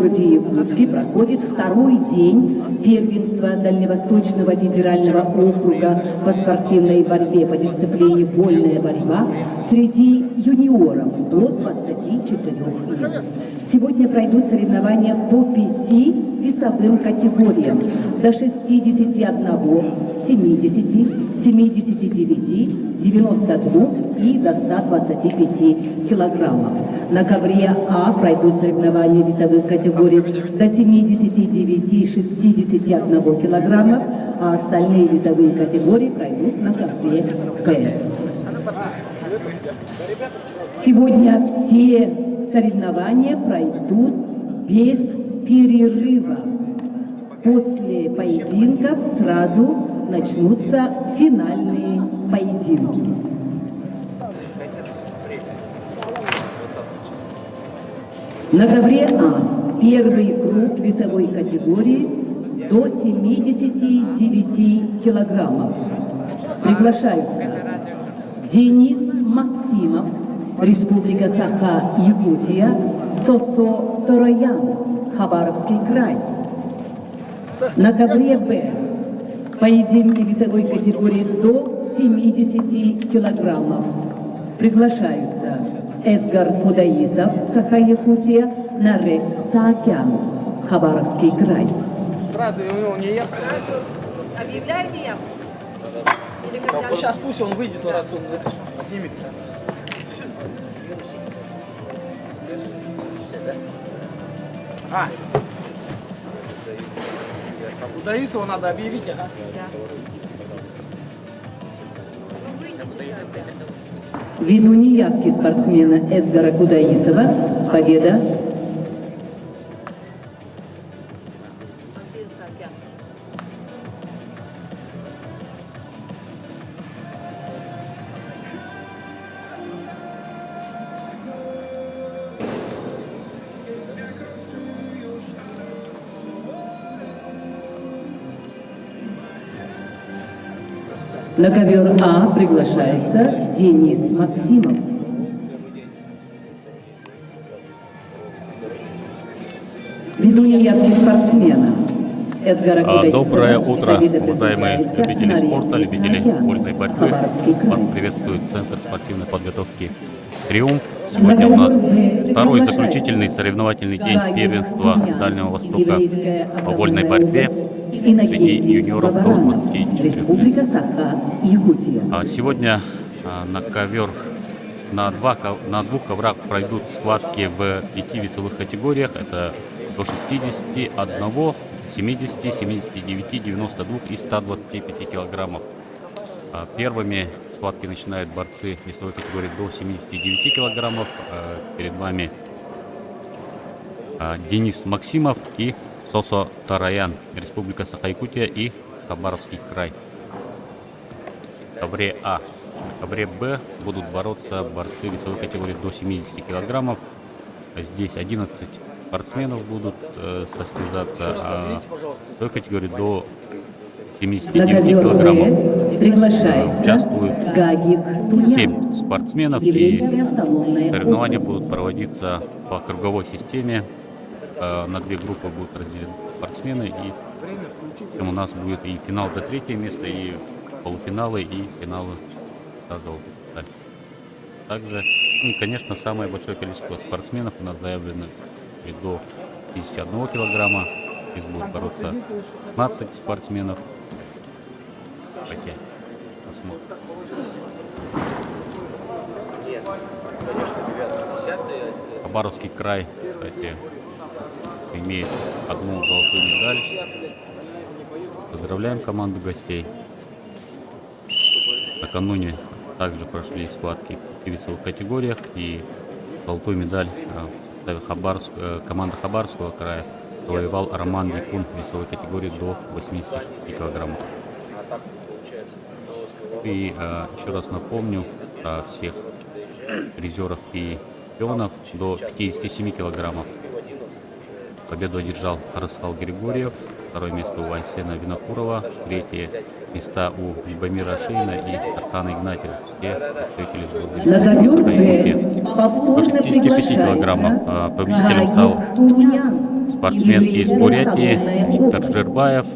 городе Якутске проходит второй день первенства Дальневосточного федерального округа по спортивной борьбе по дисциплине «Вольная борьба» среди юниоров до 24 лет. Сегодня пройдут соревнования по 5 весовым категориям до 61, 70, 79, 92 и до 125 килограммов. На ковре А пройдут соревнования весовых категорий до 79 и 61 килограммов, а остальные весовые категории пройдут на ковре Б. Сегодня все соревнования пройдут без перерыва. После поединков сразу начнутся финальные поединки. На ковре А первый круг весовой категории до 79 килограммов. Приглашаются Денис Максимов, Республика Саха-Якутия, Сосо Тороян, Хабаровский край. На ковре Б поединки весовой категории до 70 килограммов. Приглашаются Эдгар Кудаисов, Саха-Якутия, Нарек Саакян, Хабаровский край. Разве у него не ясно? Объявляете я? Сейчас пусть он выйдет, раз он поднимется. Кудаисова надо объявить, ага. Ввиду неявки спортсмена Эдгара Кудаисова, победа. На ковер А приглашается Денис Максимов. Ввиду неявки спортсмена Эдгара Кудаисова. Доброе утро, уважаемые любители спорта, любители вольной борьбы. Вас приветствует Центр спортивной подготовки «Триумф». Сегодня у нас второй заключительный соревновательный день первенства Дальнего Востока по вольной борьбе среди юниоров до 24 лет. Сегодня на двух коврах пройдут схватки в 5 весовых категориях. Это до 61, 70, 79, 92 и 125 килограммов. Первыми схватки начинают борцы весовой категории до 79 килограммов. Перед вами Денис Максимов и Сосо Тороян, Республика Саха-Якутия и Хабаровский край. В ковре А. В ковре Б будут бороться борцы весовой категории до 70 килограммов. Здесь 11 спортсменов будут состязаться, а в той категории до 79 килограммов участвуют 7 спортсменов, и соревнования будут проводиться по круговой системе. На 2 группы будут разделены спортсмены, и у нас будет и финал за 3-е место, и полуфиналы, и финалы за золотую медаль. Также, конечно, самое большое количество спортсменов у нас заявлено до 51 килограмма. Здесь будут бороться 15 спортсменов. Давайте посмотрим. Хабаровский край, кстати, имеет 1 золотую медаль. Поздравляем команду гостей. Накануне также прошли схватки в весовых категориях, и золотую медаль команда Хабаровского края завоевал Роман Якун в весовой категории до 86 килограммов. И еще раз напомню про всех призеров и чемпионов до 57 килограммов. Победу одержал Расфал Григорьев, 2 место у Айсена Винокурова, 3 места у Любомира Шейна и Архана Игнатьев. Все представители сборной Саха-Якутия. До 65 килограммов победителем стал спортсмен из Бурятии Виктор Жербаев.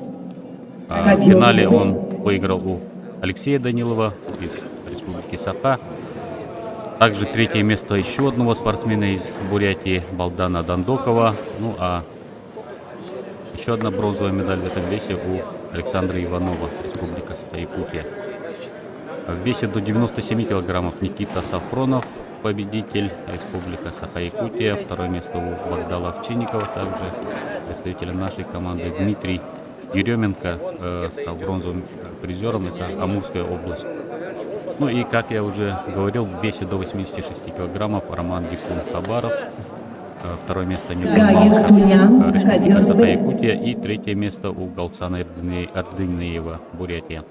В финале он выиграл у Алексея Данилова из Республики Саха. Также третье место еще одного спортсмена из Бурятии Балдана Дандокова. Ну а еще одна бронзовая медаль в этом весе у Александра Иванова, Республика Саха-Якутия. В весе до 97 килограммов Никита Сафронов, победитель, Республика Саха-Якутия. Второе место у Богдала Овчинникова, также представителем нашей команды. Дмитрий Еременко стал бронзовым призером, это Амурская область. Ну и, как я уже говорил, в весе до 86 килограммов Роман Дикун, Хабаровск. Второе место Республика Саха-Якутия. И третье место у Галсана Ардынеева, Бурятия.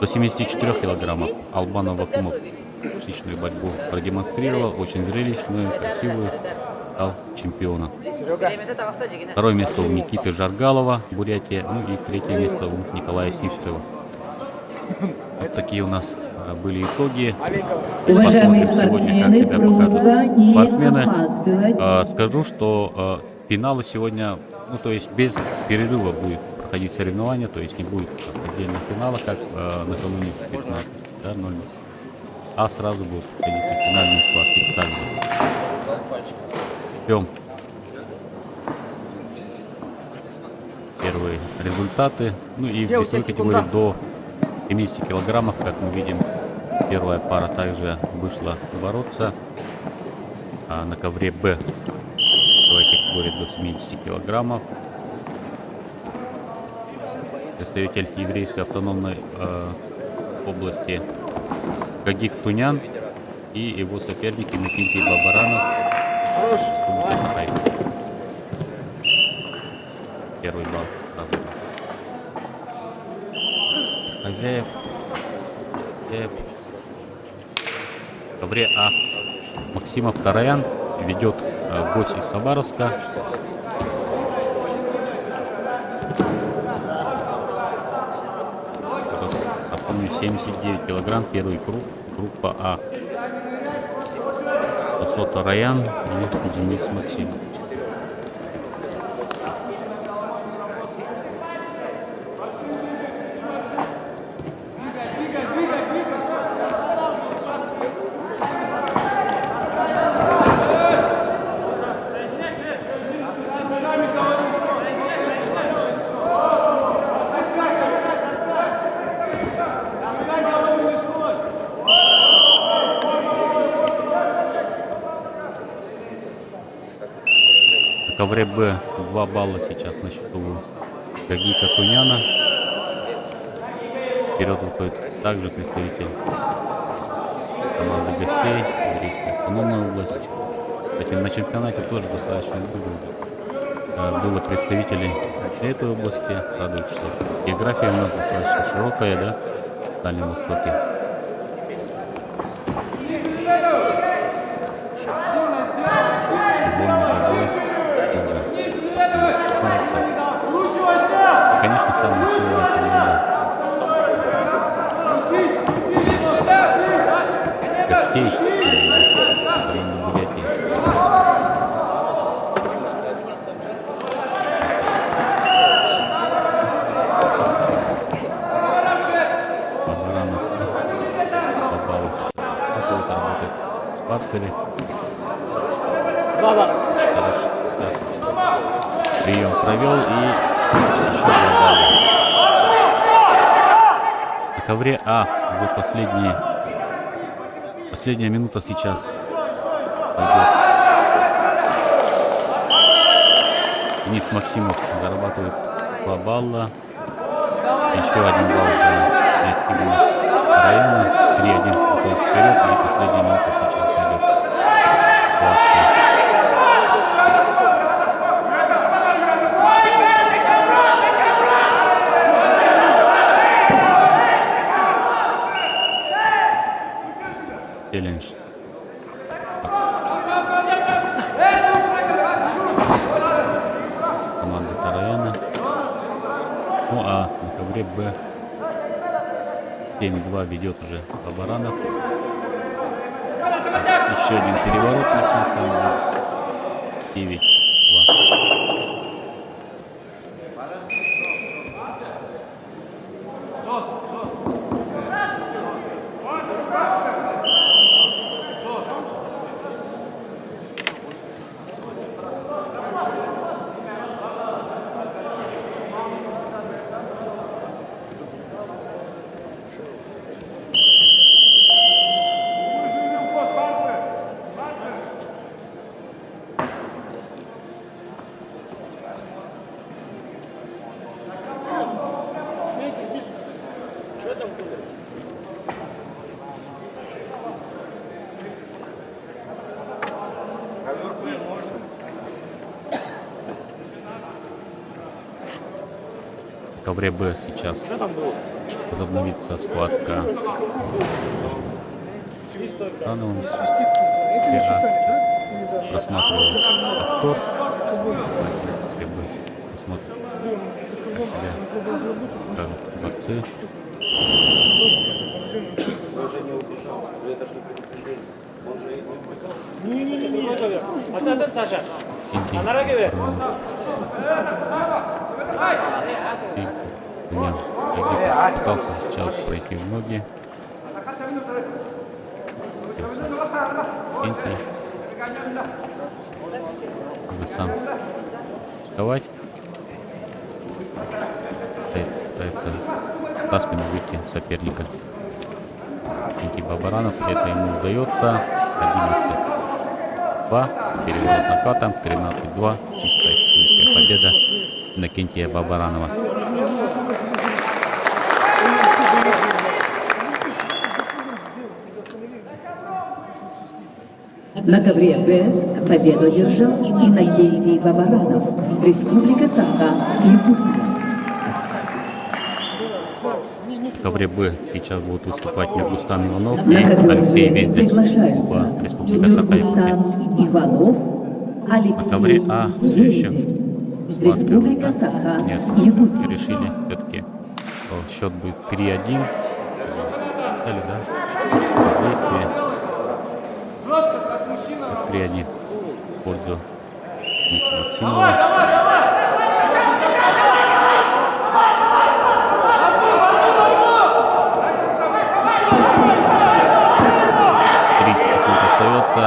До 74 килограммов Албан Авакумов личную борьбу продемонстрировал, очень зрелищную, красивую, стал чемпионом. Второе место у Никиты Жаргалова, Бурятия, ну и третье место у Николая Сивцева. Вот такие у нас были итоги. Уважаемые Посмотрим сегодня, как спортсмены, себя просьба покажут не спортсмены. опаздывать. Скажу, что финалы сегодня, ну то есть без перерыва будет проходить соревнования, то есть не будет отдельно финала, как накануне 15, да, 0, а сразу будут проходить финальные схватки. Также ждем первые результаты. Ну и в весовой категории до 70 килограммов, как мы видим, первая пара также вышла бороться. А на ковре Б весовой категории до 70 килограммов представитель еврейской автономной области Гагик Тунян и его соперники Микинтий Бабаранов, Республика Саха-Якутия. Первый балл сразу же. Хозяев. В ковре А Максимов Тараян ведет гость из Хабаровска. Напомню, 79 килограмм, первый круг, группа А. Асот Тараян и Денис Максимов. На ковре Б 2 балла сейчас на счету у Гагика Туняна. Вперед выходит также представитель команды гостей еврейской автономной области. Кстати, на чемпионате тоже достаточно много было представителей этой области. Радует, что география у нас достаточно широкая, да, в Дальнем Востоке. Конечно, самая сильная команда гостей команды Бурятии. Бабаранов попался. Вот работает с Фаркали. Хороший сейчас прием провел и еще 2 балла. На ковре А уже последняя минута сейчас пойдет. Денис Максимов зарабатывает 2 балла. Еще 1 балл для активность района. 3-1 уходит вперед, и последняя минута сейчас идет. Челлендж. Команда Тараяна. Ну а на ковре Б 7-2 ведет уже Бабаранов. Еще один переворот на 9-2. ковре Б сейчас возобновится схватка. Ановым. Просматриваю повтор. Посмотрим как себя борцы. Пытался сейчас пройти в ноги. Чтобы сам вставать. Пытается на спину выйти соперника. Инки Бабаранов. Это ему удается. 11-2. Переворот накатом. 13-2. Чистая финишная победа Иннокентия Бабаранова. На ковре Б победу одержал Иннокентий Бабаранов, Республика Саха, Якутия. В ковре Б сейчас будут выступать Нургустан Иванов и На ковер Алексей Б Вендель. приглашаются Республика Саха, Якутия. Нургустан Иванов, На ковре Алексей А все еще Вендель, Республика Саха, Нет, Якутия. решили все-таки, что счет будет 3-1. Дали, да? Действие. 3-1 в пользу Дениса Максимова. Остается.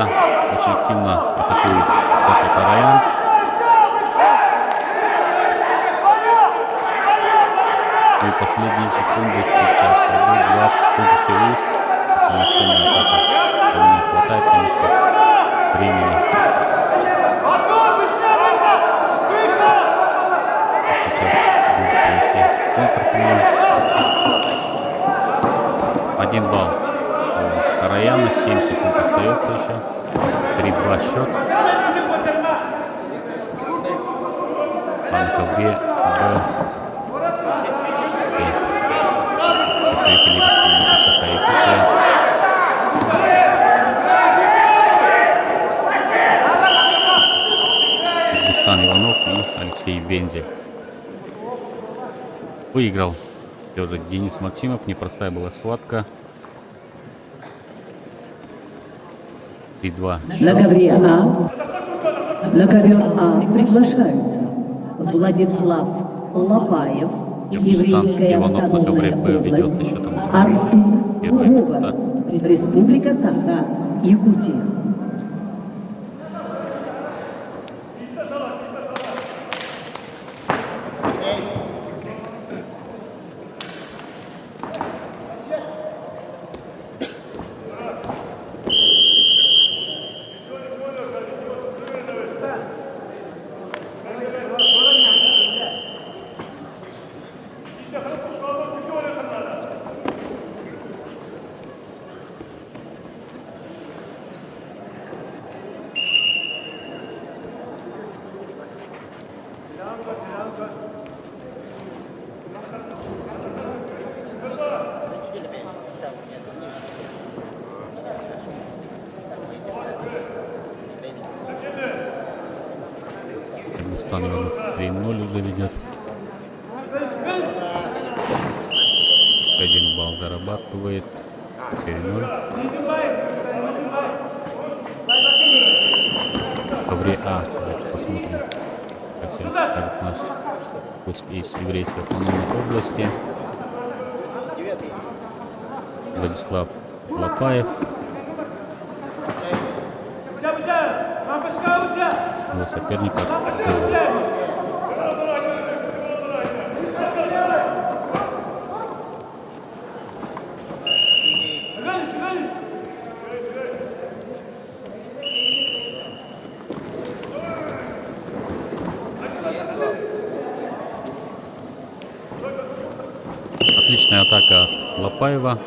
Очень активно атакует Сосо Тароян. Ну и последние секунды сейчас пойдут. 20 секунд еще есть. Полноценная атака. Не хватает, конечно, времени. Сейчас будет провести контрприем. 1 балл. Тарояна, 7 секунд остается еще. 3-2 счет. А на ковре Б. Представители Республики Саха-Якутия. Нургустан Иванов и Алексей Вендель. Выиграл все же Денис Максимов. Непростая была схватка. 3-2. На ковре А, на ковер А приглашаются Владислав Лопаев, Еврейская Иванов на ковре автономная Б ведет со область, счетом Артур первый Говор, Республика Саха, Якутия. Нургустан Иванов 3-0 уже ведет. 1 балл зарабатывает. 4-0. В ковре А. Давайте посмотрим, как себя покажет наш гость из Еврейской автономной области. Владислав Лопаев. Его соперника Говор. Отличная атака от Лопаева.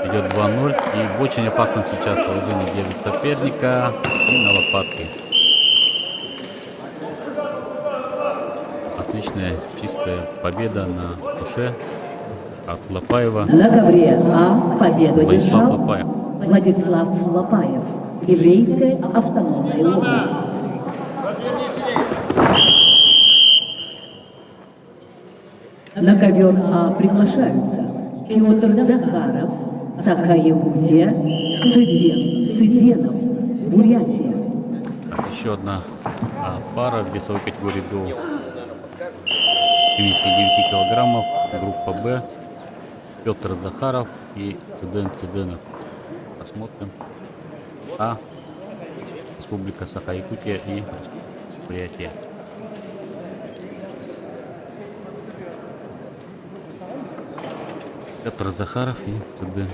Идет 2-0. И в очень опасном сейчас положении держит соперника. И на лопатке. Отличная, чистая победа на душе от Лопаева. На ковре А победу Владислав держал Лопаев. Владислав Лопаев, Еврейская автономная область. На ковер А приглашаются Петр Захаров, Саха-Якутия, Циденов, Бурятия. Так, еще одна пара в весовой категории до 79 килограммов. Группа Б. Петр Захаров и Циденов. Посмотрим. А. Республика Саха-Якутия и Бурятия. Петр Захаров и Циденов.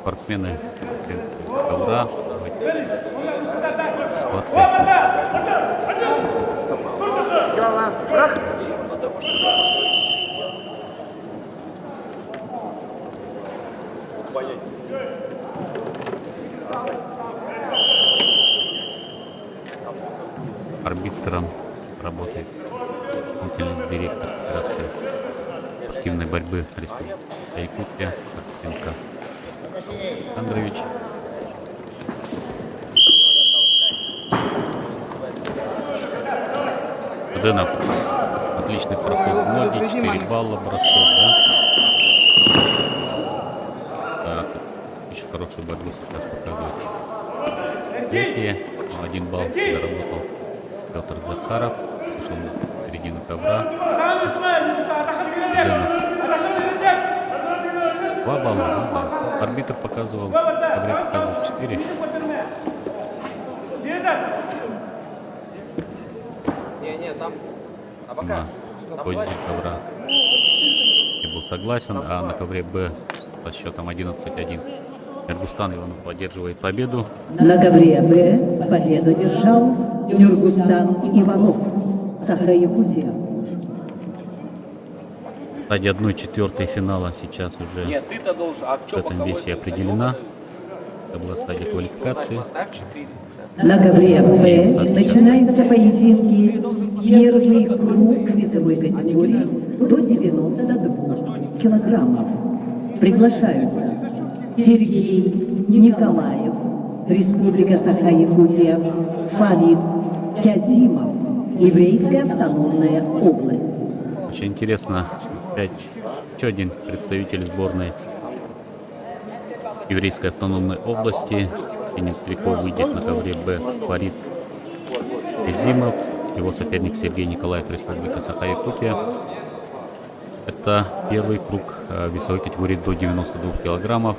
Спортсмены ковра. Арбитром работает исполнительный директор Федерации спортивной борьбы Республики Якутия Костенко Андрович. Циденов. Отличный проход в ноги, 4 балла, бросок, да? Так, еще хорошую борьбу сейчас показывает. Третье, 1 балл заработал Петр Захаров. Пошел на середину ковра. Циденов. 2 балла, да. Арбитр показывал, ковре показывал 4. Не, там. А пока. На позе ковра не был согласен, а на ковре Б со счетом 11-1 Нургустан Иванов одерживает победу. На ковре Б победу держал Нургустан Иванов, Саха-Якутия. Стадия 1/4 финала сейчас уже Нет, ты-то должен. А в что этом весе определена. Это была стадия квалификации. Поставь 4. На ковре Б начинаются поединки. Первый круг весовой категории до 92 килограммов. Приглашаются Сергей Николаев, Республика Саха-Якутия, Фарид Кязимов, Еврейская автономная область. Очень интересно, опять еще один представитель сборной Еврейской автономной области. И недалеко выйдет на ковре Б Фарид Кязимов. Его соперник Сергей Николаев, Республика Саха-Якутия. Это первый круг весовой категории до 92 килограммов.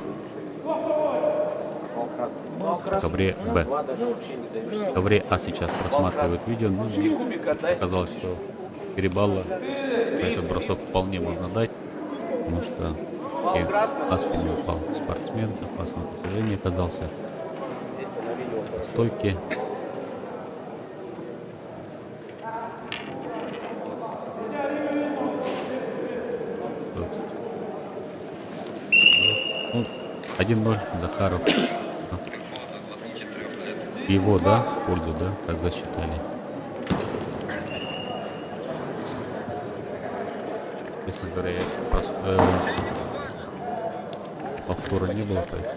В ковре Б. В ковре А сейчас просматривают видео. Ну, оказалось, что 4 балла. Этот бросок вполне можно дать, потому что на спину упал спортсмен, в опасном положении оказался. На стойке. Ну, 1-0 Захаров. Его, да, в пользу, да, как засчитали. Честно говоря, повтора не было, поэтому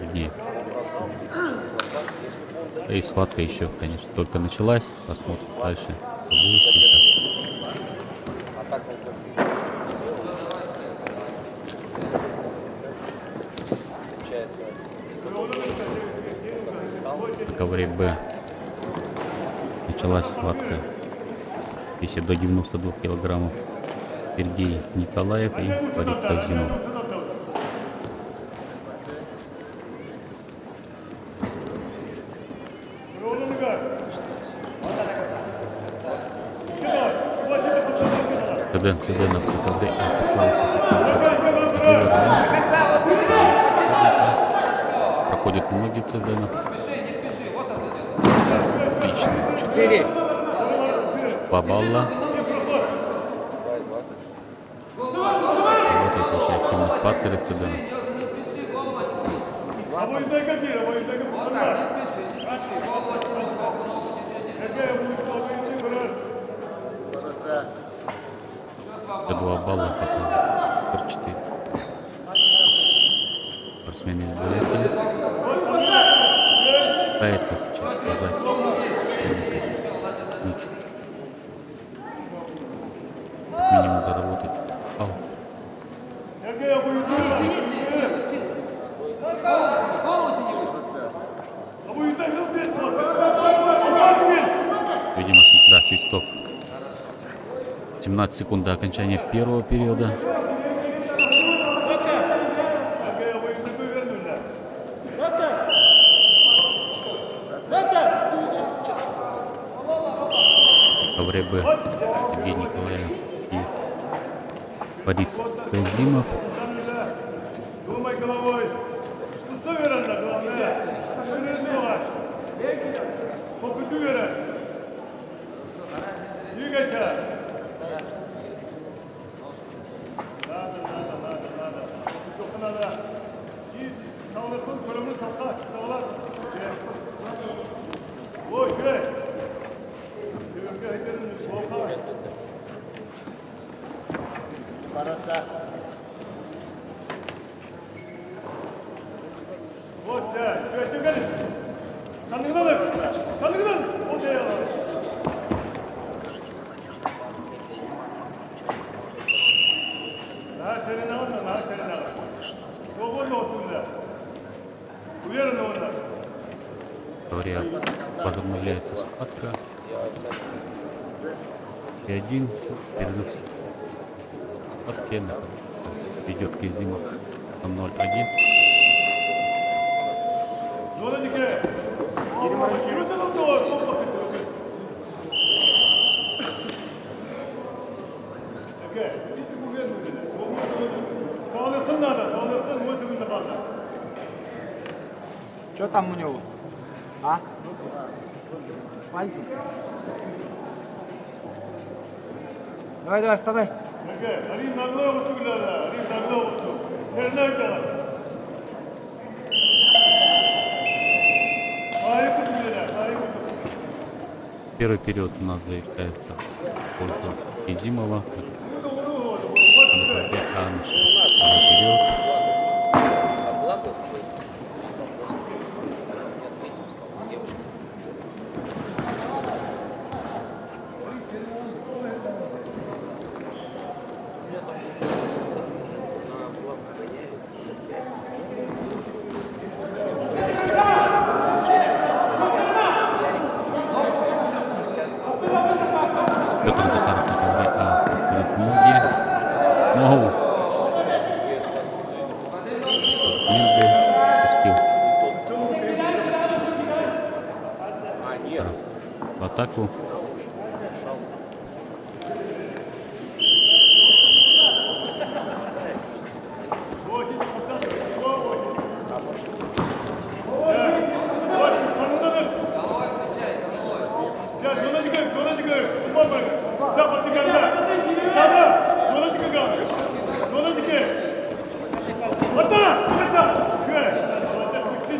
виднее. Да и схватка еще, конечно, только началась. Посмотрим дальше, что будет сейчас. На ковре Б Началась схватка. Весит до 92 килограммов. Сергей Николаев и Фарид Казимов. Каден Цыганов с КД проходит многие Цыганов. Отлично. 4. 2 балла. Работает очень активно в партере Цыганов. Это 2 балла пока. 4. Спортсмены избиратель. Пытается сейчас показать. Минимум заработать. Ау. Видимо, да, свисток. 17 секунд до окончания первого периода. КВРБ Сергей Николаев и Фарид Казимов. Думай головой. Что верно, главное? Попыту верно. Двигайся. Надо. Только надо. И саунасын көрімін сапқа. Сауылар. Ой, гай. Себепке айтеріміз. Болға. Бараса. Вот, да, что говоришь? Каныгнан, вот я. На серена. Свободно оттуда. Уверенно вот так. Вариант возобновляется схватка. И один перерыв схватки. Ведет Казимов на 0-1. Что там у него? А? Пальцы. Давай, вставай. Один на голову сюда, один на голову. Тернайся. Первый период у нас завершается в пользу Казимова. А начинается второй период. Петр Захаров на ноги. Ногу. Мингл пустил. В атаку.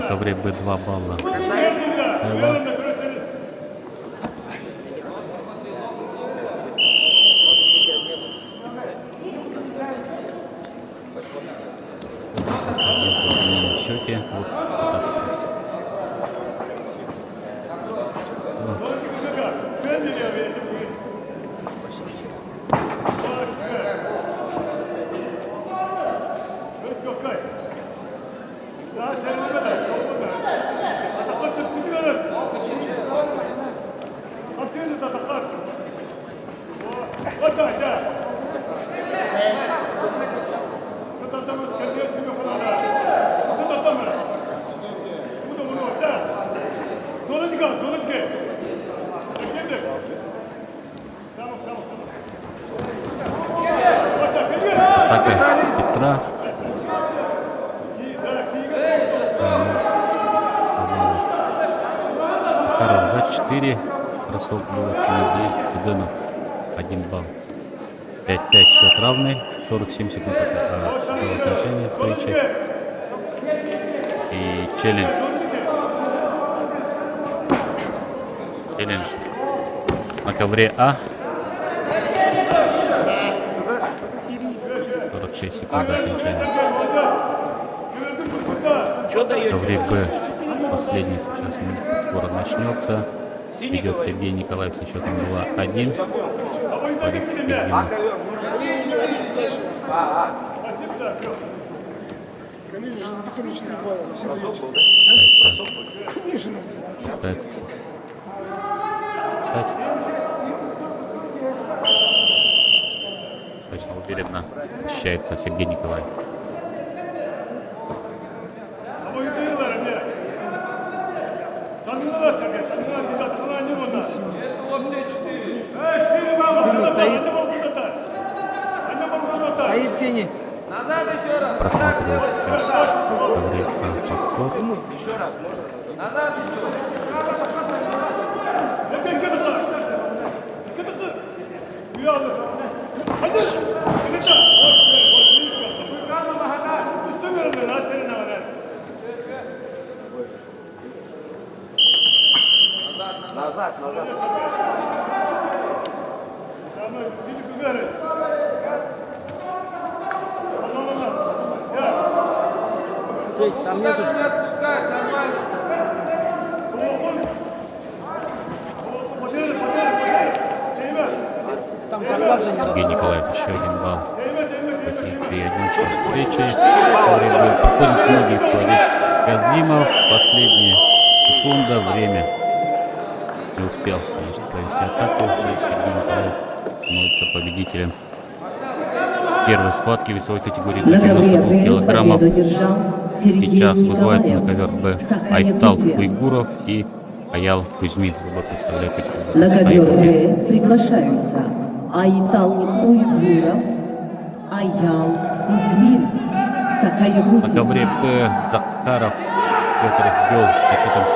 КВРБ 2 балла. В счете. Вот. Атака Петра. Шаров 24. Бросок был оценен 9. Цыганов 1 балл. 5-5 счет равный. 47 секунд до окончания встречи. И челлендж. Челлендж на ковре А. 46 секунд до окончания. Что На даете? ковре Б последний сейчас скоро начнется. Идет Евгений Николаев со счетом 2-1. Борис Евгеньевич. Пытается. Точно уверенно защищается Сергей Николаев. Стоит тени. Просматривает сейчас ковре А подход. Назад. Там нету. Там захват же не раз. Евгений Николаев еще 1 балл. При 1 счет встречи. Проходит ноги, входит Казимов. Последняя секунда, время. Не успел, конечно, провести атаку. Здесь Сергей Николаев становится победителем первой схватки весовой категории до На ковре 92 Б килограммов. победу держал Сергей Сейчас вызывается на ковер Николаев. Б Айтал Сахаякутия. Уйгуров и Аял Кузьмин. Выбор представляет На ковер категорию. Б приглашаются Айтал Уйгуров, Аял Кузьмин, На Сахаякутия. ковре Б Захаров Петр ввел со счетом 6-5.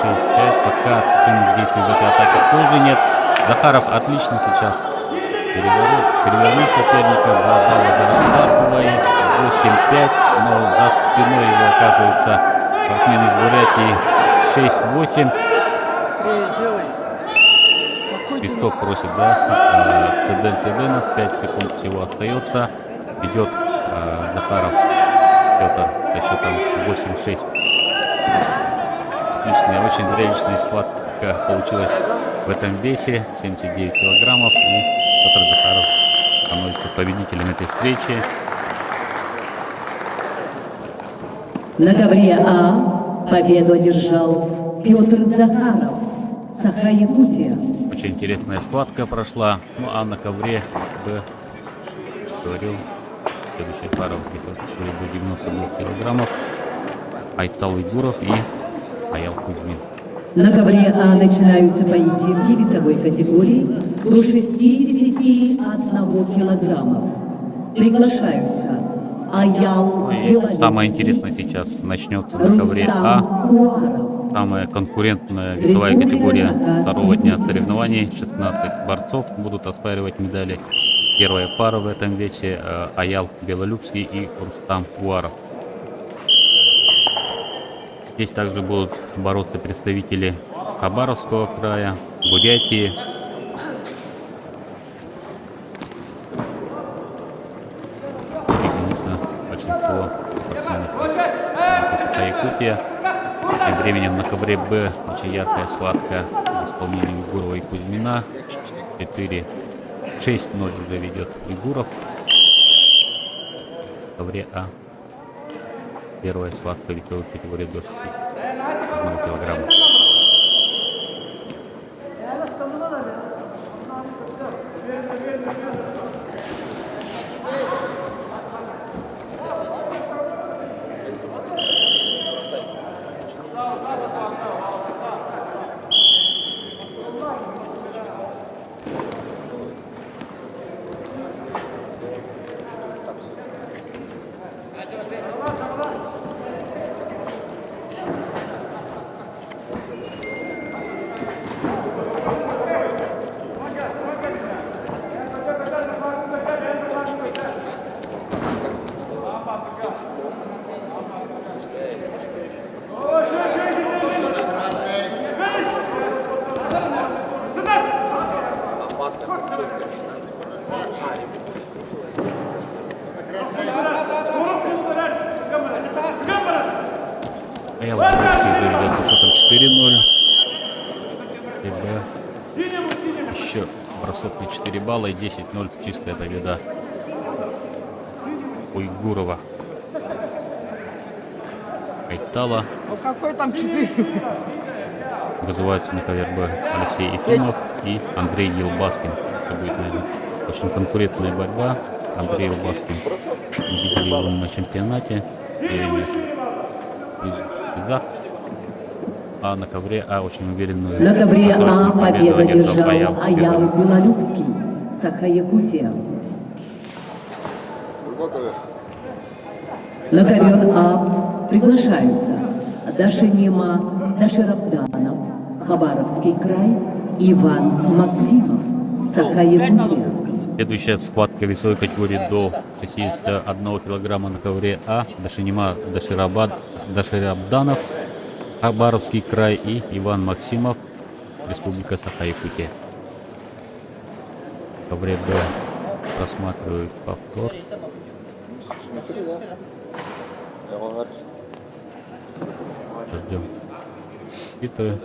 Пока активных действий в этой атаке тоже нет. Захаров отлично сейчас перевернул соперника. 2 балла за Захаровой. 8-5. Но за спиной его оказывается спортсмен из Бурятии. 6-8. Крестов просит, да, Цеденов. 5 секунд всего остается. Ведет Захаров Петр со счетом 8-6. Отличная, очень зрелищная схватка получилась в этом весе. 79 килограммов. И Петр Захаров становится победителем этой встречи. На ковре А победу одержал Петр Захаров, Саха-Якутия. Очень интересная схватка прошла. Ну а на ковре Б, говорил, следующая пара где-то до 92 килограммов. Айтал Уйгуров и Аял Кузьмин. На ковре А начинаются поединки весовой категории до 61 килограммов. Приглашаются Аял И Белорусский, самое интересное сейчас начнется на ковре А. Рустам Уаров. Самая конкурентная весовая категория второго дня соревнований. 16 борцов будут оспаривать медали. Первая пара в этом весе Аял Белолюбский и Рустам Уаров. Здесь также будут бороться представители Хабаровского края, Бурятии. И, конечно, большинство спортсменов из Саха-Якутия. Тем временем на ковре Б очень яркая схватка в исполнении Уйгурова и Кузьмина. 4-6-0 уже ведет Уйгуров. В ковре А. Первая схватка весовой категории до 61 килограмма. Русский уже ведет со счетом 4-0. И Б. Еще бросок на 4 балла и 10-0. Чистая победа Уйгурова. Айтала. Ну какой там 4? Вызываются на ковер Б Алексей Ефимов и Андрей Елбаскин. Это будет, наверное, очень конкурентная борьба. Андрей Елбаскин. Мы видели его на чемпионате. Да. А на ковре А очень уверенно. На ковре А победу одержал Аял Аял Белолюбский, Саха-Якутия. На ковер А приглашаются Дашинима Даширабданов, Хабаровский край, Иван Максимов, Саха-Якутия. Следующая схватка весовой категории до 61 килограмма на ковре А. Дашинима Даширабданов, Хабаровский край и Иван Максимов, Республика Саха-Якутия. В ковре Б просматривают повтор. Ждем титры.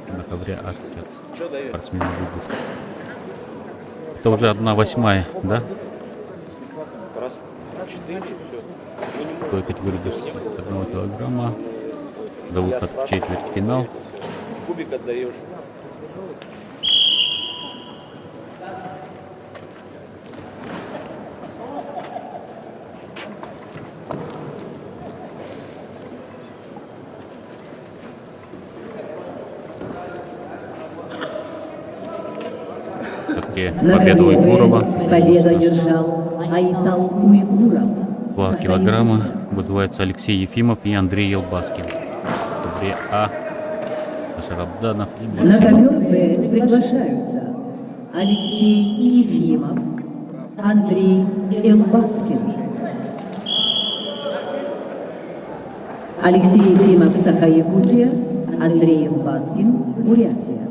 На ковре А сейчас спортсмены будут. Это уже 1/8, да? В той категории до 61 килограмма. До выхода в четвертьфинал. Кубик отдаешь. На Победа ковре Уйгурова. Б победу одержал Айтал Уйгуров, 2 килограмма. Вызываются Алексей Ефимов и Андрей Елбаскин. В ковре А Даширабданов и На Максимов. ковер Б приглашаются Алексей Ефимов, Андрей Елбаскин. Алексей Ефимов, Саха-Якутия, Андрей Елбаскин, Бурятия.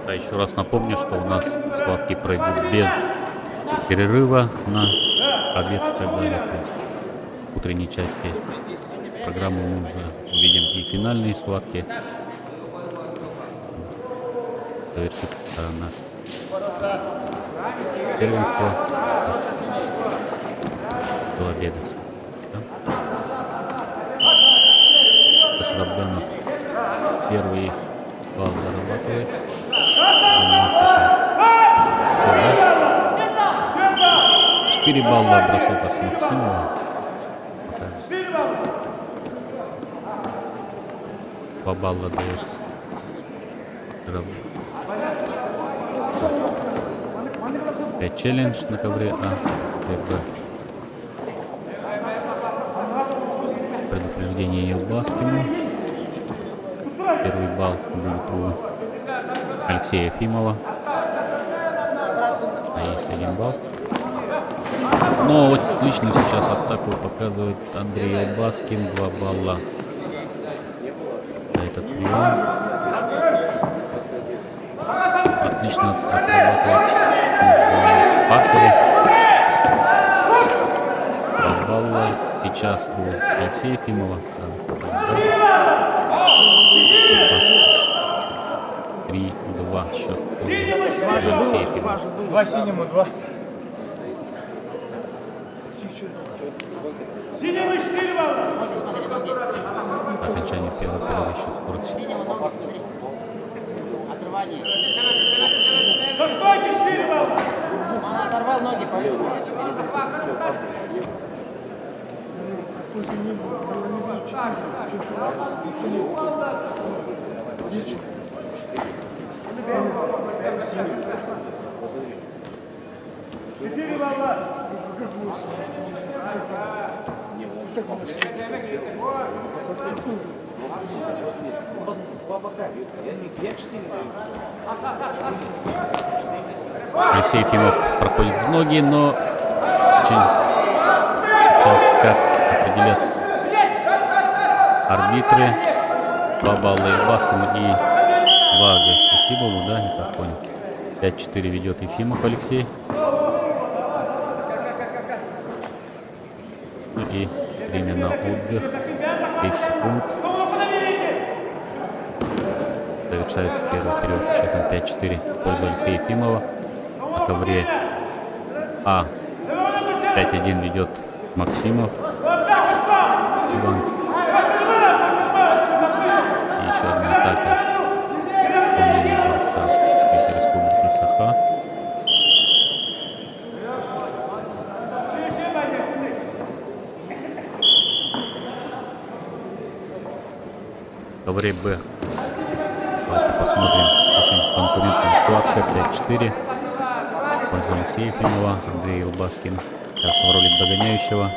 Да, еще раз напомню, что у нас схватки пройдут без перерыва на обед и так далее. То есть в утренней части программы мы уже увидим и финальные схватки. Завершит наше первенство до обеда. Да? Даширабданов первый балл зарабатывает. 4 балла бросок от Максимова. 2 балла дает. Опять челлендж на ковре А. Предупреждение Елбаскину. Первый балл будет у Алексея Ефимова. А есть 1 балл. Но вот отличную сейчас атаку показывает Андрей Елбаскин. 2 балла за этот прием. Отлично отрабатывает Паховый. Ефимовой. Сейчас у Алексея Ефимова. 3-2 счет. Алексея Ефимова. Два синему, два. Синему 4 балла. Окончание первого периода счет 47. Отрывание. За стойки 4 балла. Он оторвал ноги, поэтому 4. Алексей Ефимов проходит в ноги, но очень сейчас как определят арбитры 2 балла Илбасскому и 2 Ефимову, да, не так понял. 5-4 ведет Ефимов Алексей. Ну и время на отдых. 30 секунд. Завершает первый период счетом 5-4 в пользу Алексея Ефимова. На ковре А 5-1 ведет Максимов. Иван. И еще одна атака исполнения борца из Республики Саха. В ковре Б. Давайте посмотрим. Очень конкурентная схватка. 5-4. В пользу Алексея Ефимова. Андрей Илбаскин сейчас в роли догоняющего.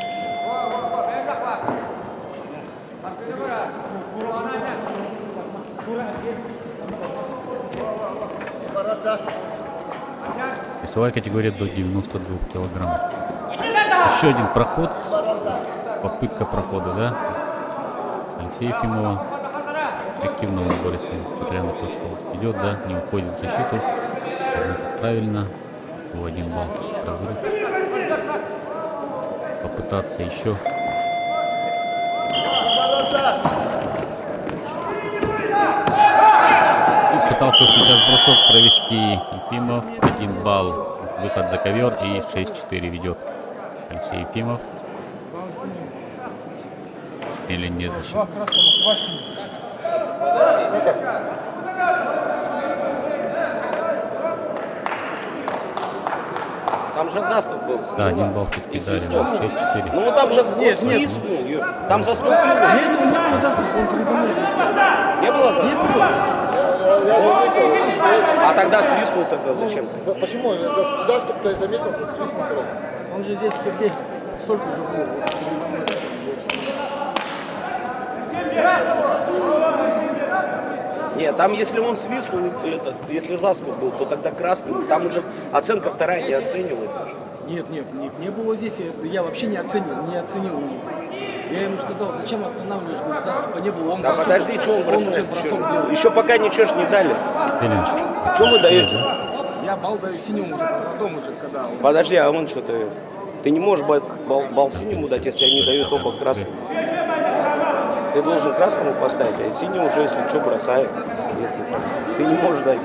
Весовая категория до 92 килограммов. Еще один проход. Попытка прохода, да? Алексея Ефимова. Эффективно он борется, несмотря на то, что идет, да, не уходит в защиту. Это правильно. В 1 балл разрыв. Попытаться еще. И пытался сейчас бросок провести Ефимов. 1 балл. Выход за ковер и 6-4 ведет Алексей Ефимов. Или нет защиты. Два красному, два синему. Там же заступ был. Да, 1 балл все-таки дали, да, 6-4. Ну вот там же свистнул, Юр. Там заступ был. Нет, не было заступа, он передо мной здесь. Не было же? Не было. Я заметил. А тогда свистнул тогда зачем? Почему? Заступ-то я заметил, что свистнул сразу. Он же здесь, Сергей, столько же был. Нет, там если он свистнул, если заступ был, то тогда красный. Там уже оценка вторая не оценивается. Нет, не было здесь. Я вообще не оценил. Я ему сказал, зачем останавливаешь, говорит, заступа не было. Он Да бросок- подожди, что он бросает? уже бросок делал. Еще пока ничего ж не дали. Ильич, Что вы даете? Я балл даю синему уже, потом уже, когда он... Подожди, а он что дает? Ты не можешь балл синему дать, если они дают оба красному. Ты должен красному поставить, а синему уже, если что, бросает. Если ты не можешь дать.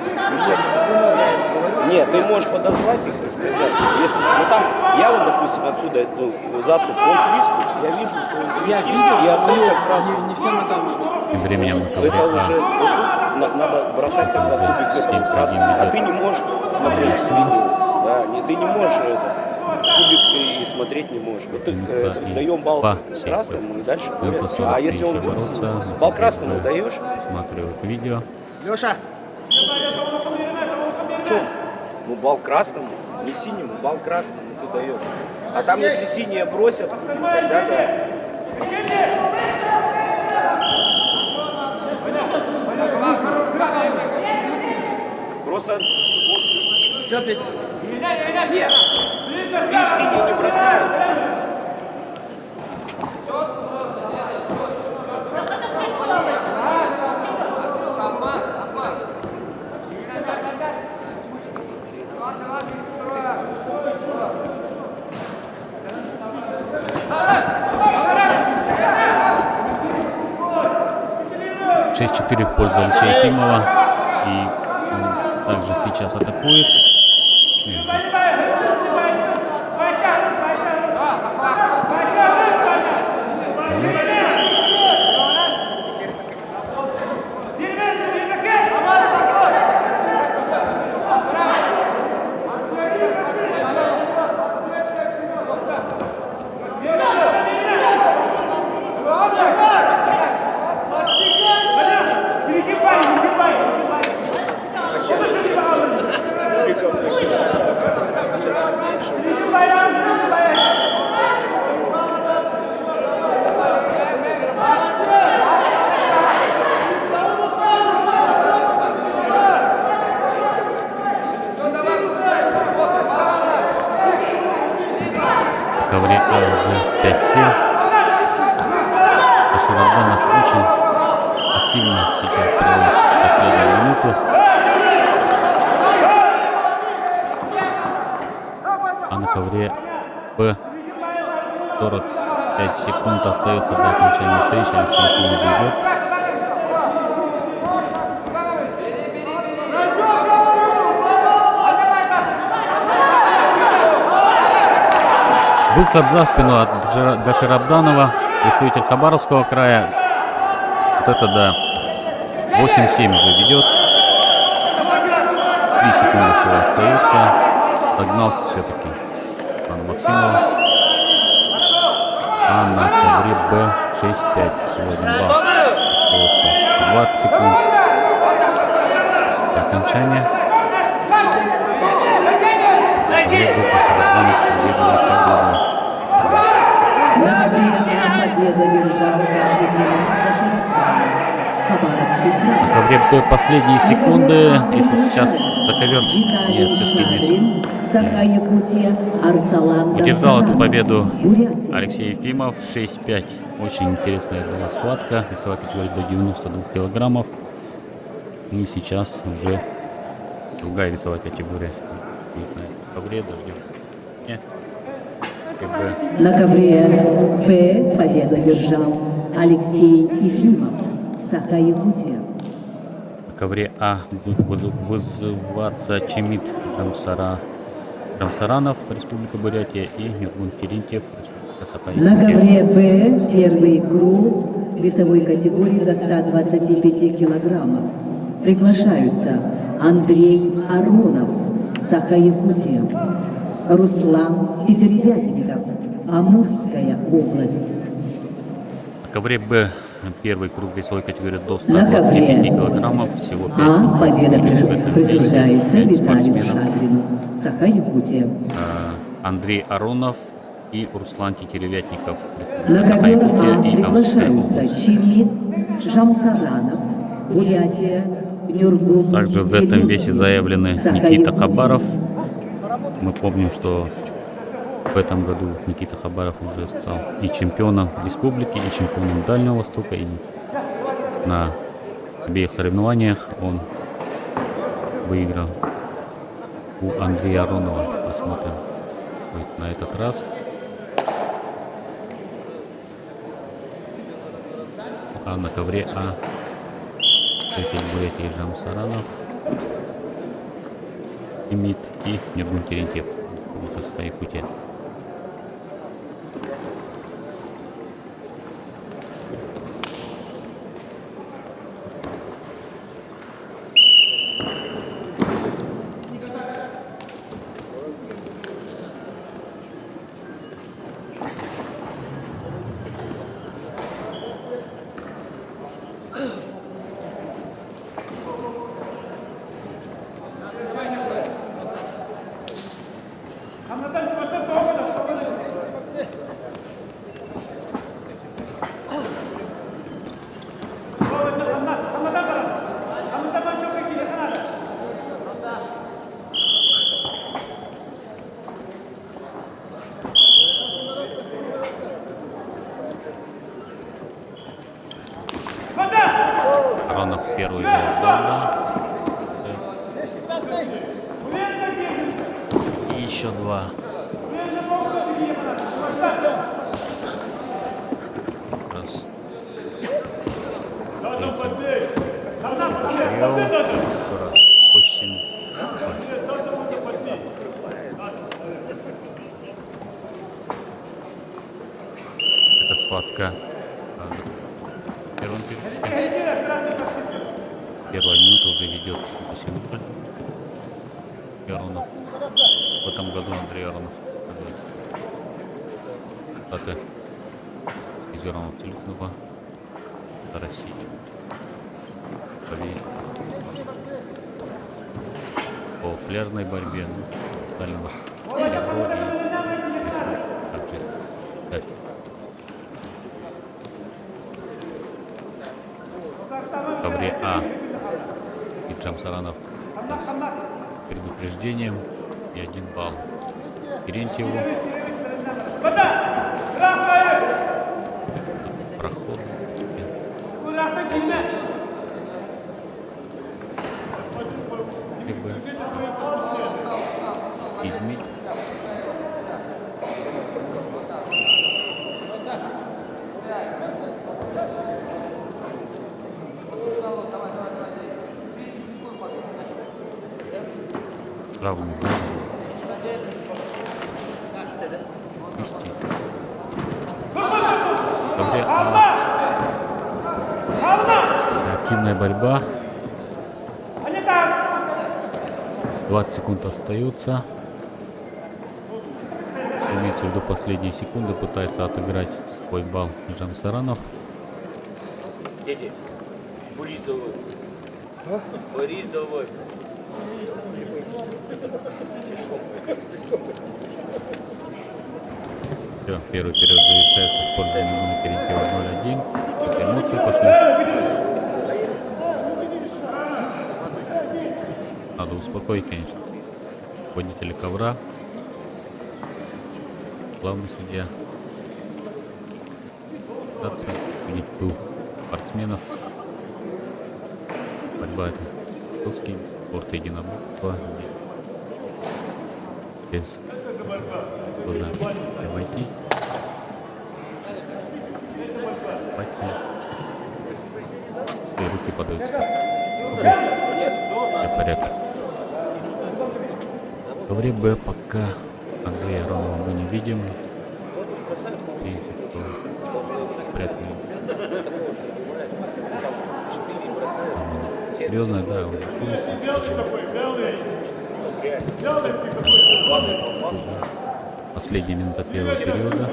Нет, ты можешь подозвать их и сказать. Если, ну там, я вот, допустим, отсюда заступ, он свистнул, я вижу, что он Я свистит, видел, и оценка красного. не все на там ушли. тем временем на ковре Это уже А. вот тут надо бросать тогда тубик этот красный. А ты не можешь смотреть видео. Да, ты не можешь это, кубик и смотреть не можешь. Вот ты, даем балл красному и дальше. А если он будет, балл красному даешь? Смотрю видео. Леша! Ну балл красному, не синему, балл красному ты даешь. А там если синие бросят, тогда да. Просто он свистит. Что, Петя? Нет. Видишь, синие не бросают. 6-4 в пользу Алексея Ефимова. И он также сейчас атакует. Ковре А уже 5-7. Шарабанов очень активно сейчас проводит последнюю минуту. А на ковре Б 45 секунд остается до окончания встречи. Алексей Ефимов ведет. Выход за спину от Гаширабданова, представитель Хабаровского края. Вот это да. 8-7 уже ведет. 3 секунды всего остается. Догнал все-таки пан Максимова. А на ковре Б 6-5. Сегодня балл. Остается 20 секунд до окончания. На ковре победа держал Хабаровский край. На ковре Б последние секунды. Если сейчас за ковер... Нет, все-таки не. Саха-Якутия, Арсалан. Удержал эту победу Бурятия. Алексей Ефимов 6-5. Очень интересная была схватка. Весовая категория до 92 килограммов. И сейчас уже другая весовая категория. На ковре дождем. Нет. На ковре Б победу держал Алексей Ефимов, Саха-Якутия. На ковре А будет вызываться Чемит Рамсаранов, Республика Бурятия, и Миргун Терентьев, Республика Саха-Якутия. На ковре Б первый круг весовой категории до 125 килограммов. Приглашаются Андрей Аронов, Саха-Якутия, Руслан Тетеревятников, Амурская область. На ковре Б первый круг весовой категории до На ковре 125 килограммов. Всего 5 А победа присуждается пять Виталию спортсменов. Шадрину, Саха-Якутия. Андрей Аронов и Руслан Тетеревятников, На Республика ковер А Саха-Якутия и Амурская приглашаются область. Чимит Шамсаранов, Бурятия, Нюргун. Также в этом весе заявлены Никита Хабаров. Мы помним, что в этом году Никита Хабаров уже стал и чемпионом республики, и чемпионом Дальнего Востока. И на обеих соревнованиях он выиграл у Андрея Аронова. Посмотрим, что будет на этот раз. А на ковре А представитель Бурятии Жамсаранов, Имит и Миргун Терентьев, Республика Саха-Якутия. Аронов первый гол года. И еще два. Раз. 48. Это схватка. Первая минута уже ведет 8-0. Аронов. В этом году Андрей Аронов. Кстати, из Аронов Телюкнова России. По пляжной борьбе, в Дальнем Востоке, Европе, также Тавре А и Джамсаранов с предупреждением и 1 балл. Терентьеву проход. Измить. Равный. Активная борьба. 20 секунд остается. Имеется в виду последние секунды. Пытается отыграть свой балл Джамсаранов. Дети, Борис давай. Борис давай. Все, первый период завершается в пользу Нигуна Терентьева 0-1. Эмоции пошли. Надо успокоить, конечно, водителя ковра. Главный судья. Пытаться видеть пыл спортсменов. Борьба это русский спорт единоборства. Без тоже обойтись. И руки подаются. Для порядка. В ковре Б пока Андрея Аронова мы не видим. Видите, что спрятано. Серьезно, да, он последняя минута первого периода.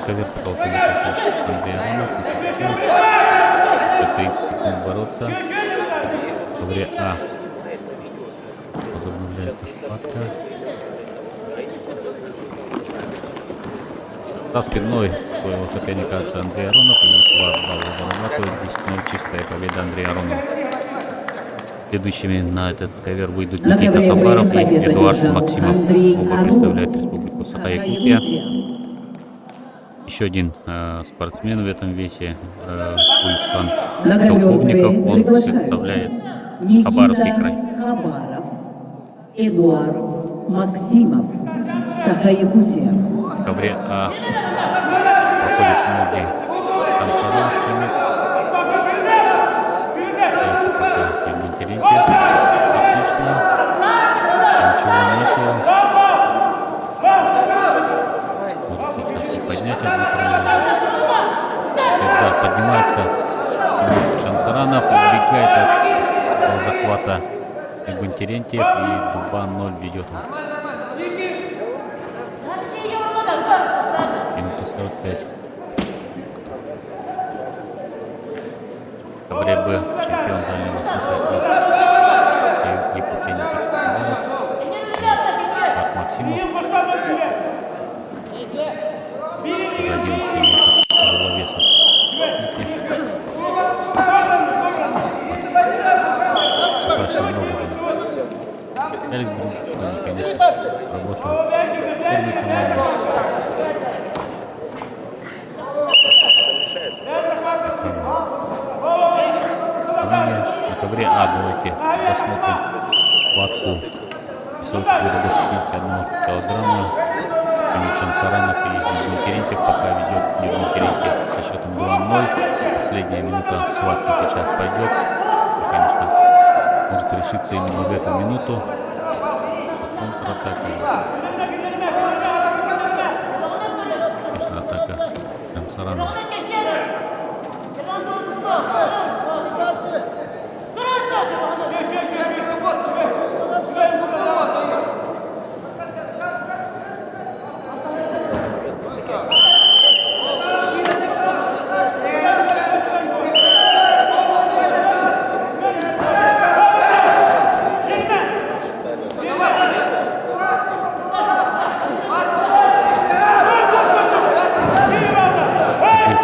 Ковер пытался выпустить Андрей Аронов. 30 секунд бороться. В ковре А возобновляется схватка. За спиной своего соперника Андрей Аронов и 2 балла зарабатывает. 10-0 чистая победа Андрея Аронова. Следующими на этот ковер выйдут Никита Хабаров и Эдуард Максимов. Оба представляют Республику Саха-Якутия. Еще один спортсмен в этом весе, Ульфхан Толковников, он представляет Хабаровский край. Хабаров, Эдуард Максимов, Саха-Якутия. В ковре А проходит ноги Джамсаранов, Чемик. Евгений Терентьев. Отлично. Ничего нету. Поднятие поднимается Джамсаранов, убегает от захвата Игун Терентьев и 2-0 ведет он. Минута 45. В ковре Б чемпион Дальнего Востока Евгений Хабаров, Эдуард Максимов. Уже 11 метров тяжеловесов. Достаточно много было. Алекс Дружкин, конечно, работал в первой команде. ковре А давайте посмотрим схватку весовых до 61 килограмма. Дмитрий Царанов и Евгений Терентьев пока ведет Евгений Терентьев со счетом 2-0. Последняя минута схватки сейчас пойдет. И, конечно, может решиться именно в эту минуту. Контратака. Конечно, атака Царанова.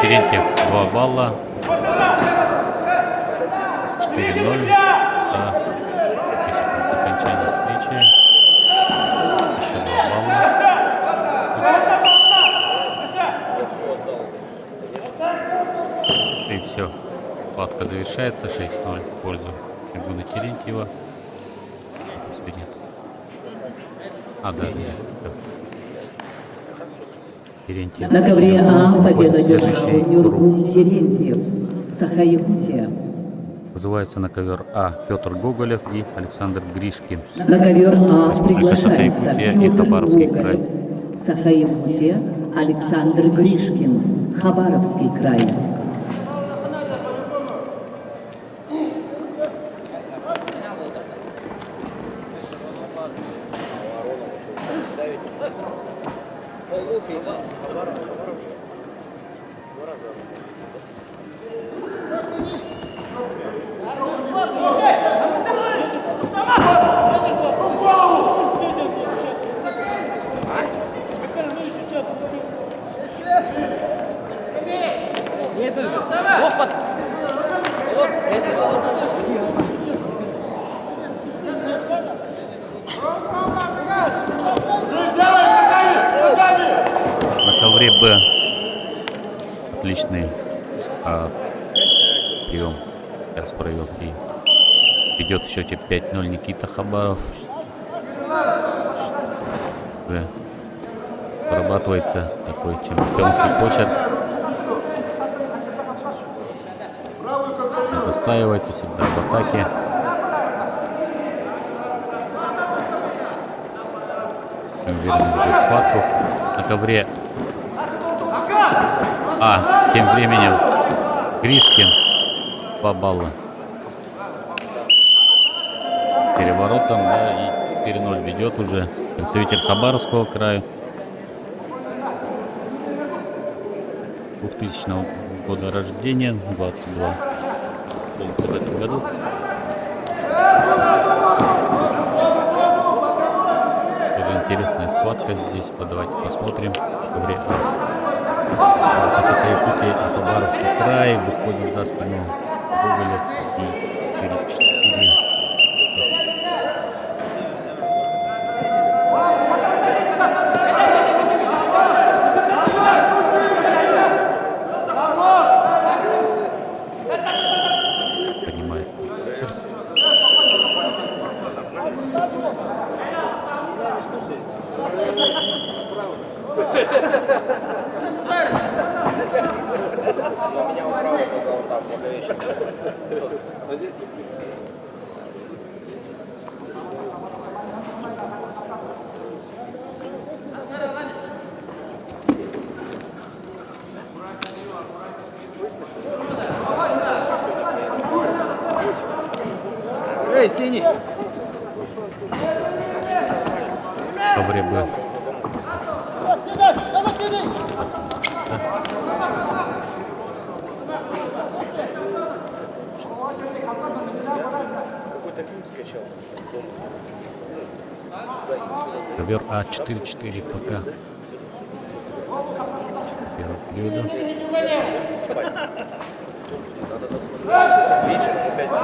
Терентьев 2 балла. 4-0. Да. 10 секунд до окончания встречи. Еще 2 балла. И все. Схватка завершается. 6-0 в пользу Егора Терентьева. Если нет. Нет. Терентьев. На ковре А победу одержал Нюргун Терентьев, Саха-Якутия. Вызываются на ковер А Петр Гоголев и Александр Гришкин. На ковер А приглашается Саха-Якутия и Петр Хабаровский край. Гоголев, Саха-Якутия, Александр Гришкин, Хабаровский край. На ковре Б отличный прием сейчас провел и идет в счете 5-0 Никита Хабаров. Уже прорабатывается такой чемпионский почерк. Не застаивается всегда в атаке. Уверенно ведет схватку. На ковре А тем временем Гришкин 2 балла. Переворотом, да, и 4-0 ведет уже представитель Хабаровского края. 2000 года рождения, 22 в этом году. Тоже интересная схватка здесь. Давайте посмотрим. Саха-Якутия и Хабаровский край выходит за спину Гоголев и 4-4. Поднимает. Эй, синий! Ковре Б. Какой-то фильм скачал. Ковер А 4-4 пока. Первый период.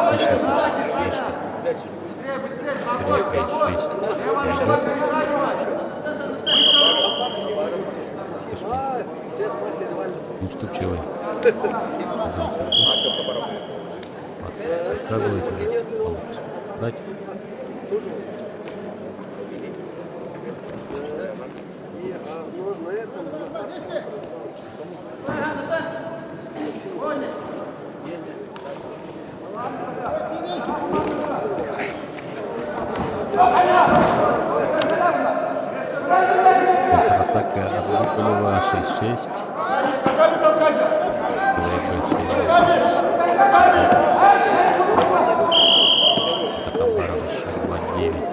Отлично, слушай. Гришкин. 3-5-6. Уступчивый. Показывает уже. Получится. Дать. Контратака от Гуколева 6-6. Это Хабаров еще 2-9.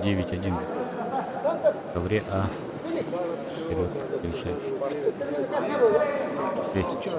9-1. Ковре А. Вперед, решающий. 10.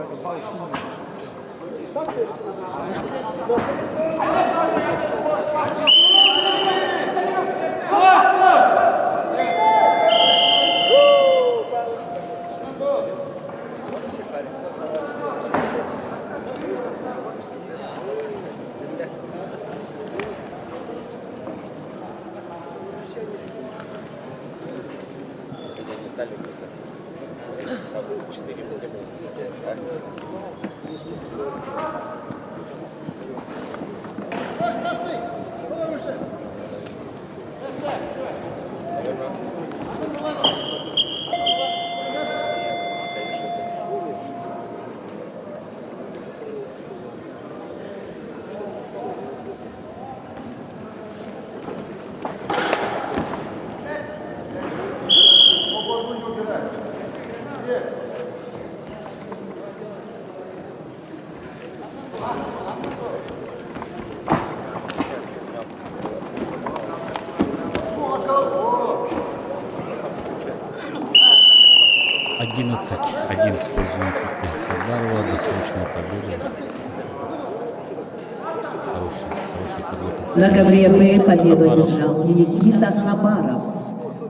Один в пользу Хабарова, досрочная победа. Хороший подготовка. На ковре Б победу одержал Никита Хабаров,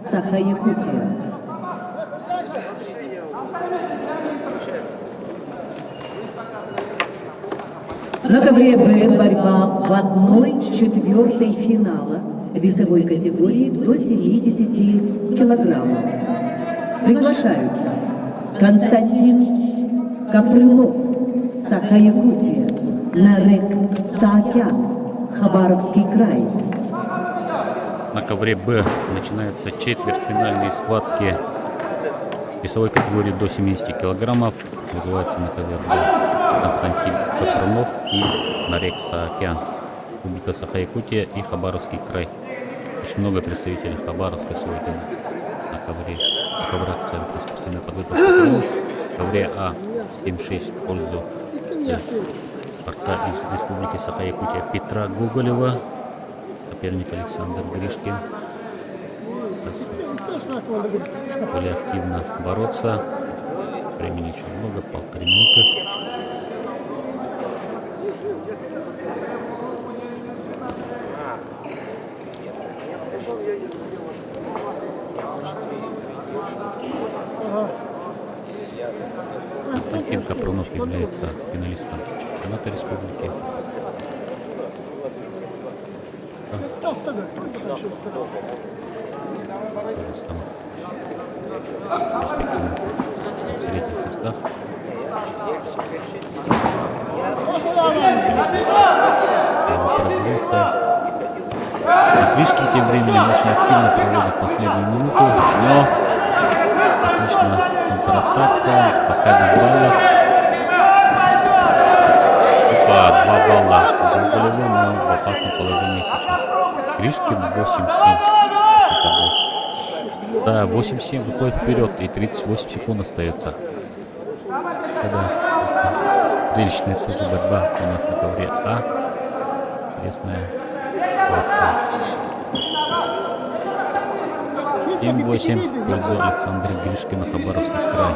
Саха-Якутия. На ковре Б борьба в 1/4 финала весовой категории до 70 килограммов. Приглашаются Константин Капрынов, Саха-Якутия, Нарек Саакян, Хабаровский край. На ковре Б начинаются четвертьфинальные схватки весовой категории до 70 килограммов. Вызывается на ковре Б Константин Капрынов и Нарек Саакян, Республика Саха-Якутия и Хабаровский край. Очень много представителей Хабаровска сегодня на ковре. Ковра в центре спортивной подготовки. В ковре А 7-6 в пользу борца из Республики Саха-Якутия Петра Гоголева. Соперник Александр Гришкин. Более активно бороться. Времени очень много, 1,5 минуты. Константин Капрынов является финалистом чемпионата республики. Перспективно в средних местах. Прогресса. Вишки тем временем очень активно проводят последнюю минуту, но отлично контратака, пока без баллов. Опа, 2 балла Гоголеву, но в опасном положении сейчас. Гришкин 8-7. Да, 8-7 выходит вперед, и 38 секунд остается. Да, зрелищная тоже борьба у нас на ковре А. Интересная. 7-8 в пользу Александра Гришкина, Хабаровский край.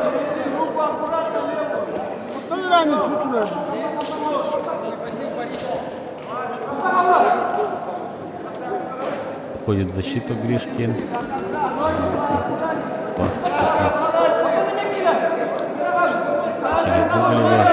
Уходит в защиту Гришкин. 20 секунд. Василий Гоголева.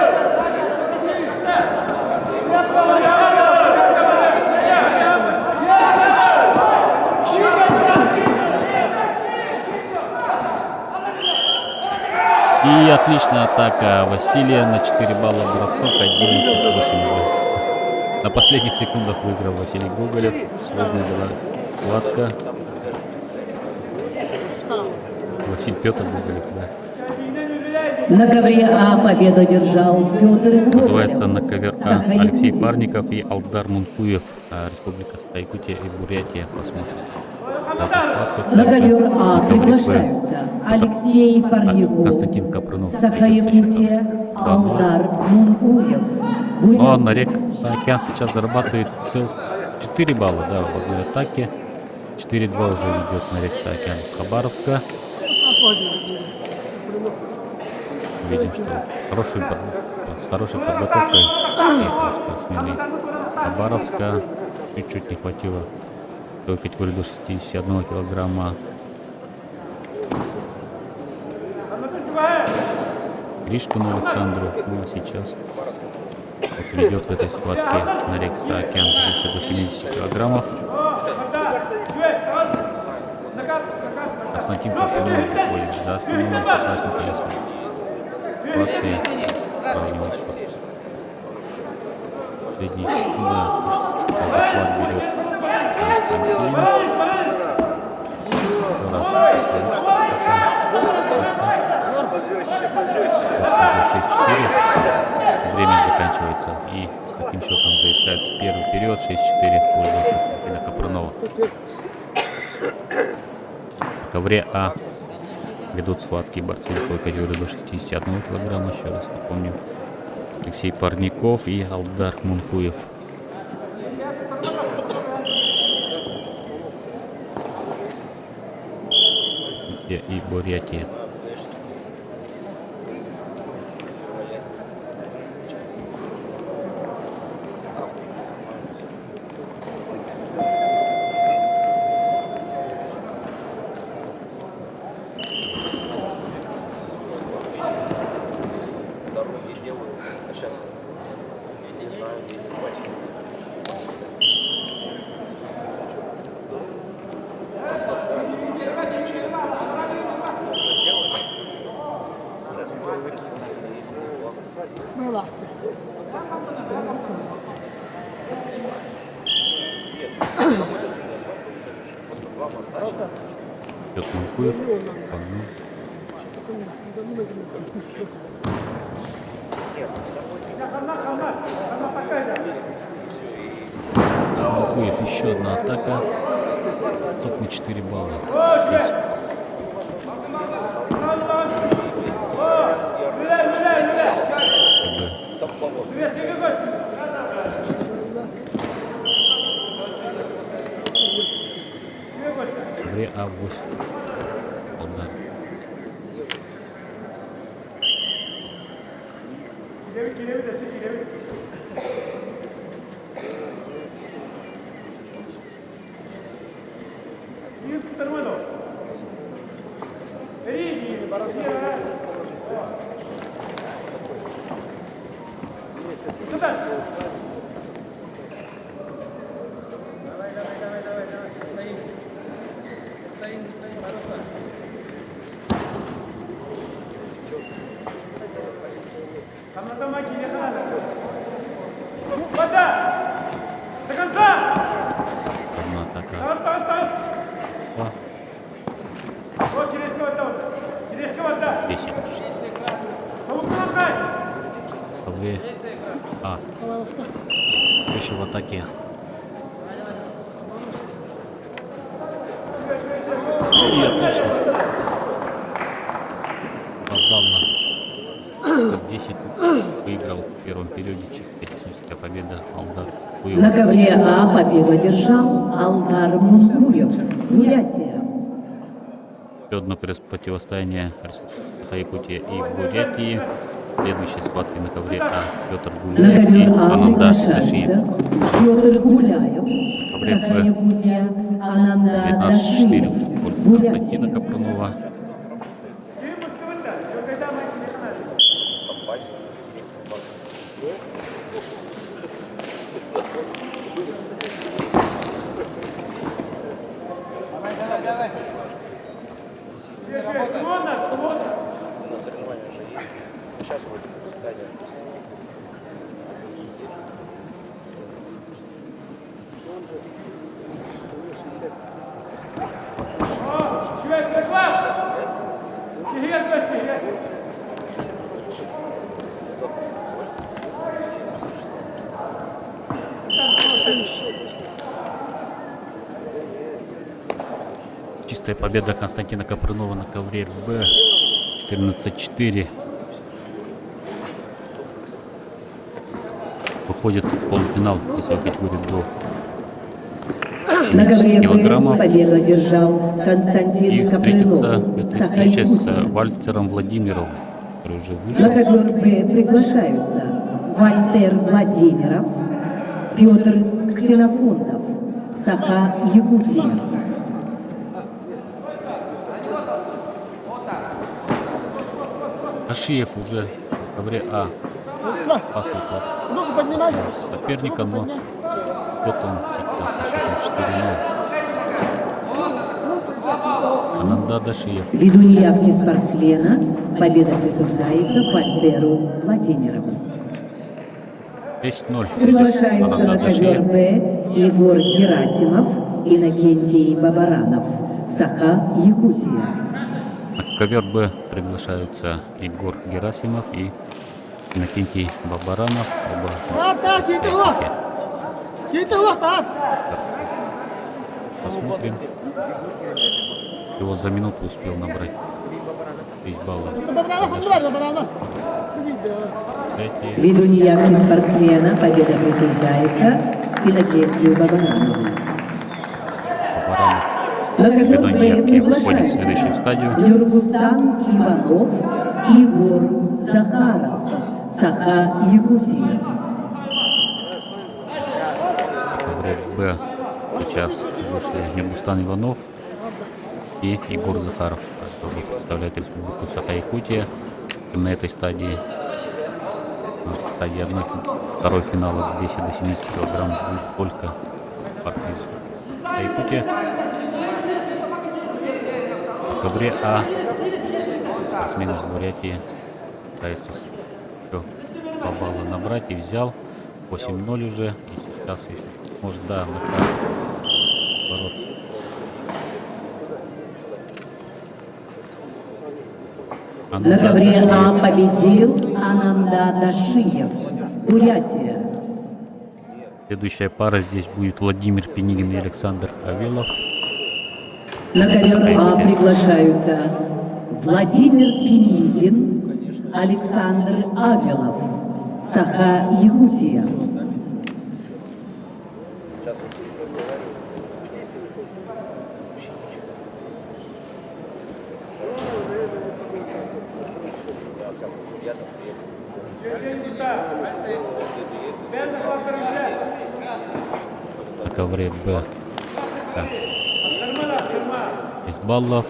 И отличная атака Василия на 4 балла бросок, 11-8. На последних секундах выиграл Василий Гоголев. Сложная была схватка. Василий Петр Гоголев, да. На ковре А победу одержал Петр Называется на Гоголев. ковер А Саха-Якутия. Алексей Парников и Алдар Мункуев. Республика Саха-Якутия и Бурятия. Посмотрим. Эта схватка На также ковер А на ковре Б. приглашаются Алексей Парников, Константин Капрынов. Саха-Якутия, Алдар Мункуев. Ну а Бурятия. Нарек Саакян сейчас зарабатывает целых 4 балла, да, в одной атаке. 4-2 уже ведет Нарек Саакян из Хабаровска. Видим, что с хорошей подготовкой приехали спортсмены из Хабаровска. Чуть-чуть не хватило той категории до 61 килограмма. Гришкину Александру. Ну а сейчас вот ведет в этой схватке Нарек Саакян до 70 килограммов. Константин Парфенов выходит за спину участника ситуации. Провалилась шаг. Последняя секунда. Захват берет Константин. Раз получится уже 6-4. Время заканчивается. И с таким счетом завершается первый период. 6-4 в пользу Константина Капрынова. В ковре А ведут схватки борцы весовой категории до 61 килограмма. Еще раз напомню. Алексей Парников и Алдар Мункуев. И Бурятия. Дороги делают, а сейчас я не знаю, где не хватит. Просто, да, интересно. Уже сделали? Уже скоро Ну ладно. Нет, просто два моста. Петр Мункуев. Мункуев, еще одна атака. Топ на 4 балла. Здесь. Ковре А8. Алдар. Одна атака. Два. 10. Ковре А. Еще в атаке. И отлично. Попал на 10. Выиграл в первом периоде. Техническая победа Алдар На Мункуев. ковре А победу одержал Алдар Мункуев. Бурятия. Еще одно противостояние Саха-Якутия и Бурятии. Следующие схватки на ковре А. Петр На Гуляев и ковер А Ананда приглашаются Дашиев. Петр Гуляев, Ковре Б. Саха-Якутия, Ананда 19-4 Дашиев. в пользу Бурятия. Константина Капрынова. На соревнованиях же Чистая победа Константина Капрынова на ковре Б. 14-4. Выходит в полуфинал весовой категории до На ковре Б килограммов. победу одержал И Константин встретится Капрынов. эта Саха встреча с Якутия. Вальтером Владимировым, который уже На вышел. ковер Б приглашаются Вальтер Владимиров, Петр Ксенофонтов, Саха Якутия. Ашиев уже в ковре А. Опасный Руку поднимай. соперника, но вот он сейчас со счетом 4-0. Ананда Дашиев. Ввиду неявки спортсмена победа присуждается Вальтеру Владимирову. 10-0. Приглашаются на Ананда ковер Дашиев. Б Егор Герасимов, Иннокентий Бабаранов, Саха Якутия. На ковер Б приглашаются Егор Герасимов и Иннокентий Бабаранов. Оба соперники. Посмотрим. Его за минуту успел набрать 10 баллов. Третий. Ввиду неявки спортсмена победа присуждается Иннокентию Бабаранову. Бабаранов На ковер ввиду Б неявки выходит в следующую приглашаются стадию. Нургустан Иванов, Егор Захаров, Саха Якутия. Ковре Б сейчас вышли Нургустан Иванов и Егор Захаров, который представляет республику Саха-Якутия. И на этой стадии, на стадии второй финала в весе до 70 килограмм будет только борцы из Саха-Якутия. На ковре А спортсмен из Бурятии пытается еще 2 балла набрать и взял 8-0 уже. И сейчас, если может, да, ворот. На ковре А победил Ананда Дашиев, Бурятия. Следующая пара здесь будет Владимир Пенигин и Александр Авелов. На ковер А приглашаются Владимир Пенигин, Александр Авелов, Саха Якутия. На ковре Б. Да. Из баллов.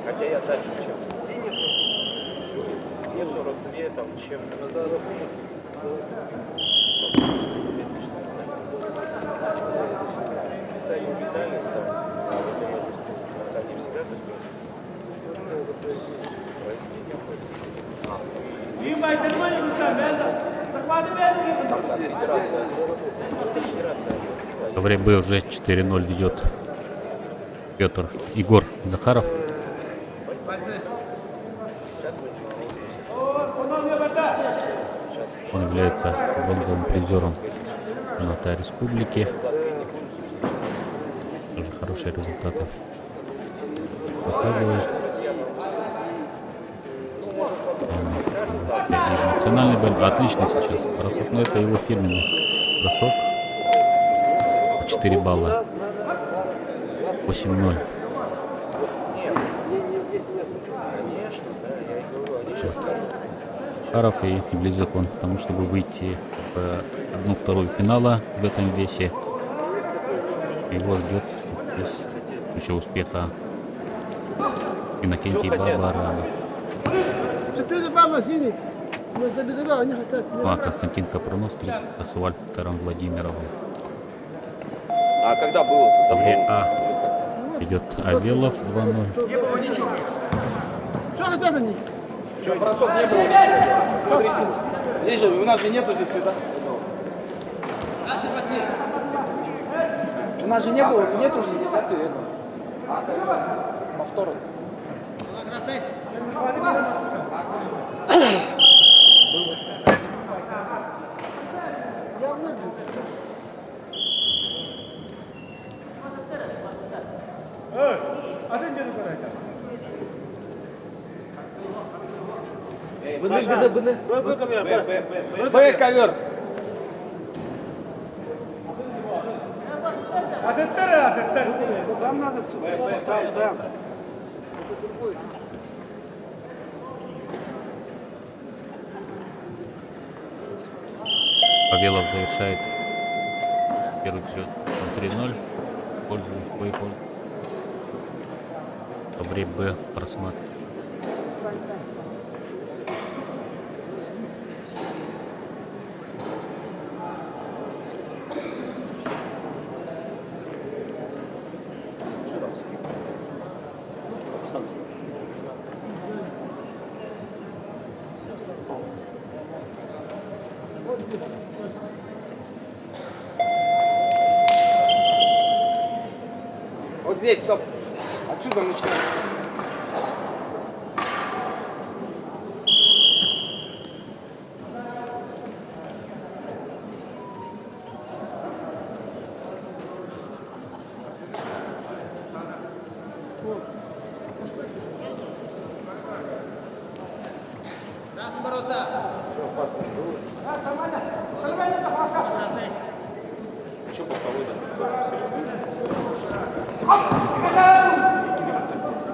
Хотя я дальше чем. Все, мне 42 там чем-то. Виталий стал. Они всегда так федерация. В ковре Б уже 4-0 ведет Егор Захаров. Он является бронзовым призером чемпионата республики. Тоже хорошие результаты показывает. И в национальной борьбе отличный сейчас бросок, но это его фирменный бросок. 4 балла 8-0. Шаров и близок он к тому, чтобы выйти в 1/2 финала в этом весе. Его ждет здесь еще успеха Иннокентий Бабаранов. 4 балла синий. Мы забегали, они хотят. Ну а Константин Капронострик с Вальтером Владимировым. А когда было? В ковре А идет Авелов 2-0. Не было ничего. Что хотят они? Что, бросок не было ничего. Смотрите, здесь же, у нас же нету здесь света. У нас же не было, нету же здесь, да, перед. Повторок. Б, ковер. Павелов завершает первый период 3-0. Пользуясь боепол. В ковре Б просматривает. Вот здесь, стоп. Отсюда начинаем.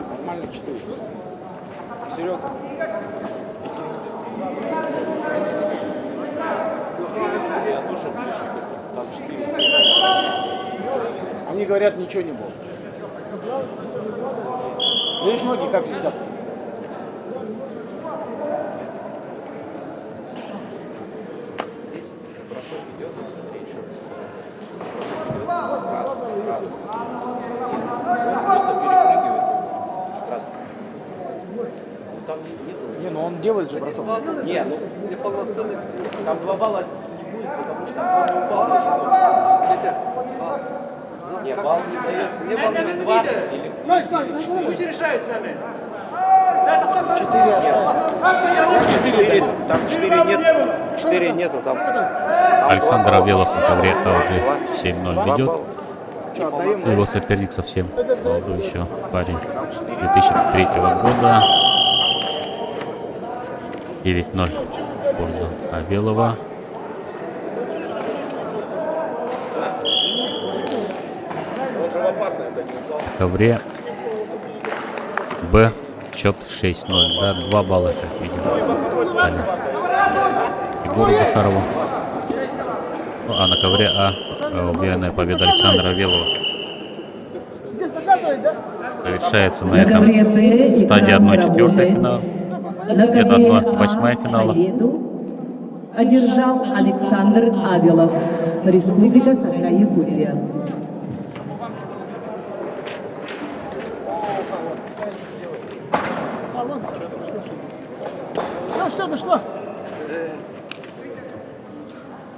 Нормально 4. Серега. Там 4. Они говорят, ничего не было. Видишь, ноги как летят. Здесь бросок идет, смотри, еще. Просто перепрыгивает. Красный. Ну, там нету. Не, ну он делает же бросок. Не, ну не полноценный. Там 2 балла не будет, потому что там не упал. Не, балл не дается. Не балл или 2, или 4. Там 4 нет. 4 нету. Там Александр Авелов на ковре А уже 7-0 ведет. балла. Его соперник совсем молодой еще парень 2003 года. 9-0 в пользу Авелова. Он же опасный, это не упал. В ковре Б счет 6-0. Да, 2 балла, как видим. Дали Егору Захарову. Ну, а на ковре А уверенная победа Александра Авелова. Завершается на этом стадия 1/4 финала. На Это ковре 1/8 финала. победу одержал Александр Авелов, Республика Саха-Якутия. Все, дошло.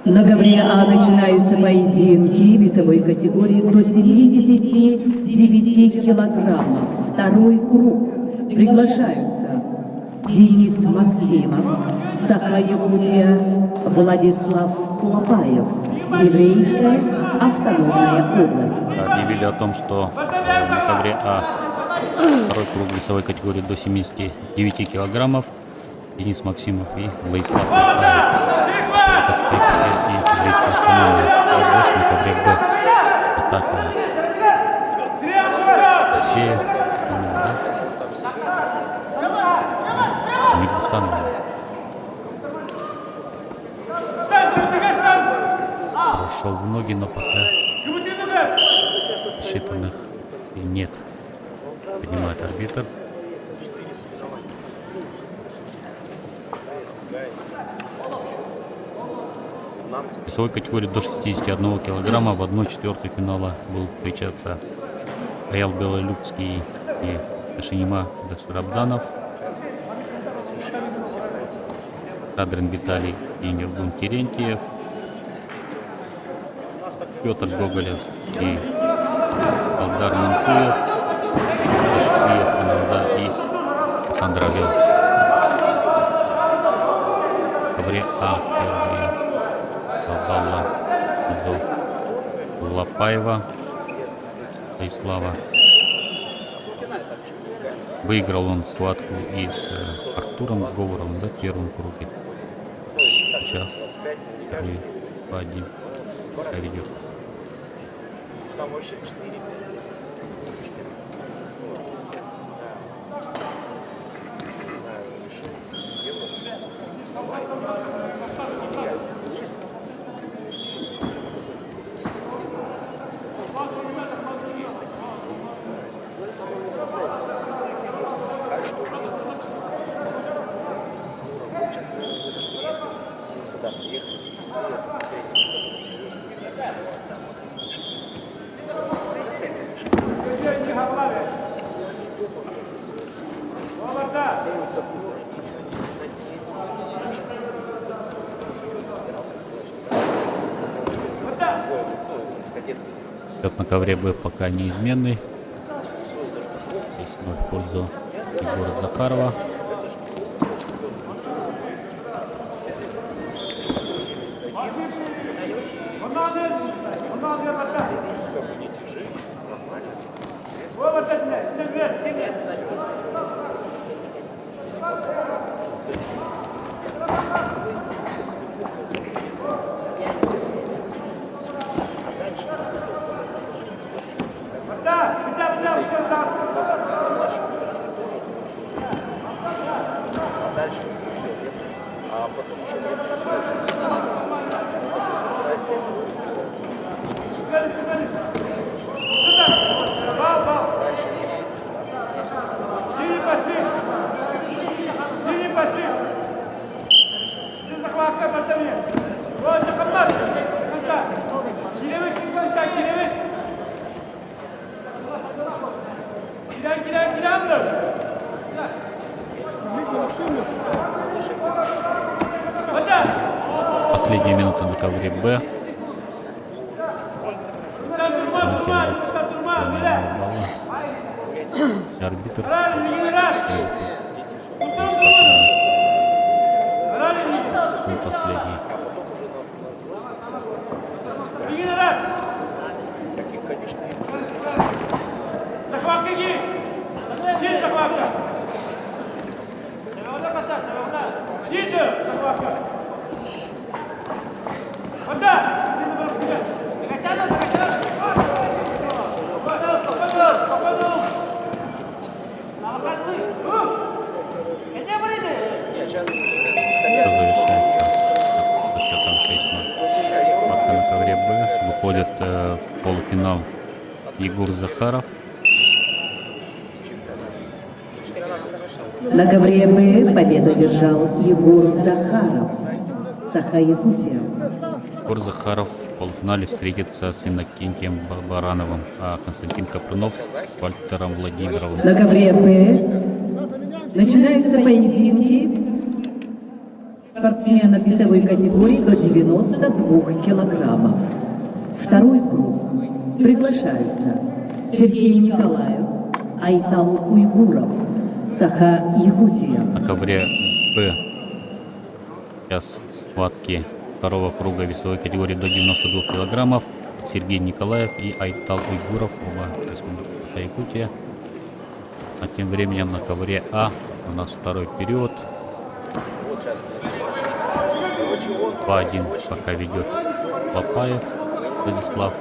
На ковре А начинаются поединки весовой категории до 79 килограммов. Второй круг. Приглашаются Денис Максимов, Саха-Якутия, Владислав Лопаев, Еврейская автономная область. Объявили о том, что на ковре А второй круг весовой категории до 79 килограммов. Денис Максимов и Владислав Лопаев. Еврейская автономная область на ковре Б. Атака Терентьев, да? Мигустанов. Прошел в ноги, но пока считанных и нет. Поднимает арбитр. В весовой категории до 61 килограмма в 1/4 финала будут встречаться Аял Белолюбский и Ашинима Дашарабданов, Тадрин Виталий и Нергун Терентьев, Петр Гоголев и Алдар Мантуев, Ашиев Ананда и Александр Орел. В ковре А первый Балла до Лапаева Ислава. Выиграл он схватку и с Артуром Говоровым, да, в первом круге. Сейчас второй по 1 пока ведет. Там вообще 4. Счет на ковре Б пока неизменный. 10-0 в пользу Егора Захарова. Последняя минута на ковре Б. Арбитр. И последний. Выходит в полуфинал Егор Захаров. На ковре Б победу одержал Егор Захаров, Саха-Якутия. Егор Захаров в полуфинале встретится с Иннокентием Барановым, а Константин Капрунов с Вальтером Владимировым. На ковре Б начинаются поединки спортсменов весовой категории до 92 килограммов. Второй круг. Приглашаются Сергей Николаев, Айтал Уйгуров, Саха-Якутия. На ковре Б сейчас схватки второго круга весовой категории до 92 килограммов. Сергей Николаев и Айтал Уйгуров, оба республики Саха-Якутия. А тем временем на ковре А у нас второй период. 2-1 пока ведет Лапаев Владислав,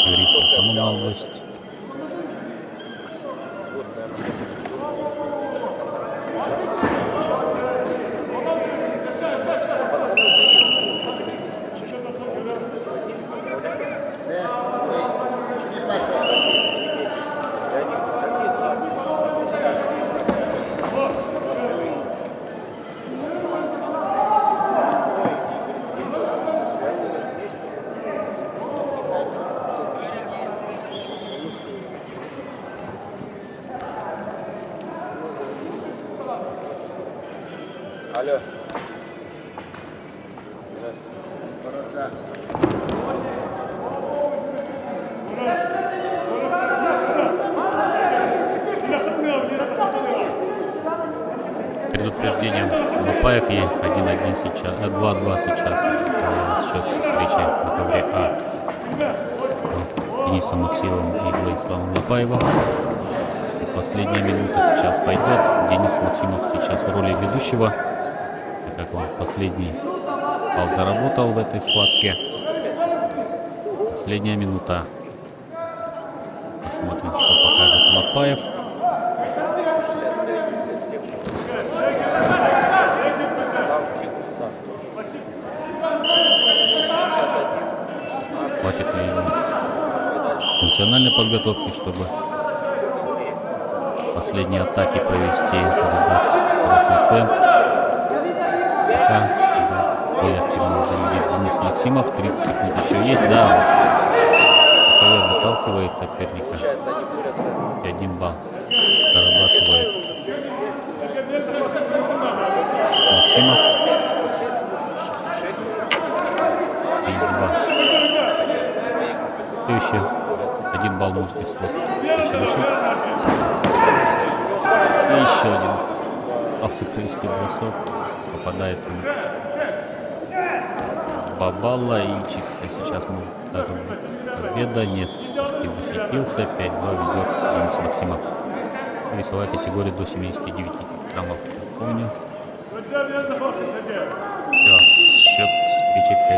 Еврейская автономная область. Алло. Предупреждением Лапаев и 1-1 сейчас, 2-2 сейчас счет встречи на ковре А Денисом Максимовым и Владиславом Лапаевым. И последняя минута сейчас пойдет. Денис Максимов сейчас в роли ведущего, так как он последний балл заработал в этой схватке. Последняя минута. Посмотрим, что покажет Лапаев. Хватит ли ему функциональной подготовки, чтобы последние атаки провести в хороший темп. Денис Максимов, 30 секунд еще есть, да. СКВ выталкивает соперника. И 1 балл зарабатывает Максимов. И 2. Ты еще 1 балл можете свой лишить. И еще один асыприйский бросок попадается в 2 балла, и чисто сейчас может даже быть победа. Нет, и защитился. 5-2 ведет Денис Максимов. Весовая категория до 79 килограммов. Помню. Все, счет встречи 5-2.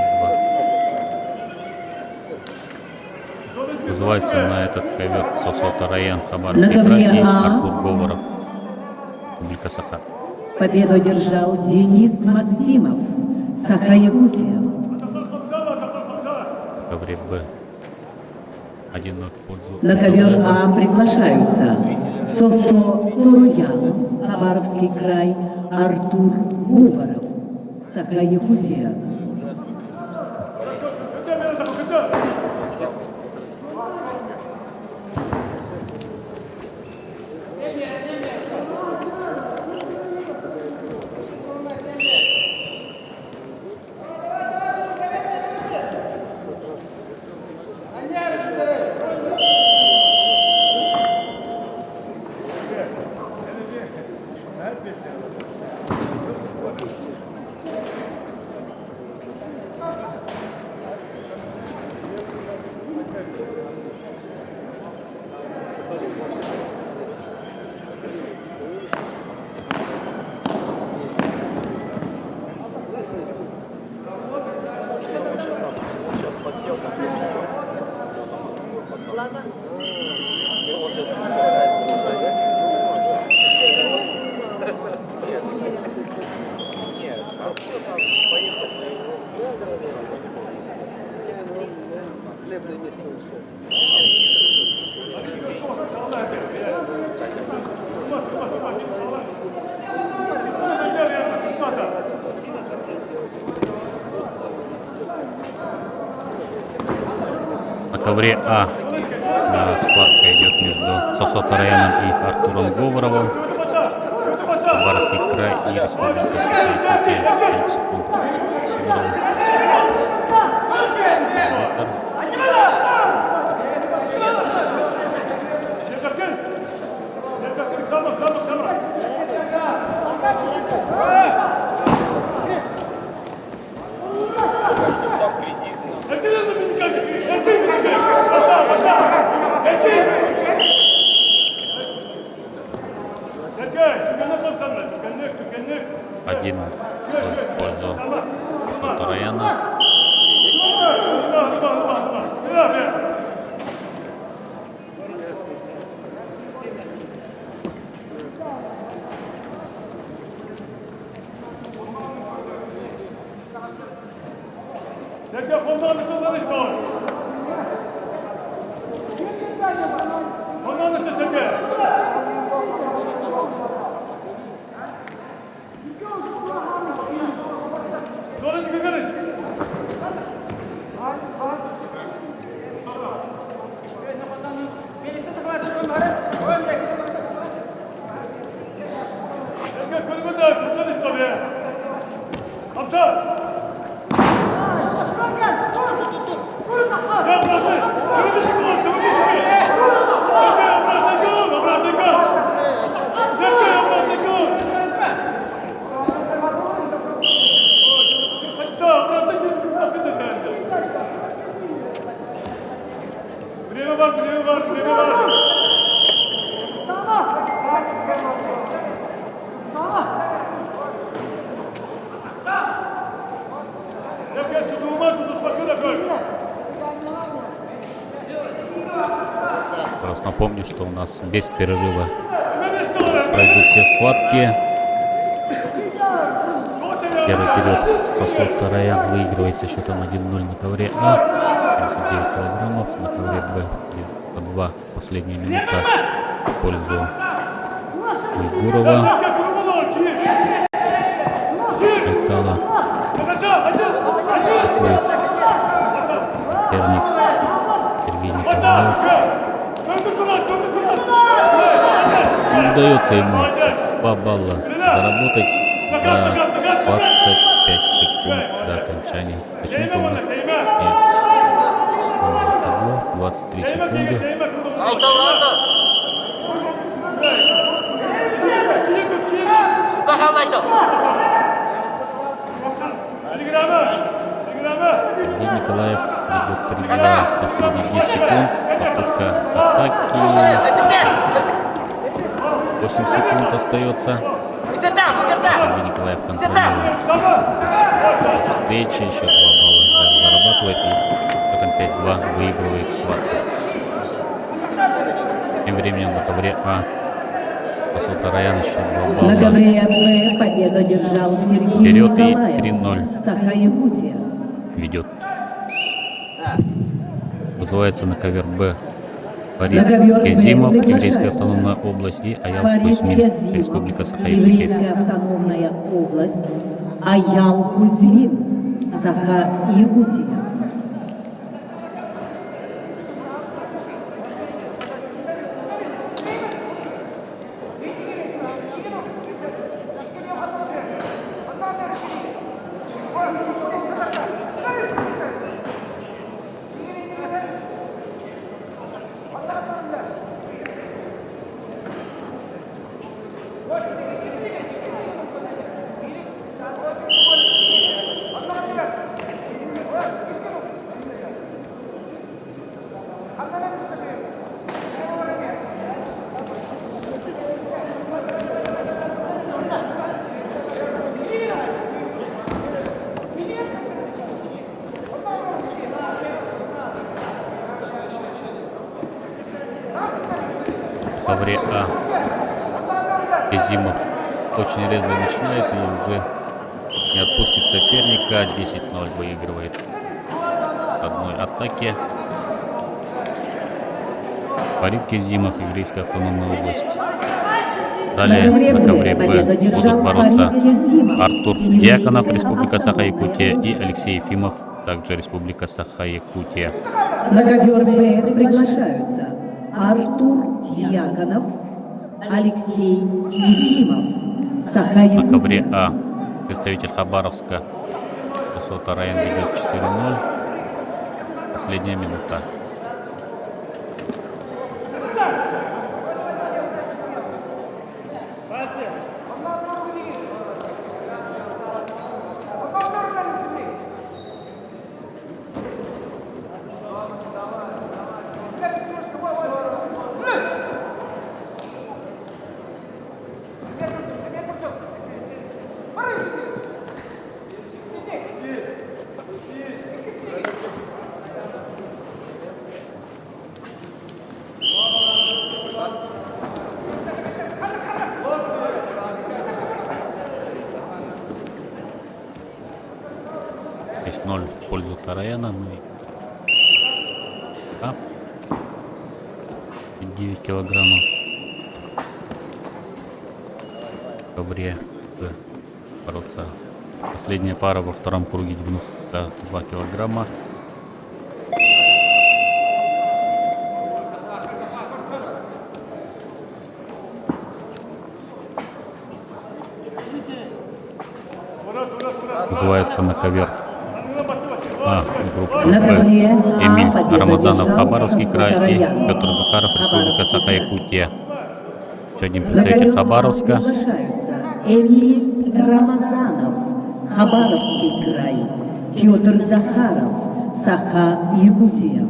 Вызывается на этот ковер Сосо Тароян, Хабаровский край, и Артур Говоров, Республика Саха. Победу одержал Денис Максимов, Саха-Якутия. В ковре Б 1-0 в пользу. На ковер А приглашаются Сосо Тароян, Хабаровский край, Артур Говоров, Саха-Якутия. Сейчас подсел на телефон. И он сейчас пытается Нет. Нет. А что там поехать на его? Хлебное место ушел. На ковре А схватка идет между Сосо Тарояном и Артуром Говоровым. Хабаровский край и Республика Саха-Якутия. 30 секунд. Говоров. Один в пользу Сосо Тарояна. Время важно, время важно, время важно. Я тут умазку, тут спокойно, только. Раз напомню, что у нас без перерыва пройдут все схватки. Первый период Сосо Тароян выигрывает со счетом 1-0 на ковре А. 79 килограммов. На ковре Б 2. Последняя минута в пользу Уйгурова. Металла. Атакует соперник Сергей Николаев. Не удается ему 2 балла заработать за 25 секунд до окончания. Почему-то у нас нет. 23 секунды. Сергей Николаев ведет 3-2 последние 10 секунд. Попытка атаки. 8 секунд остается. Сергей Николаев контролирует встречи, еще 2 балла зарабатывает и потом 5-2 выигрывает схватку. Тем временем на ковре А Сосо Тароян еще 2 балла. На ковре Б победу одержал Сергей Вперед и Николаев. 3-0 Саха-Якутия. ведет. Вызывается на ковер Б Фарид На ковер Б Кезимов, Еврейская приглашается автономная область, и Аял Фарид Кузьмин, Кезимов, Республика Саха-Якутия. Еврейская автономная область, Аял Кузьмин, Саха-Якутия. В ковре А Кезимов очень резво начинает и уже не отпустит соперника. 10-0 выигрывает в одной атаке. Фарид Кезимов, Еврейская автономная область. Далее на ковре Б будут бороться Артур Дьяконов, Республика Саха-Якутия, и Алексей Ефимов, также Республика Саха-Якутия. На ковер Б приглашаются Артур Дьяконов, Алексей Ефимов, На Саха-Якутия. ковре А представитель Хабаровска Сосо Тароян ведет 4-0. Последняя минута. Здесь 0 в пользу Тарояна. Ну и А. 9 килограммов. В ковре Б бороться. Последняя пара во втором круге 92 килограмма. Вызывается на ковер группа На ковре А Эмиль победу Рамазанов, одержал Хабаровский Сосо край, и Тароян. Петр Захаров, Республика Хабаровский Саха-Якутия. Еще один На представитель ковер А Хабаровска. приглашаются Эмиль Рамазанов, Хабаровский край, Петр Захаров, Саха-Якутия.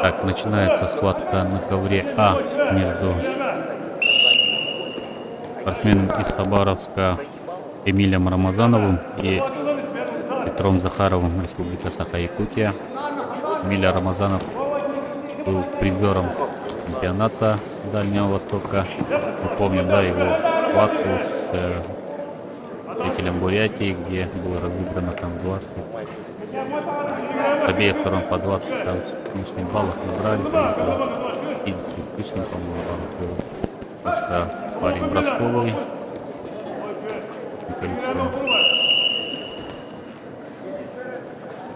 Так, начинается схватка на ковре А между спортсменом из Хабаровска Эмилем Рамазановым и Петром Захаровым, Республика Саха-Якутия. Эмиль Рамазанов был призером чемпионата Дальнего Востока. Мы помним, да, его схватку с жителем Бурятии, где было разыграно там 20. Обеих сторон по 20 с лишним баллов набрали. 50 с лишним, по-моему, баллов было. Так что парень бросковый.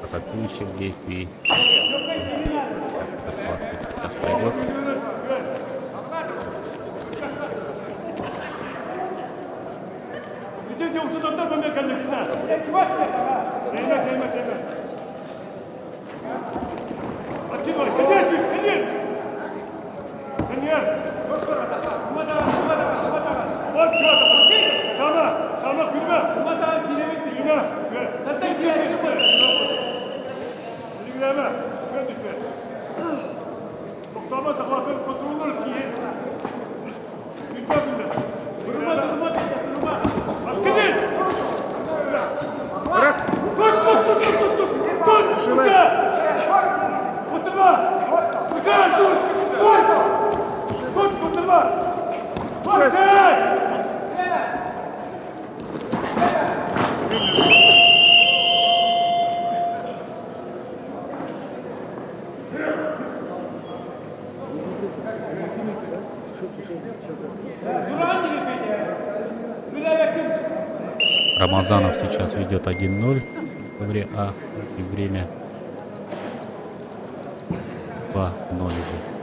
Атакующий в действии. Схватка сейчас пойдет. Рамазанов сейчас ведет 1-0 в игре А, и время 2-0 уже.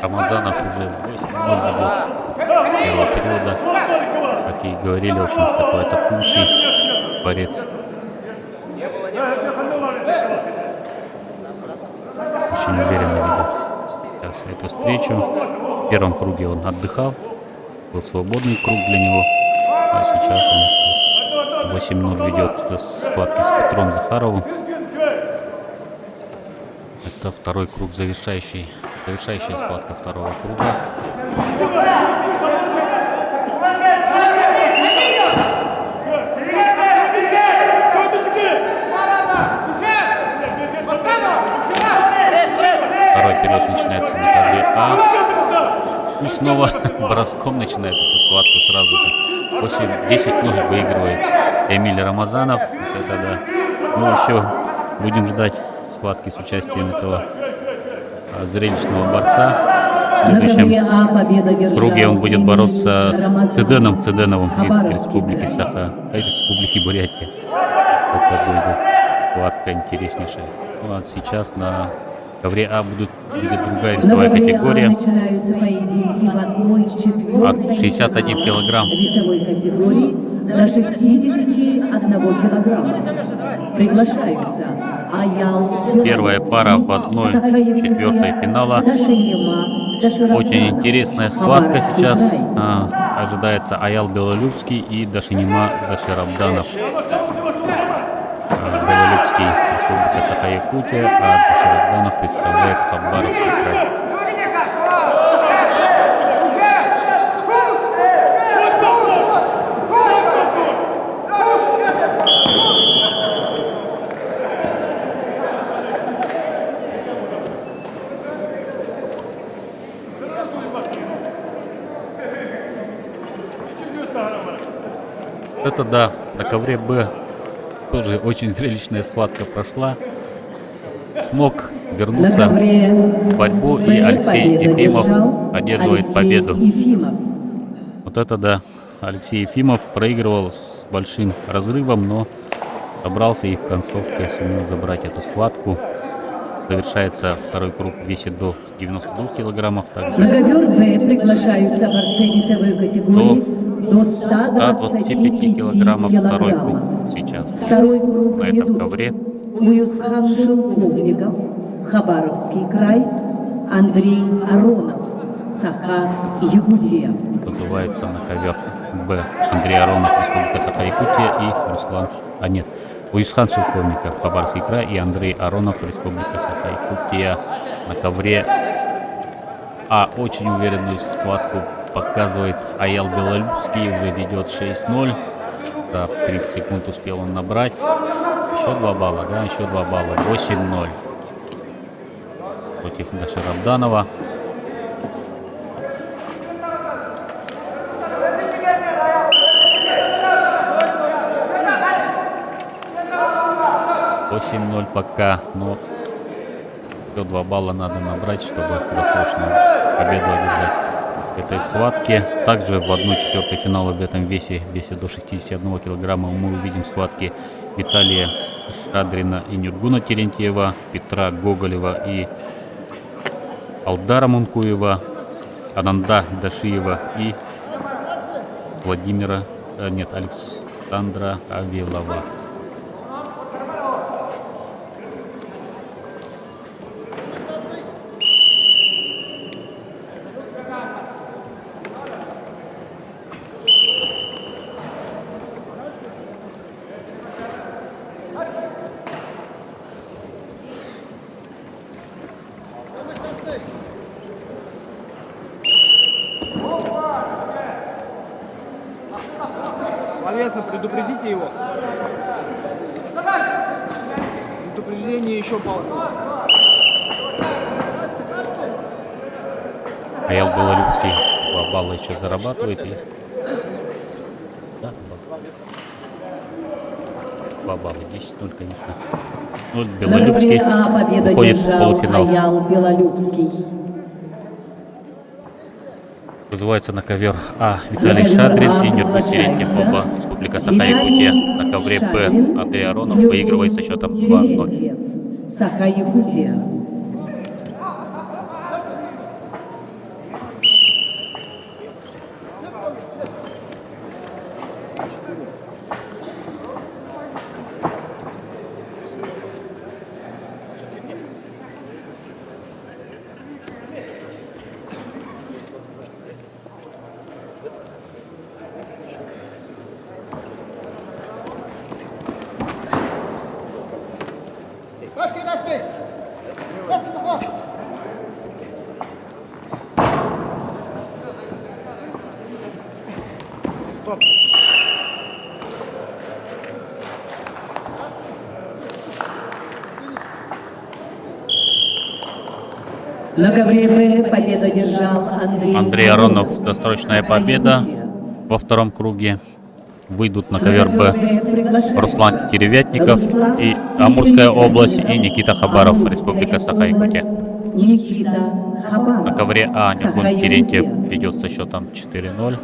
Рамазанов уже 8-0 ведет первого периода. Как и говорили, очень такой атакующий борец. Очень уверенно ведет сейчас эту встречу. В первом круге он отдыхал. Был свободный круг для него. А сейчас он 8-0 ведет схватки с Петром Захаровым. Это второй круг, завершающая схватка второго круга. вперед начинается на ковре А. И снова броском начинает эту схватку сразу же. После 10-0 выигрывает Эмиль Рамазанов. Это да. Ну, еще будем ждать схватки с участием этого зрелищного борца. В На ковре следующем А победу одержал круге он будет Эмиль бороться с Рамазанов. Циденом Циденовым из Хабаровский Республики край. Саха, из Республики Бурятия. Это будет схватка интереснейшая. Ну а сейчас на ковре А будет другая На весовая ковре А категория. начинаются поединки в 1/4 От 61 килограмм. весовой категории до 61 килограмма. Приглашаются Аял Первая пара в 1/4 финала. Очень интересная схватка сейчас. Ожидается Аял Белолюбский и Дашинима Даширабданов. Белолюбский — Республика Саха-Якутия, а Даширабданов представляет Хабаровский край. Это да, на ковре Б тоже очень зрелищная схватка прошла. Смог На вернуться ковре в борьбу, и Б Алексей победу Ефимов одержал одерживает Алексей победу. Ефимов. Вот это да, Алексей Ефимов проигрывал с большим разрывом, но собрался и в концовке сумел забрать эту схватку. Завершается второй круг в весе до 92 килограммов. На Также ковер Б приглашаются борцы весовой категории до 125 килограммов второй круг килограммов. сейчас. Второй круг На этом ведут ковре Уюсхан Шелковников, Хабаровский край, Андрей Аронов, Саха, Якутия. называется на ковер Б Андрей Аронов, Республика Саха-Якутия, и Руслан, Уюсхан Шелковников, Хабаровский край, и Андрей Аронов, Республика Саха-Якутия. На ковре А очень уверенную схватку показывает Аял Белолюбский, уже ведет 6-0. Да, 30 секунд успел он набрать. Еще 2 балла, да, еще 2 балла. 8-0 против Даширабданова. Пока, но еще 2 балла надо набрать, чтобы досрочно победу одержать в этой схватке. Также в 1/4 финала в этом весе до 61 килограмма мы увидим схватки Виталия Шадрина и Нюргуна Терентьева, Петра Гоголева и Алдара Мункуева, Ананда Дашиева и Александра Авилова. Словесно предупредите его. Предупреждение еще балл. Аял Белолюбский 2 балла еще зарабатывает. И... Да, 2 балла, 10-0, конечно. 0 На Белолюбский ковре А победу уходит в одержал полуфинал. Аял Белолюбский. Вызывается на ковер А Виталий На ковер Шадрин А и Нюргун Терентьев, приглашается оба Республика Саха-Якутия. На ковре Б Шадрин, Андрей Аронов Нюргун выигрывает со счетом 2-0. Терентьев, Саха-Якутия. Как всегда стоит. Просто захват. Стоп. На ковре Б победу держал Андрей Аронов. Досрочная победа во втором круге. Выйдут на ковер Б Руслан Теревятников и Амурская область и Никита Хабаров, Республика Саха-Якутия. Никита Хабаров. На ковре А Нигун Терентьев ведет со счетом 4-0.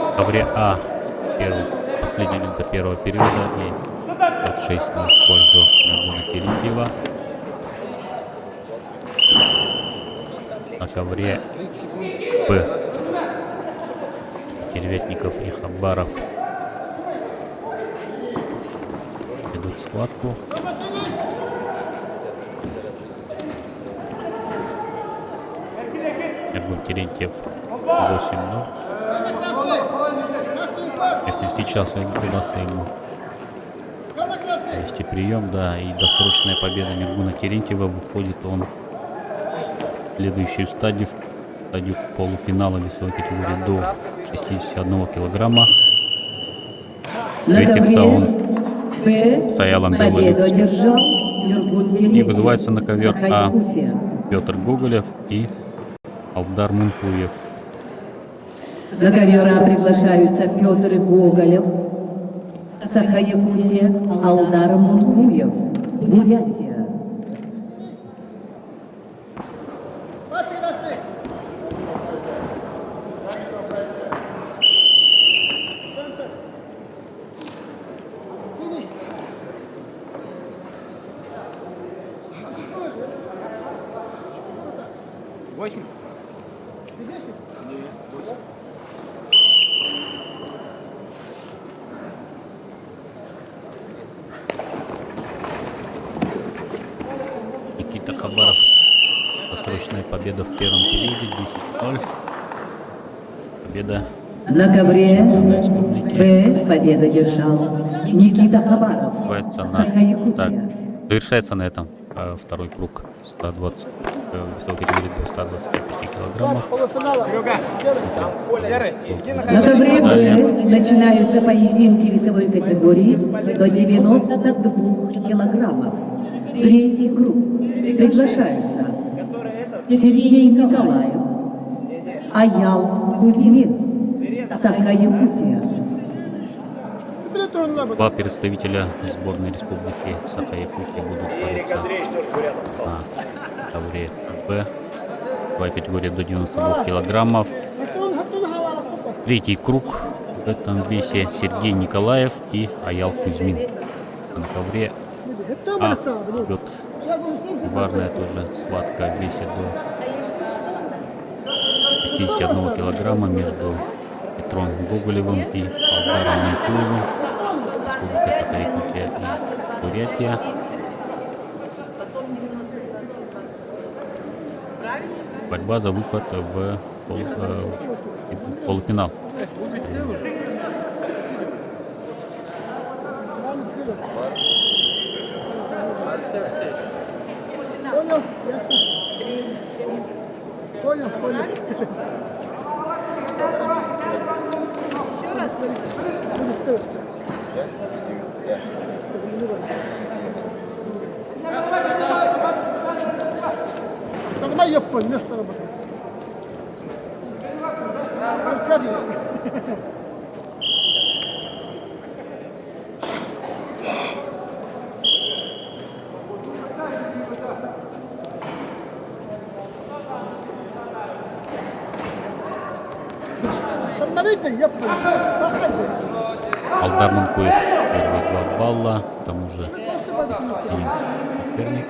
В ковре А последняя минута первого периода и 6-0 в пользу Нигуна Терентьева. На ковре Б Теревятников и Хабаров идут схватку. Нигун Терентьев 8-0. Если сейчас удастся ему вести прием, да, и досрочная победа Нигуна Терентьева, выходит он в следующую стадию полуфинала весовой категории до 61 килограмма. Встретится он с Аялом Беловичем. И вызывается на ковер А Петр Гоголев и Алдар Мункуев. На ковер А приглашаются Петр Гоголев, Саха-Якутия, Алдар Мункуев, Бурятия. Никита Хабаров. Досрочная победа в первом периоде 10-0. Победа На ковре республики. Б победу держал Никита Хабаров, Называется так, Саха-Якутия. завершается на этом второй круг 120 весовой категории до 125 килограммов. На ковре Б начинаются поединки весовой категории до 92 килограммов. Третий круг. Приглашаются Сергей Николаев, Аял Кузьмин, Саха-Якутия. Два представителя сборной республики Саха-Якутия будут бороться на ковре Б. Весовая категория до 92 килограммов. Третий круг в этом весе Сергей Николаев и Аял Кузьмин. На ковре А идет важная тоже схватка в весе до 61 килограмма между Петром Гоголевым и Алдаром Мункуевым. Республика Саха-Якутия и Бурятия. Борьба за выход в полуфинал. Понял? Ясно. Понял, понял. Еще раз. Сторона Японии, место работает. Алдар Манкуев первые 2 балла, к тому же и соперник.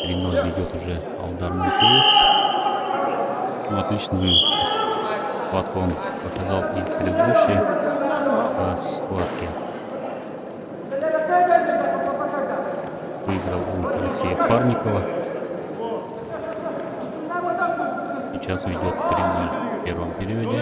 3-0 ведет уже Алдар Манкуев. Ну, отличную схватку он показал и в предыдущей схватке. Выиграл у Алексея Парникова. Сейчас ведет 3-0 в первом периоде.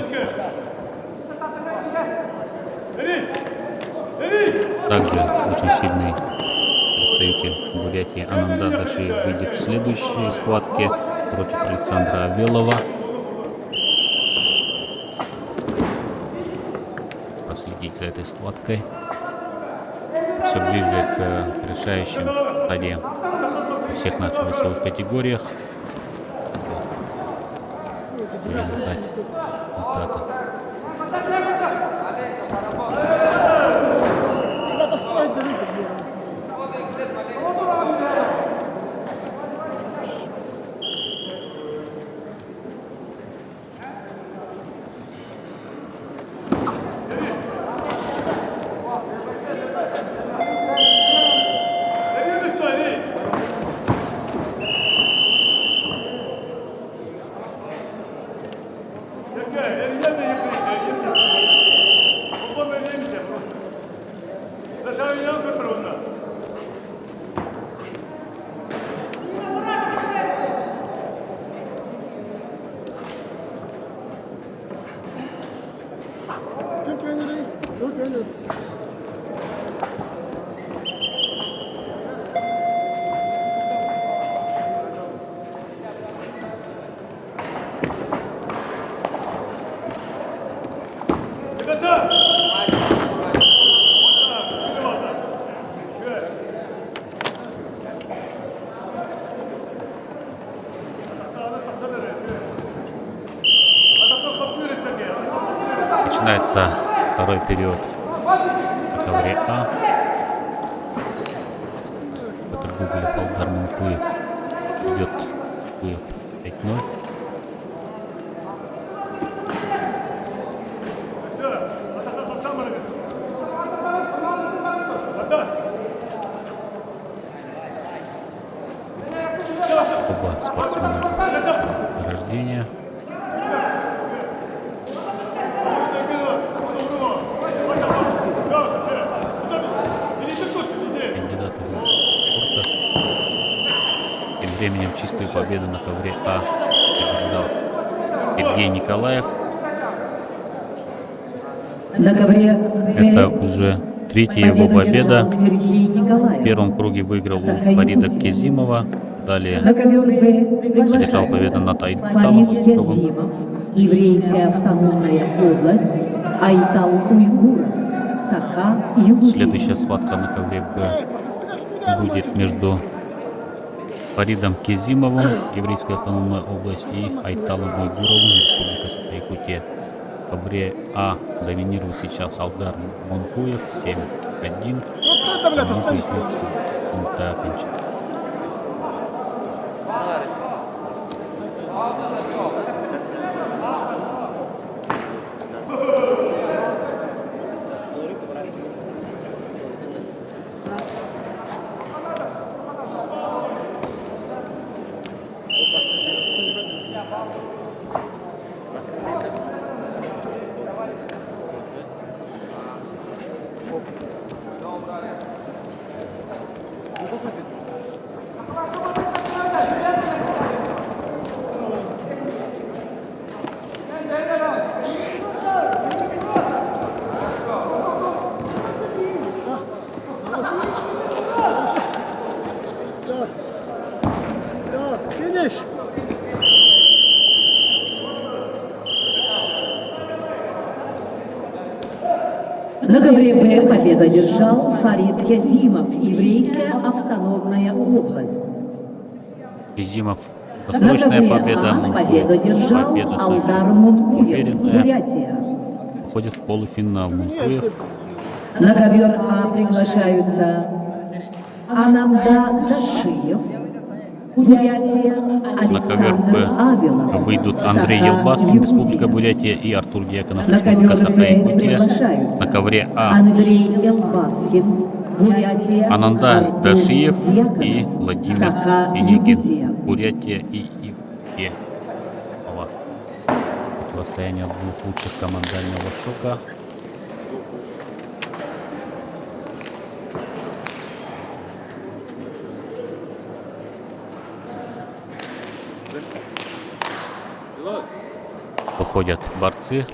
Также очень сильный представитель Бурятии Ананда Дашиев выйдет в следующей схватке против Александра Авелова. Проследить за этой схваткой. Все ближе к решающим стадиям во всех наших весовых категориях. Будем ждать результата. Начинается второй период на ковре А. Петр Гуголев, Алдар Манкуев. Идет Куев 5-0. Оба спортсмена рождения. Кандидаты в спорта. Тем временем чистую победу на ковре А одержал Сергей Николаев. На ковре Б Это уже третья его победа. одержал Сергей В Николаев. первом круге выиграл у Фарида Кезимова. Далее На ковер Б одержал приглашается победу над Айталом Фарид Уйгуровым. Кезимов, Еврейская автономная область, Айтал Уйгуров, Саха-Якутия. Следующая схватка на ковре Б будет между Фаридом Кезимовым, Еврейская автономная область, и Айталом Уйгуровым, Республика Саха-Якутия. В ковре А доминирует сейчас Алдар Манкуев 7-1. Манкуев пункта окончен. На ковре Б победу одержал Фарид Казимов, еврейская автономная область. Изимов. На Досрочная ковре победа. А победу одержал Победа Алдар также Мункуев, уверенная. Бурятия. Входит в полуфинал. Мункуев. На ковер А приглашаются Анамда Дашиев, Бурятия, На ковер Александр Б Авилов, выйдут Андрей Саха Елбаскин, Якутия. Республика Бурятия, и Артур Дьяконов, На Республика ковер Б Саха-Якутия. приглашаются На ковре А Андрей Елбаскин, Бурятия, Ананда Артур Дашиев Дьяконов, и Владимир Саха Пенегин. Якутия. Бурятия и Якутия. Противостояние двух лучших команд Дальнего Востока. Выходят борцы.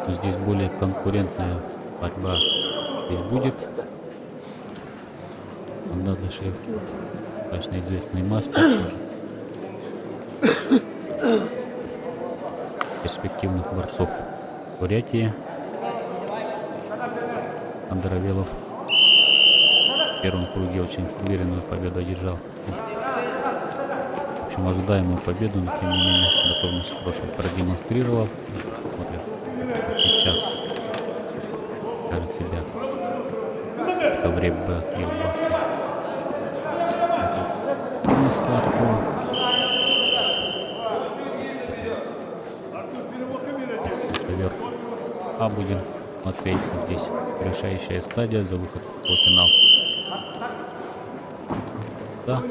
Здесь более конкурентная борьба здесь будет. Андар Дашиев, достаточно известный мастер. Перспективных борцов Бурятии. Андар Авилов в первом круге очень уверенную победу одержал. В общем, ожидаемую победу, но тем не менее готовность хорошую продемонстрировал. Смотрим, как сейчас покажет себя в ковре Б Елбаскин. На схватку. Ковер А будем смотреть. Здесь решающая стадия за выход в полуфинал. Да.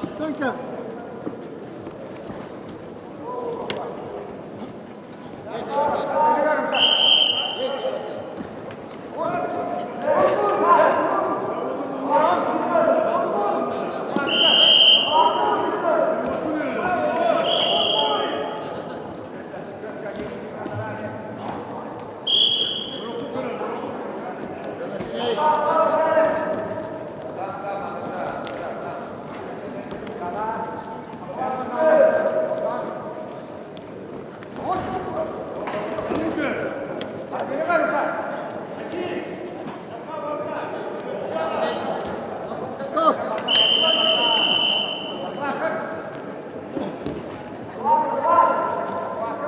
Оценка.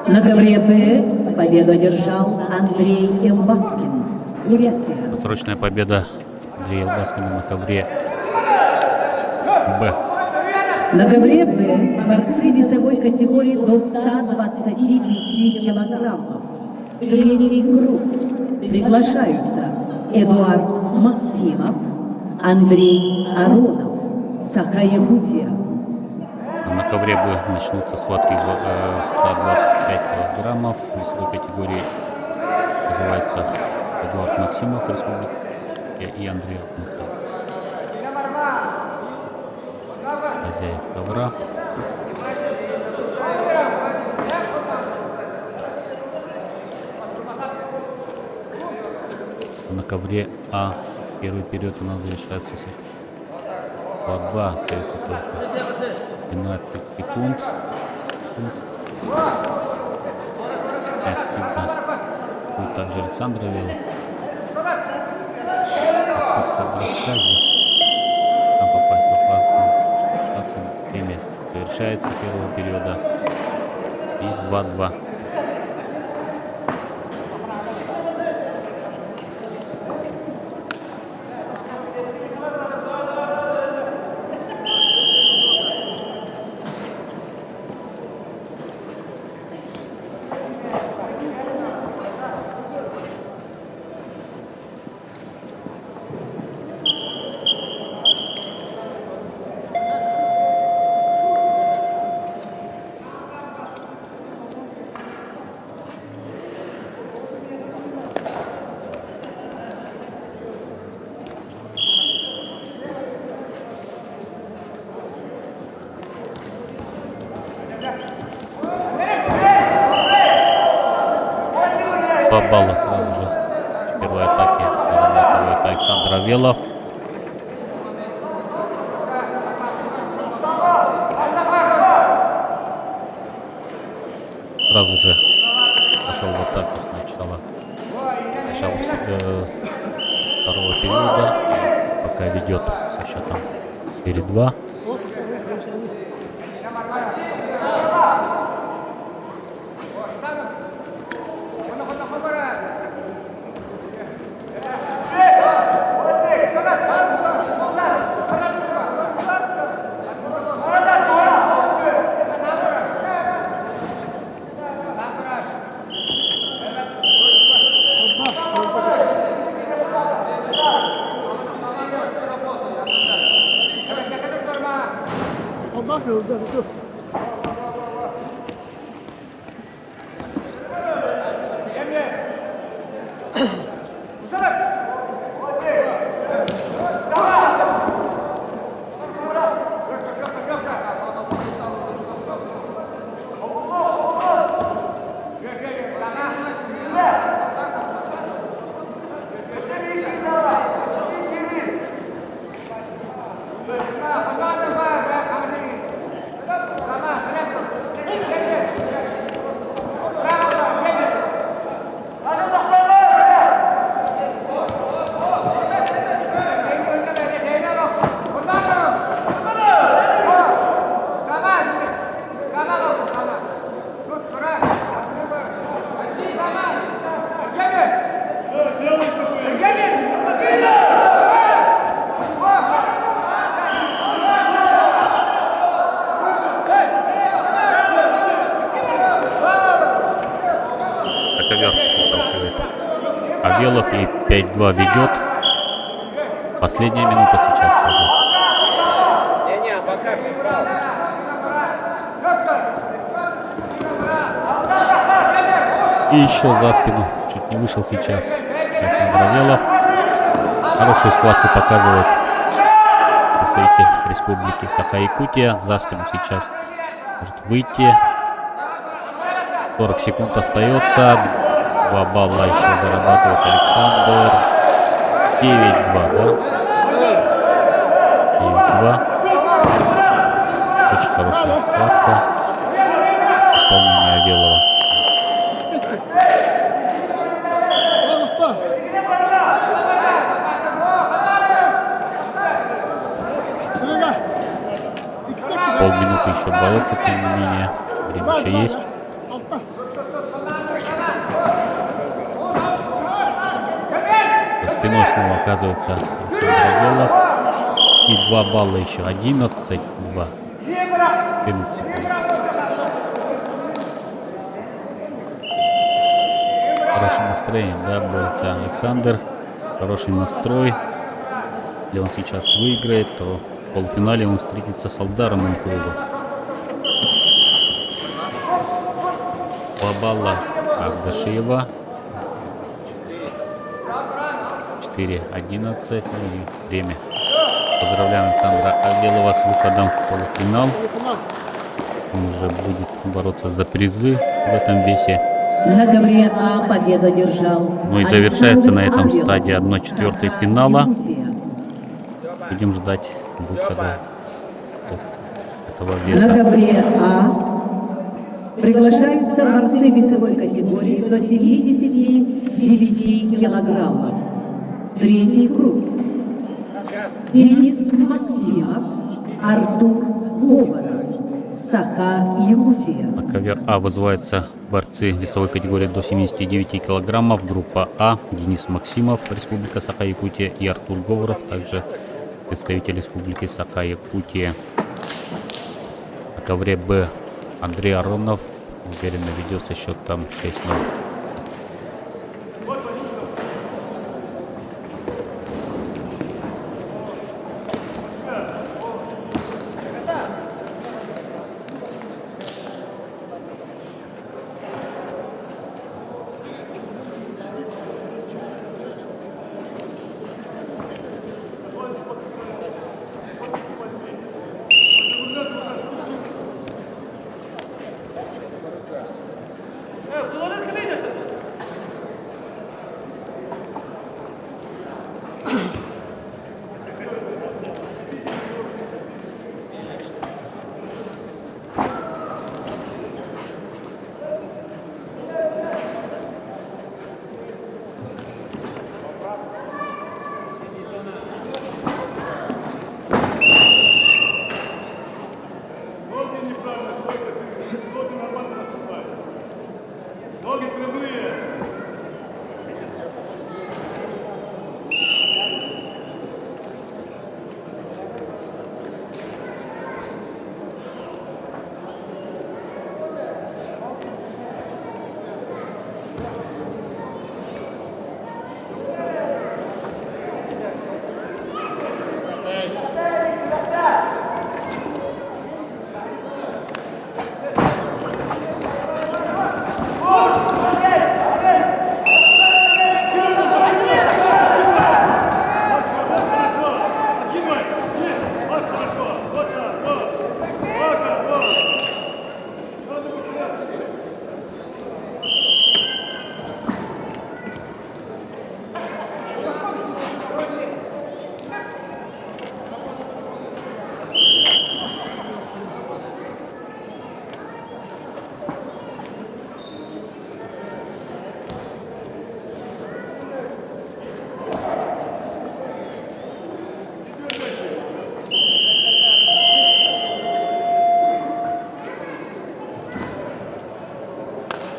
На ковре Б победу одержал Андрей Елбаскин, Бурятия. Срочная победа Андрея Елбаскина на ковре Б. На ковре Б борцы весовой категории до 125 килограммов. Третий круг. Приглашаются Эдуард Максимов, Андрей Аронов, Саха-Якутия. На ковре Б начнутся схватки 125 килограммов. В весовой категории называется Эдуард Максимов, Республика, и Андрей Аронов. Хозяев ковра. На ковре А первый период у нас завершается по 2, остается только 12 секунд. Активно будет также Александр Авилов. Попытка броска здесь. Там попасть в опасное время. Завершается первого периода. И 2-2. Два балла сразу же в первой атаке зарабатывает Александр Авелов. Сразу же пошел в атаку сначала второго периода, пока ведет со счетом 4-2. Авелов и 5-2 ведет. Последняя минута сейчас пойдет. Не-не, пока не брал. И еще за спину. Чуть не вышел сейчас Александр Авелов. Хорошую схватку показывает представитель Республики Саха-Якутия. За спину сейчас может выйти. 40 секунд остается. 2 балла еще зарабатывает Александр. 9-2, да? 9-2. Очень хорошая схватка. Исполнение Авелова. Полминуты еще бороться, тем не менее. Время еще есть. За спиной снова оказывается Александр Авелов. И 2 балла еще. 11-2. 14 секунд. Хорошим настроением, да, борется Александр. Хороший настрой. Если он сейчас выиграет, то в полуфинале он встретится с Алдаром Манкурова. 2 балла Агдашиева. 4-11. Ну и время. Поздравляем Александра Авелова с выходом в полуфинал. Он уже будет бороться за призы в этом весе. На ковре А победу держал. Ну и завершается на этом Александр стадии Авелов, 1/4 Саха, финала. Якутия. Будем ждать выхода этого На веса. ковре А приглашаются борцы весовой категории до 79 килограммов. Третий круг. Денис Максимов, Артур Говоров, Саха, Якутия. На ковер А вызываются борцы весовой категории до 79 килограммов. Группа А. Денис Максимов, Республика Саха-Якутия, и Артур Говоров, также представитель Республики Саха-Якутия. На ковре Б. Андрей Аронов уверенно ведет со счетом 6-0.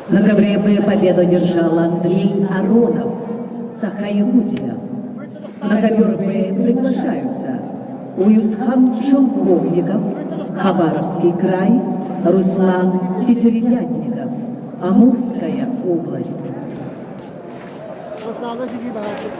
На ковре Б победу одержал Андрей Аронов, Саха-Якутия. На ковер Б приглашаются Уюсхан Шелковников, Хабаровский край, Руслан Тетеревятников, Амурская область. Вот надо тебе бахать.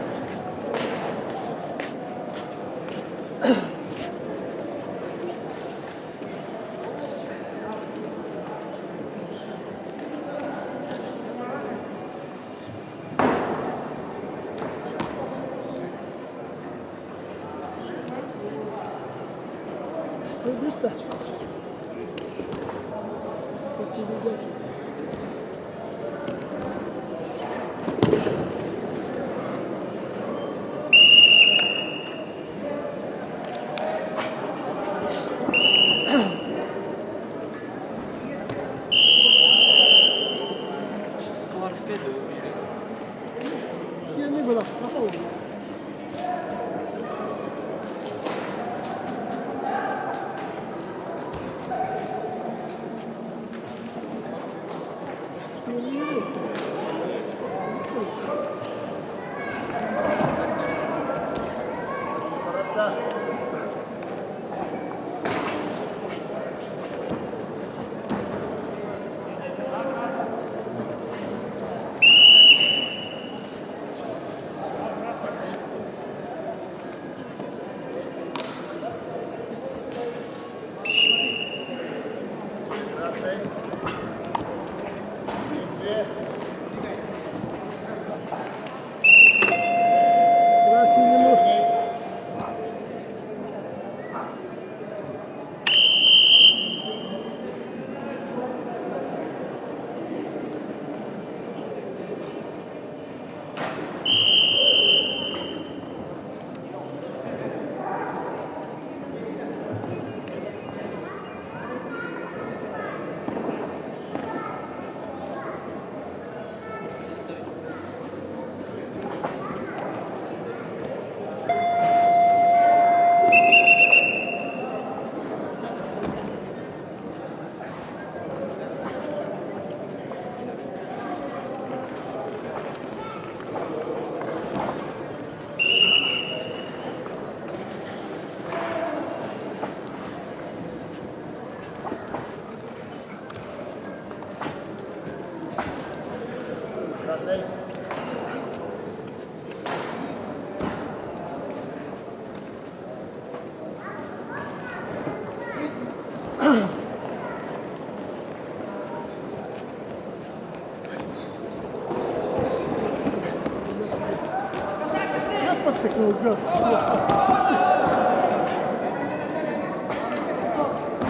Хабаровская, Я не была, попал.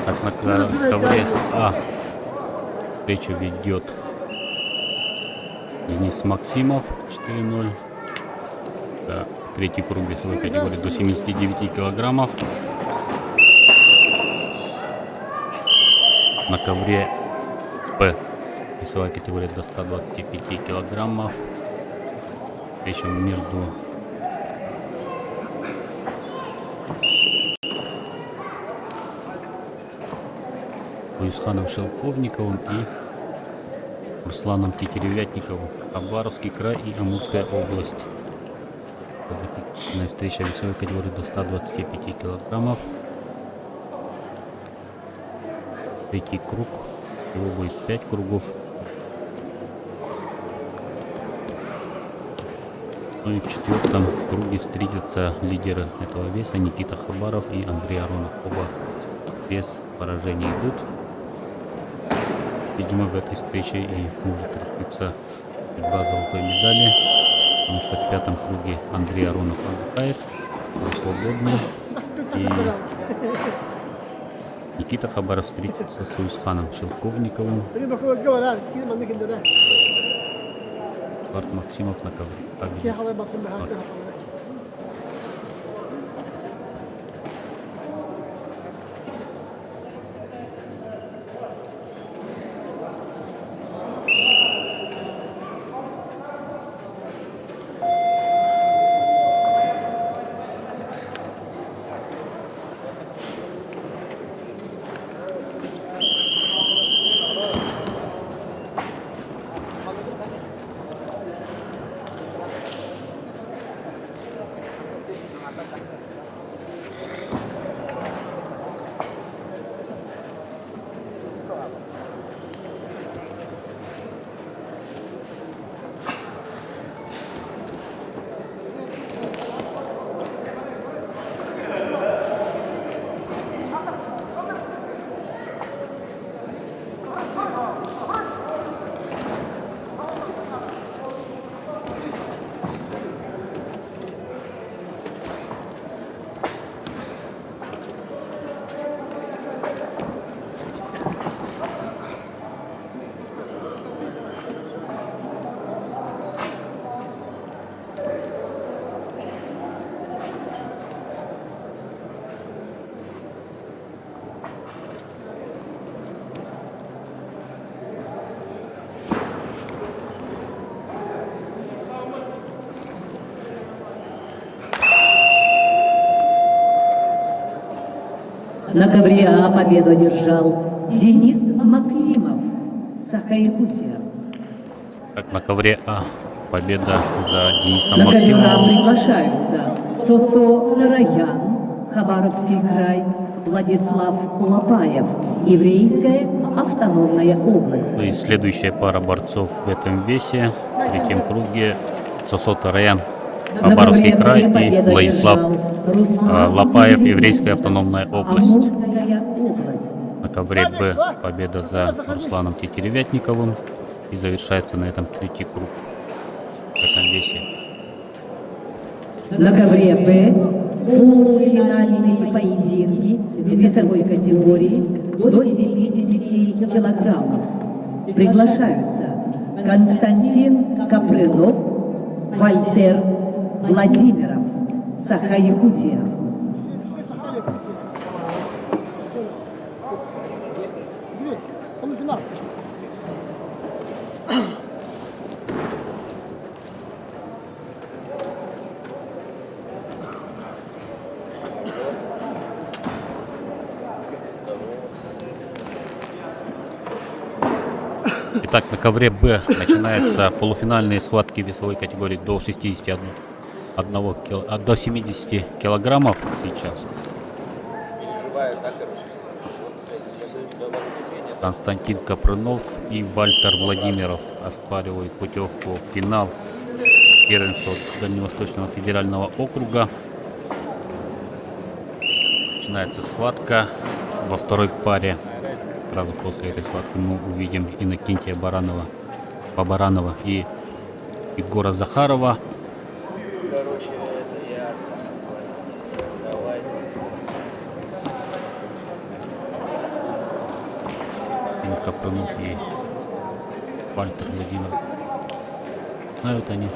Так, на ковре А встречу ведет Денис Максимов 4-0. Это третий круг весовой категории до 79 килограммов. На ковре Б весовая категория до 125 килограммов. Встреча между Уюсханом Шелковниковым и Русланом Тетеревятниковым. Хабаровский край и Амурская область. Заключительная встреча весовой категории до 125 килограммов. Третий круг. Всего будет 5 кругов. Ну и в четвертом круге встретятся лидеры этого веса Никита Хабаров и Андрей Аронов. Оба без поражений идут. Видимо, в этой встрече и может решиться судьба золотой медали, потому что в пятом круге Андрей Аронов отдыхает, он свободный, и Никита Хабаров встретится с Уюсханом Шелковниковым. Эдуард Максимов на ковре. На ковре А победу одержал Денис Максимов, Саха-Якутия. Так, на ковре А победа за Денисом На ковер А Максимовым. приглашаются Сосо Тараян, Хабаровский край, Владислав Лопаев, Еврейская автономная область. И следующая пара борцов в этом весе, в третьем круге, Сосо Тараян, На Хабаровский ковре край, Б и победу Владислав одержал Руслан Лопаев, Деревянко, Еврейская автономная область. Амурская область. На ковре Б победа за Русланом Тетеревятниковым. И завершается на этом третий круг в этом весе. На ковре Б полуфинальные поединки в весовой категории до 70 килограммов. Приглашаются Константин Капрынов, Вальтер Владимиров, Саха-Якутия. Все сахали. Две. Полуфинал. Итак, на ковре Б начинаются полуфинальные схватки весовой категории до 61 до 70 килограммов сейчас. Константин Капрынов и Вальтер Владимиров оспаривают путевку в финал первенства Дальневосточного федерального округа. Начинается схватка. Во второй паре сразу после этой схватки мы увидим Иннокентия Баранова и Егора Захарова. Короче, это ясно все с вами. Давайте. Капрынов и Вальтер Владимиров. Знают они.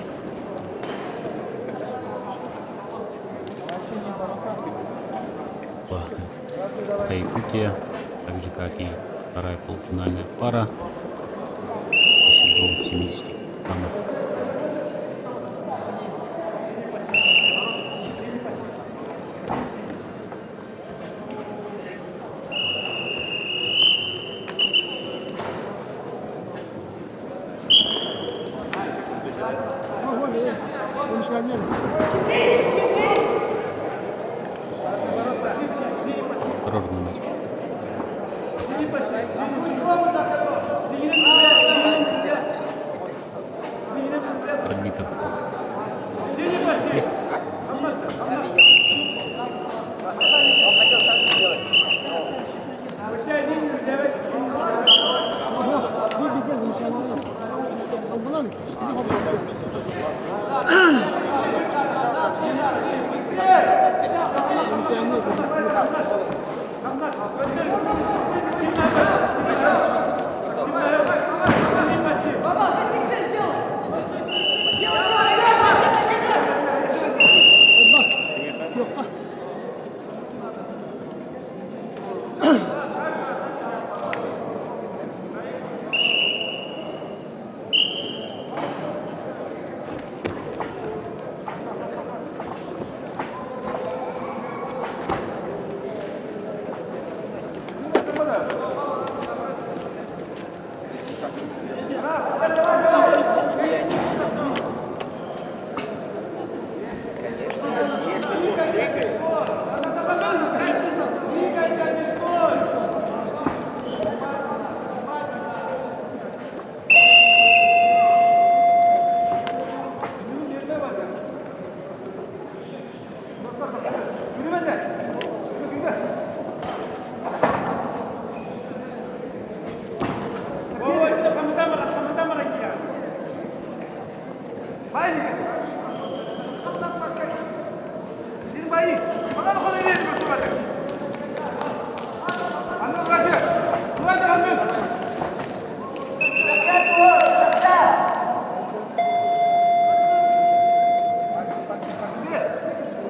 Якутия, так же как и вторая полуфинальная пара. До 70 граммов. Осторожно у нас. Пробито.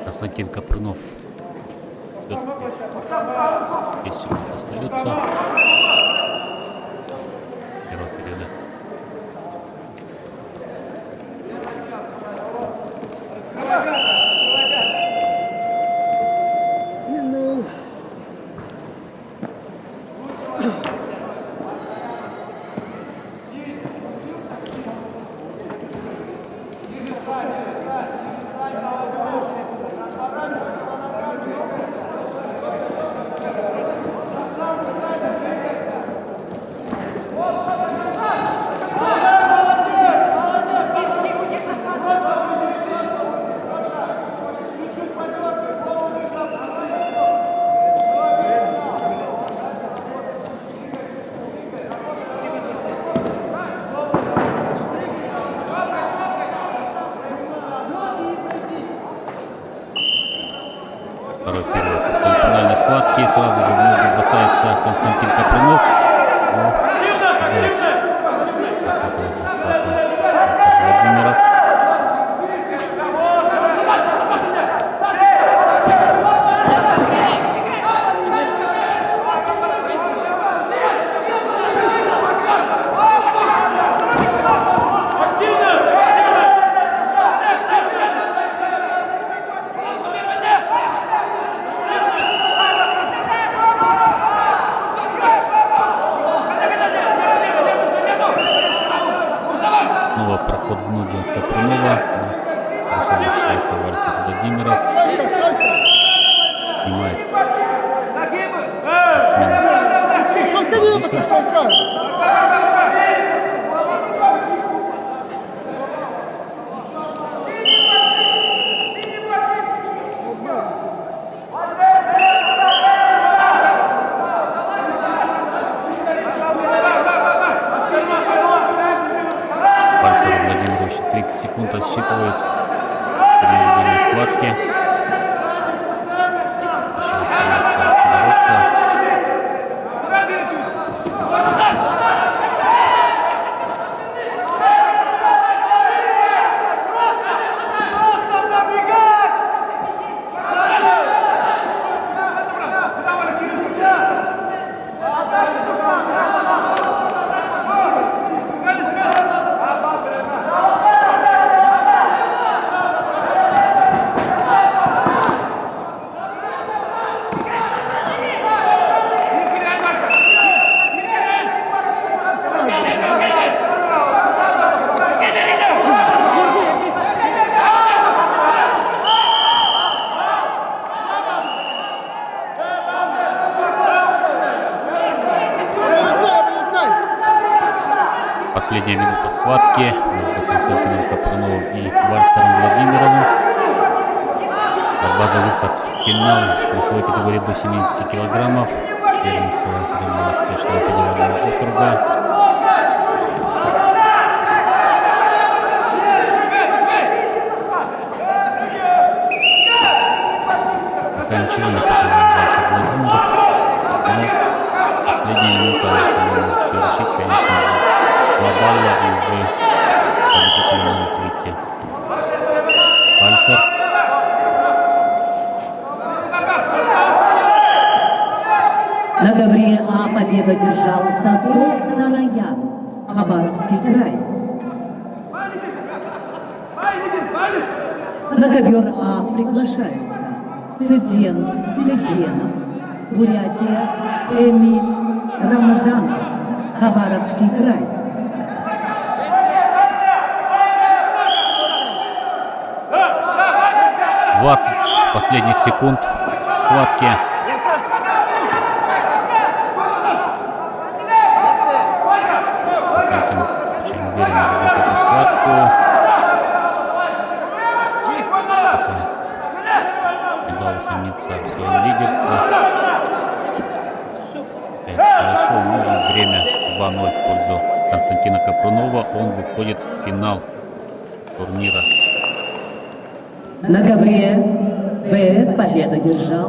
Константин Капрынов. 10 секунд остается. Первого периода. Второй период полуфинальной схватки. Сразу же в ноги бросается Константин Капрунов. Владимиров. Снова проход в ноги от Капрунова. Хорошо защищается Вальтер Владимиров. Снимает. Сколько не было, что играет? Вальтер Владимирович 30 секунд отсчитывает при ведении схватки. Еще остается бороться. Последняя минута схватки между Константином Капруновым и Вальтером Владимировым. Борьба за выход в финал весовой категории до 70 килограммов. Первенство Дальневосточного федерального округа. Пока ничего не показал Вальтер Владимиров. Но последняя минута может все решить, конечно, глобально, и уже победителем может выйти Вальтер. На ковре А победу держал Сосо Тараян, Хабаровский край. На ковер А приглашаются Цыденов, Бурятия, Эмиль Рамазанов, Хабаровский край. — 20 последних секунд схватки. Константин очень уверенно ведет эту схватку. Не дал усомниться в своем лидерстве. Хорошо, но время 2-0 в пользу Константина Капрунова. Он выходит в финал турнира. На ковре Б победу держал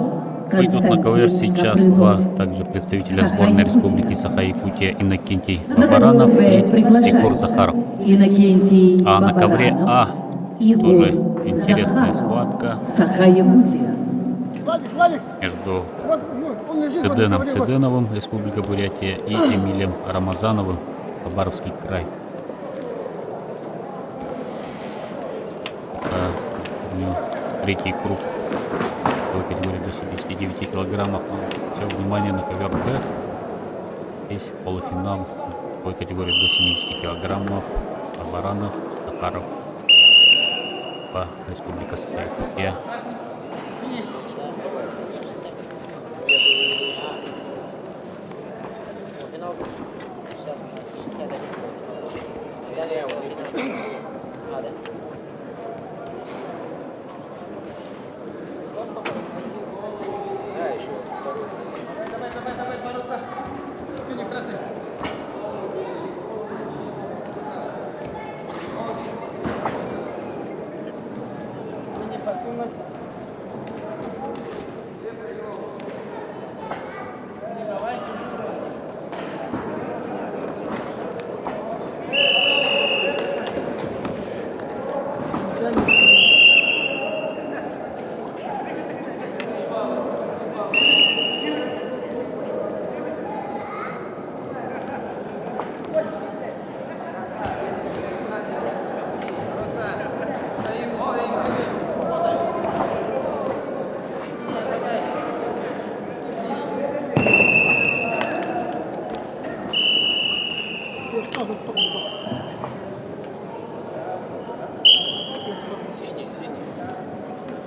Выйдут на ковер сейчас два также представителя сборной республики Саха-Якутия Иннокентий Бабаранов и Егор Захаров. Иннокентий А на ковре А Егор тоже интересная Захаров, схватка Владик, Саха-Якутия. Владик, между вот, он лежит, вот, Цыденом вот. Цыденовым, Республика Бурятия, и Эмилем Рамазановым, Хабаровский край. Третий круг в категории до 79 килограммов. Все внимание на ковер Б. Здесь полуфинал в категории до 70 килограммов. Баранов, Захаров, по Республика Саха-Якутия.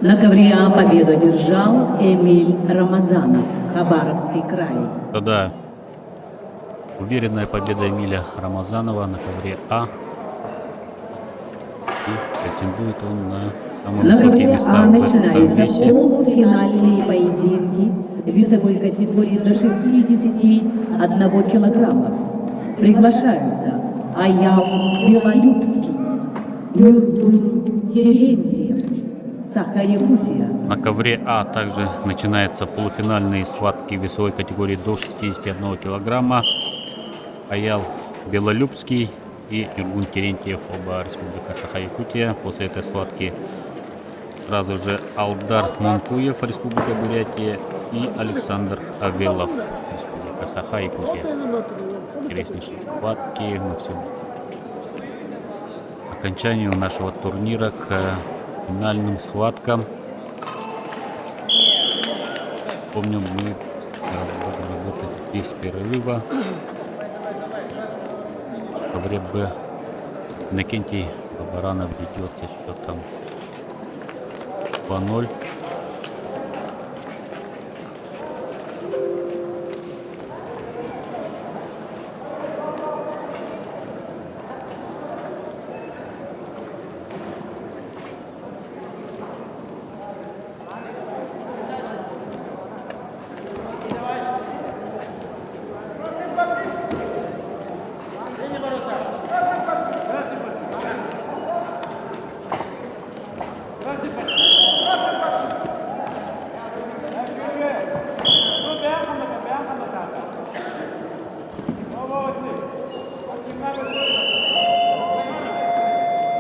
На ковре А победу одержал Эмиль Рамазанов, Хабаровский край. Да, уверенная победа Эмиля Рамазанова на ковре А. И претендует он на самые На высокие ковре места А в начинаются весе. полуфинальные поединки в весовой категории до 61 килограмма. Приглашаются Аял Белолюбский, Нюрбун Терентьев, Саха-Якутия. На ковре А также начинаются полуфинальные схватки в весовой категории до 61 килограмма. Аял Белолюбский и Нюрбун Терентьев, оба Республика Саха-Якутия. После этой схватки сразу же Алдар Монкуев, Республика Бурятия, и Александр Авелов, Республика Саха-Якутия. Интереснейшие схватки. Мы все окончанию нашего турнира к финальным схваткам. Помню, мы будем работать без перерыва. В ковре Б Иннокентий Баранов ведет со счетом 2-0.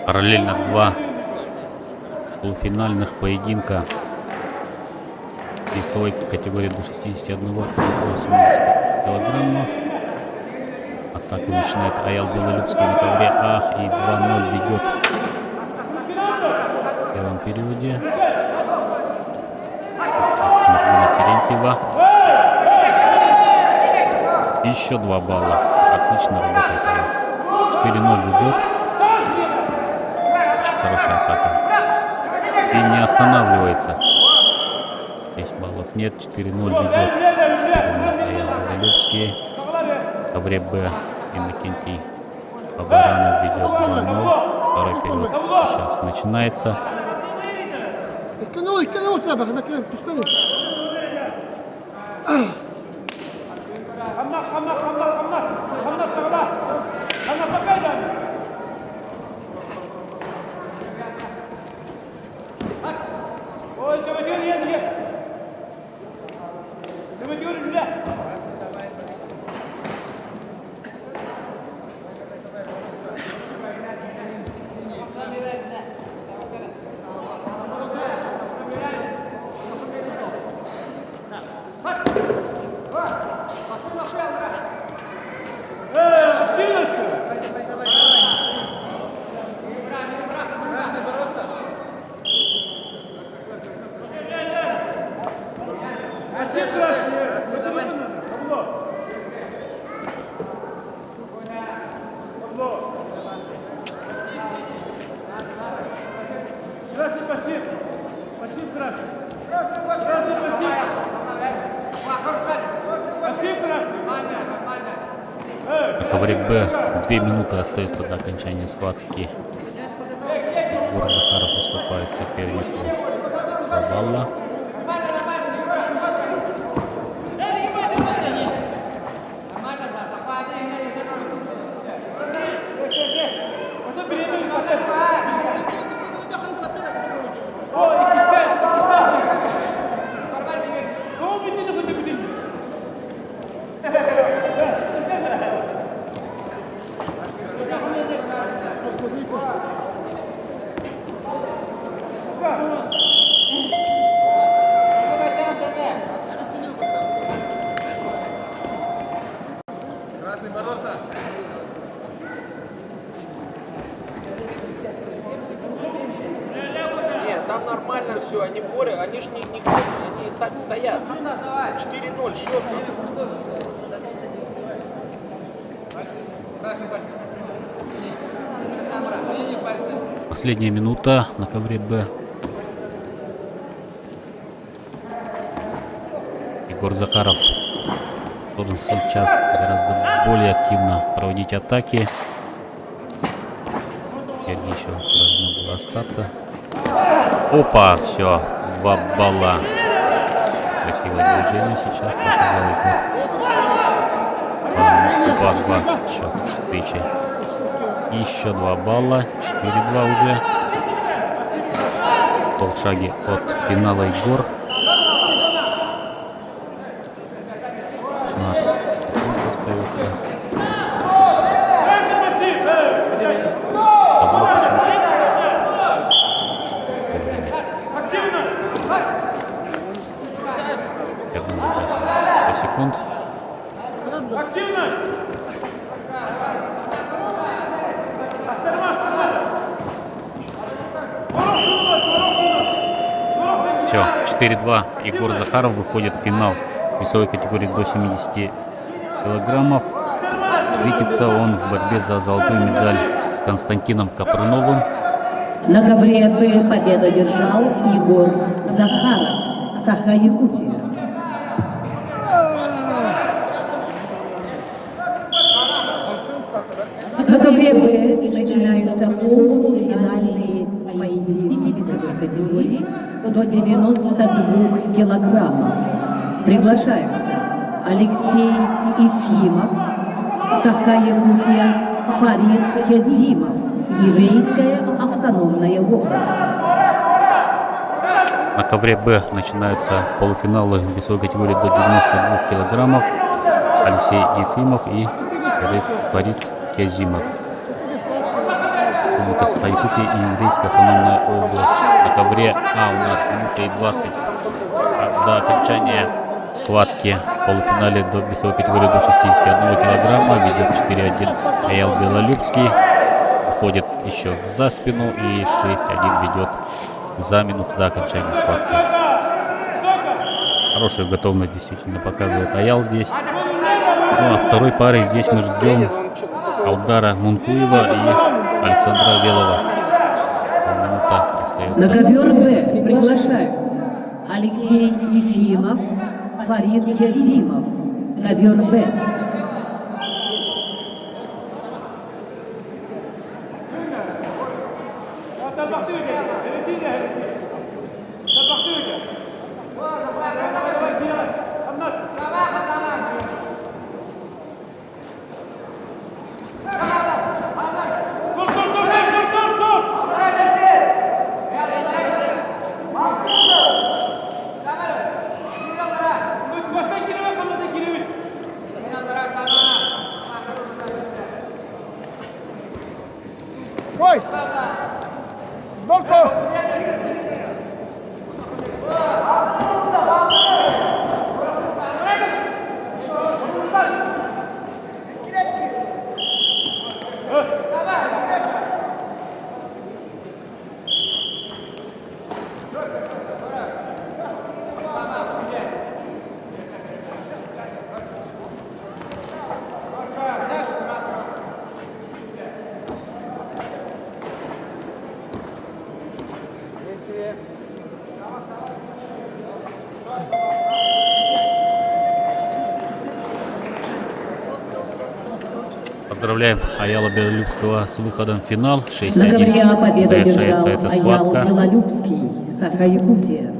Параллельно два полуфинальных поединка в весовой категории до 61 и 80 килограммов. Атаку начинает Аял Белолюбский на ковре А и 2-0 ведет в первом периоде. Нюрбуна Терентьева. Еще 2 балла. Отлично работает Аял. 4-0 ведет. Хорошая атака. И не останавливается. 10 баллов нет. 4-0 ведет. Белолюбский. В ковре Б Иннокентий Баранов ведет 2-0. Второй период сейчас начинается. ковре Б 2 минуты остается до окончания схватки. Егор Захаров уступает сопернику 2 балла. Нет, там нормально все, они борются, они ж не они сами стоят. 4-0 счет. Последняя минута на ковре Б. Егор Захаров должен сейчас гораздо более активно проводить атаки. Сергей еще должно было остаться. Опа, все, 2 балла. Красивое движение сейчас показал Егор. 2-2 счет встречи. Еще 2 балла, 4-2 уже. Полшаги от финала Егор. 15 секунд остается. Табло почему-то. Я думаю, 5 секунд. Все, 4-2. Егор Захаров выходит в финал весовой категории до 70 килограммов. Встретится он в борьбе за золотую медаль с Константином Капрановым. На ковре Б победу одержал Егор Захаров, Саха-Якутия. На ковре Б начинаются полуфинальные поединки весовой категории до 92 килограммов. Приглашаются Алексей Ефимов, Саха-Якутия, Фарид Кезимов, Еврейская автономная область. На ковре Б начинаются полуфиналы весовой категории до 92 килограммов. Алексей Ефимов и Фарид Кезимов. Республика Саха-Якутия и Еврейская автономная область. На ковре А у нас минута и 20 до окончания схватки в полуфинале до весовой категории до 61 килограмма. Ведет 4-1 Аял Белолюбский. Уходит еще за спину и 6-1 ведет за минуту до окончания схватки. Хорошую готовность действительно показывает Аял здесь. Ну а второй парой здесь мы ждем Алдара Мункуева и Александра Велова. Минута остается. На ковер Б приглашаются Алексей Ефимов, Фарид Кезимов. Ковер Б. Ой! Сбоку! Поздравляем Аяла Белолюбского с выходом в финал. На 6-1 ковре победу завершается держал эта Аял схватка. Белолюбский, Саха-Якутия.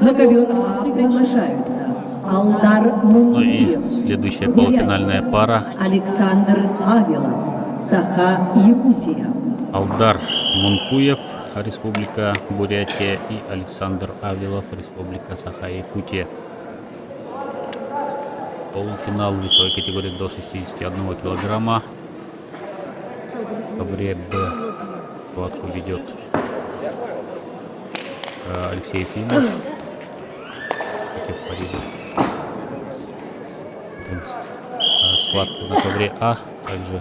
На ковер А приглашаются Алдар Ну и Мункуев, следующая Бурятия. полуфинальная пара. Александр Авилов, Саха-Якутия. Алдар Мункуев, Республика Бурятия, и Александр Авилов, Республика Саха-Якутия. Полуфинал весовой категории до 61 килограмма. В ковре Б схватку ведет Алексей Ефимов против Фарида. Схватку на ковре А также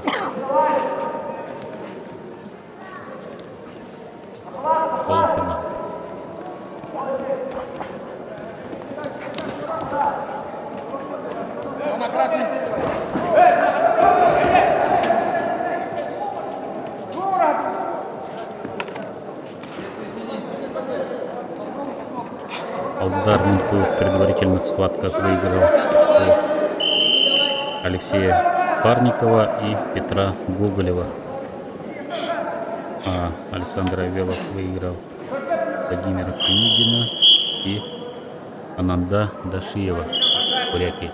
полуфинал. Зона красный. Алдар Мункуев в предварительных схватках выиграл у Алексея Парникова и Петра Гоголева. А Александр Авилов выиграл Владимира Княгина и Ананда Дашиева в Бурятии.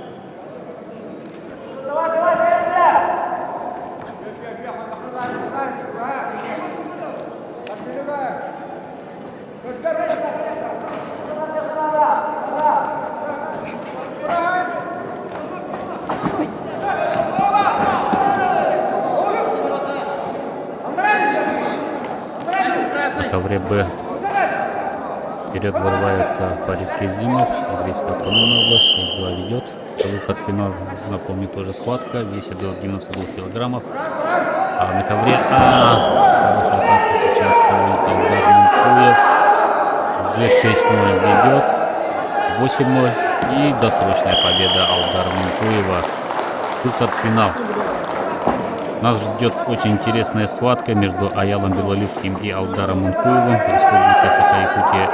На ковре Б вперед вырывается Фарид Кезимов, Еврейская автономная область, 6-2 ведет. Выход в финал, напомню, тоже схватка, весит до 92 килограммов. А на ковре хорошая атака сейчас проводит Алдар Мункуев. Уже 6-0 ведет, 8-0 и досрочная победа Алдара Мункуева. Выход в финал. Нас ждет очень интересная схватка между Аялом Белолюбским и Алдаром Мункуевым, Республика Саха-Якутия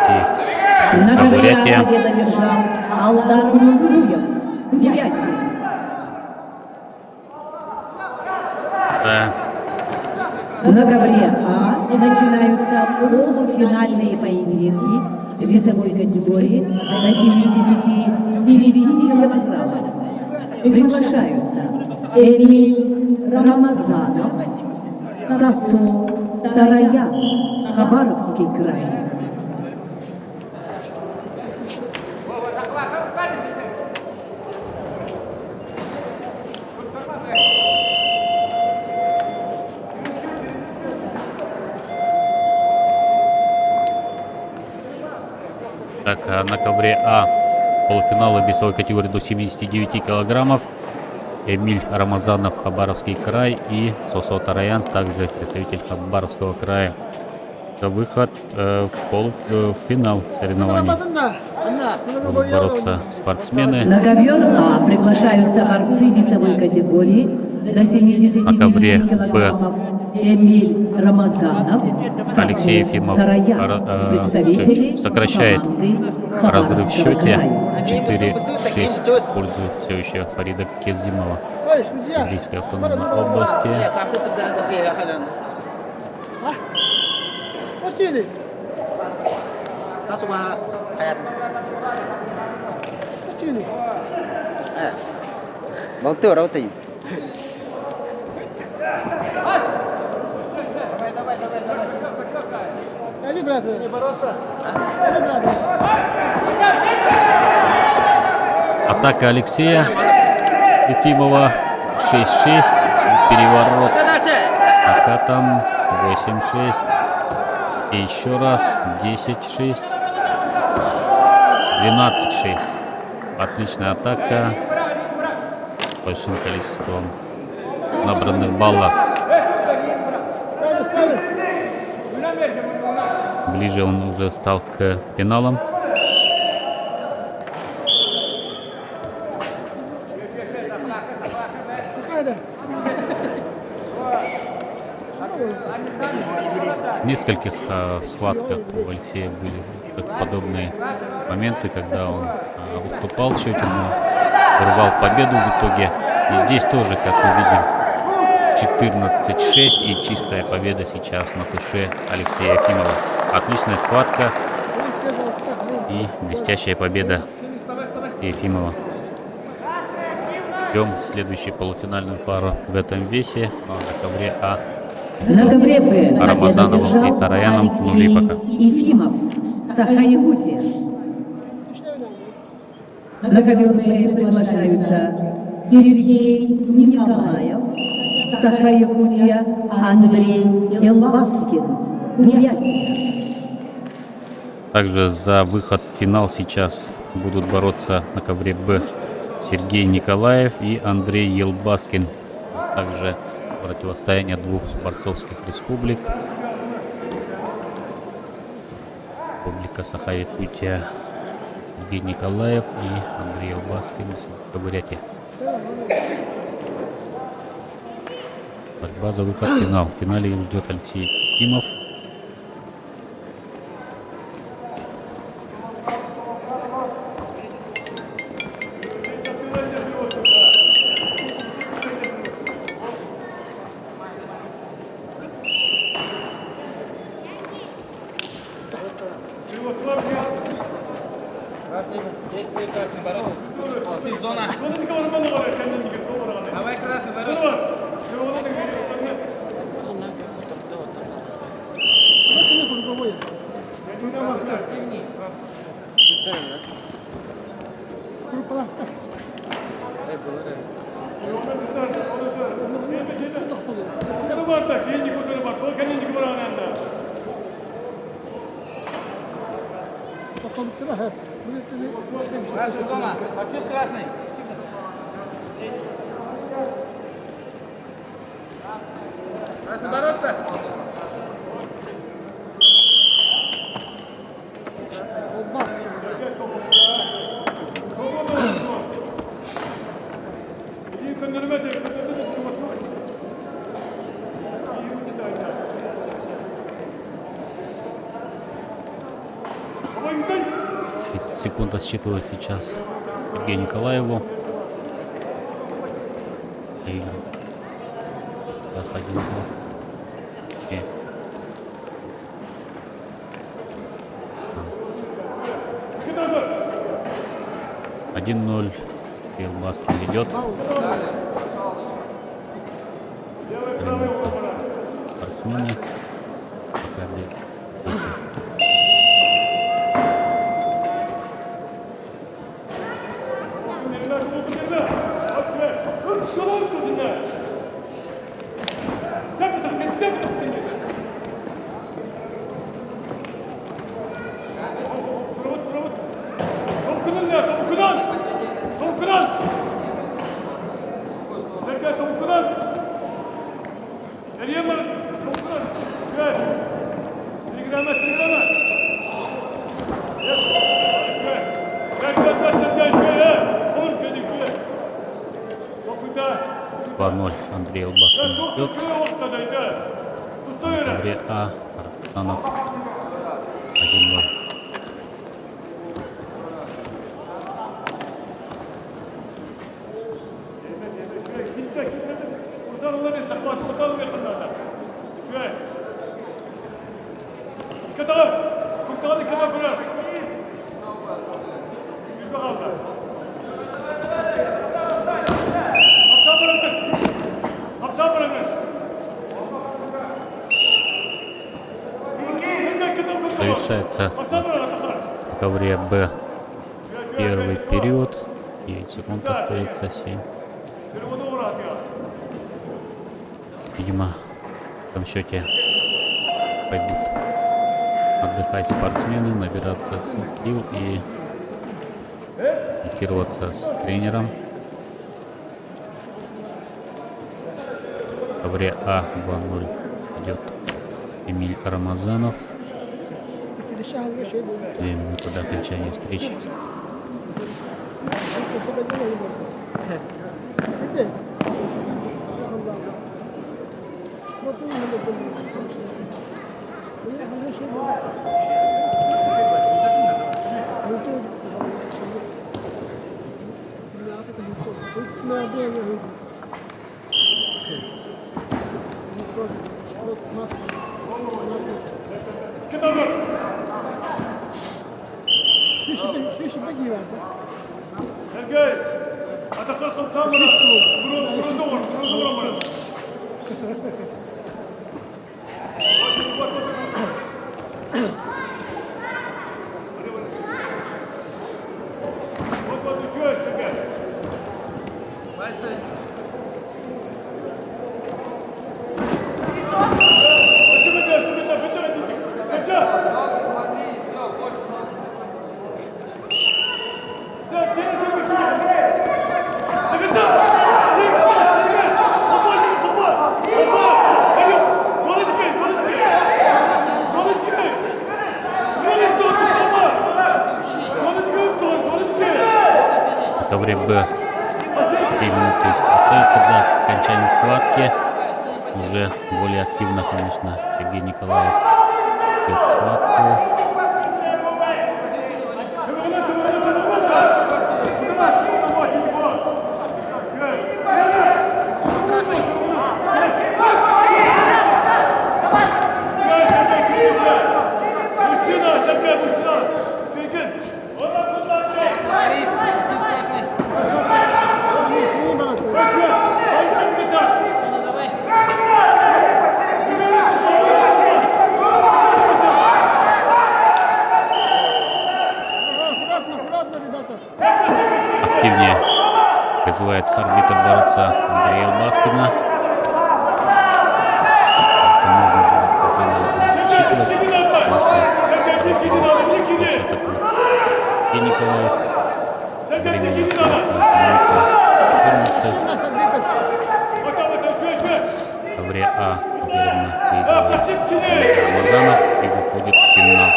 и На ковре Бурятия. А победу держал Алдар Мункуев, Бурятия. Да. На ковре А начинаются полуфинальные поединки весовой категории до 79 килограммов. Приглашаются Эмиль Рамазанов, Сосо Тараян, Хабаровский край. Так, а на ковре А полуфинала весовой категории до 79 килограммов Эмиль Рамазанов, Хабаровский край, и Сосо Тараян, также представитель Хабаровского края. Это выход в финал соревнований. Будут бороться спортсмены. На ковер А приглашаются борцы весовой категории до 79 На ковре Б килограммов. Эмиль Рамазанов, Алексей Сосо Ефимов Тараян, представители сокращает команды разрыв в Хабаровского счете. края. 4-6 в пользу все еще Фарида Кезимова. Ой, судья. Еврейской автономной области. Sampai tegak kaki ya kan. Пустили. Langsung kayak. Пустили. Bang tu dah tu. Иди, брат. Иди, брат. Атака Алексея Ефимова 6-6. Переворот накатом 8-6. И еще раз 10-6. 12-6. Отличная атака. С большим количеством набранных баллов. Ближе он уже стал к пеналам. В нескольких схватках у Алексея были подобные моменты, когда он уступал в счете, но вырвал победу в итоге. И здесь тоже, как мы видим, 14-6 и чистая победа сейчас на туше Алексея Ефимова. Отличная схватка и блестящая победа Ефимова. Ждем следующую полуфинальную пару в этом весе на ковре А. На ковре Б победу Рамазановым и одержал Тараяном Алексей нули пока. Ефимов, Саха-Якутия. На ковер Б приглашаются Сергей Николаев, Саха-Якутия, Андрей Елбаскин, Бурятия. Также за выход в финал сейчас будут бороться на ковре Б Сергей Николаев и Андрей Елбаскин. Также противостояние двух борцовских республик. Республика Саха-Якутия, Сергей Николаев и Андрей Елбаскин из Бурятии. Борьба за выход в финал. В финале их ждет Алексей Ефимов. Действует красный ворот. Зона. Давай красный ворот. Красный дома. Спасибо, красный. Красный бороться. Секунда считывает сейчас Сергею Николаеву. И сейчас 1-2. И 1-0. Елбаскин ведет. Спортсмены. Пока действует. Андрей Елбаскин идет. На ковре А. Артанов 1-0. Завершается на ковре Б первый период. 9 секунд остается, 7. Видимо, в этом счете пойдут отдыхать спортсмены, набираться сил и контактироваться с тренером. В ковре А 2-0 идет Эмиль Рамазанов. 2 минуты до окончания встречи. На белый выйдет. Вот маска. Шиши беги, да? Сергей, отошел камера. Буру. Вот, еще, Сергей. Пальцы. Тавре Б. 3 минуты остается до окончания схватки. Уже более активно, конечно, Сергей Николаев идет в схватку. Борис, Василий красный. Синий бороться. Ну, давай. Аккуратно, ребята. Активнее призывает арбитр бороться Андрея Баскина. Можно было уже, наверное, рассчитывать, потому что больше атакует и Николаев. Времени остается минута 14. Нас отбитых. Тавре А уверенно выигрывает Рамазанов и выходит в финал.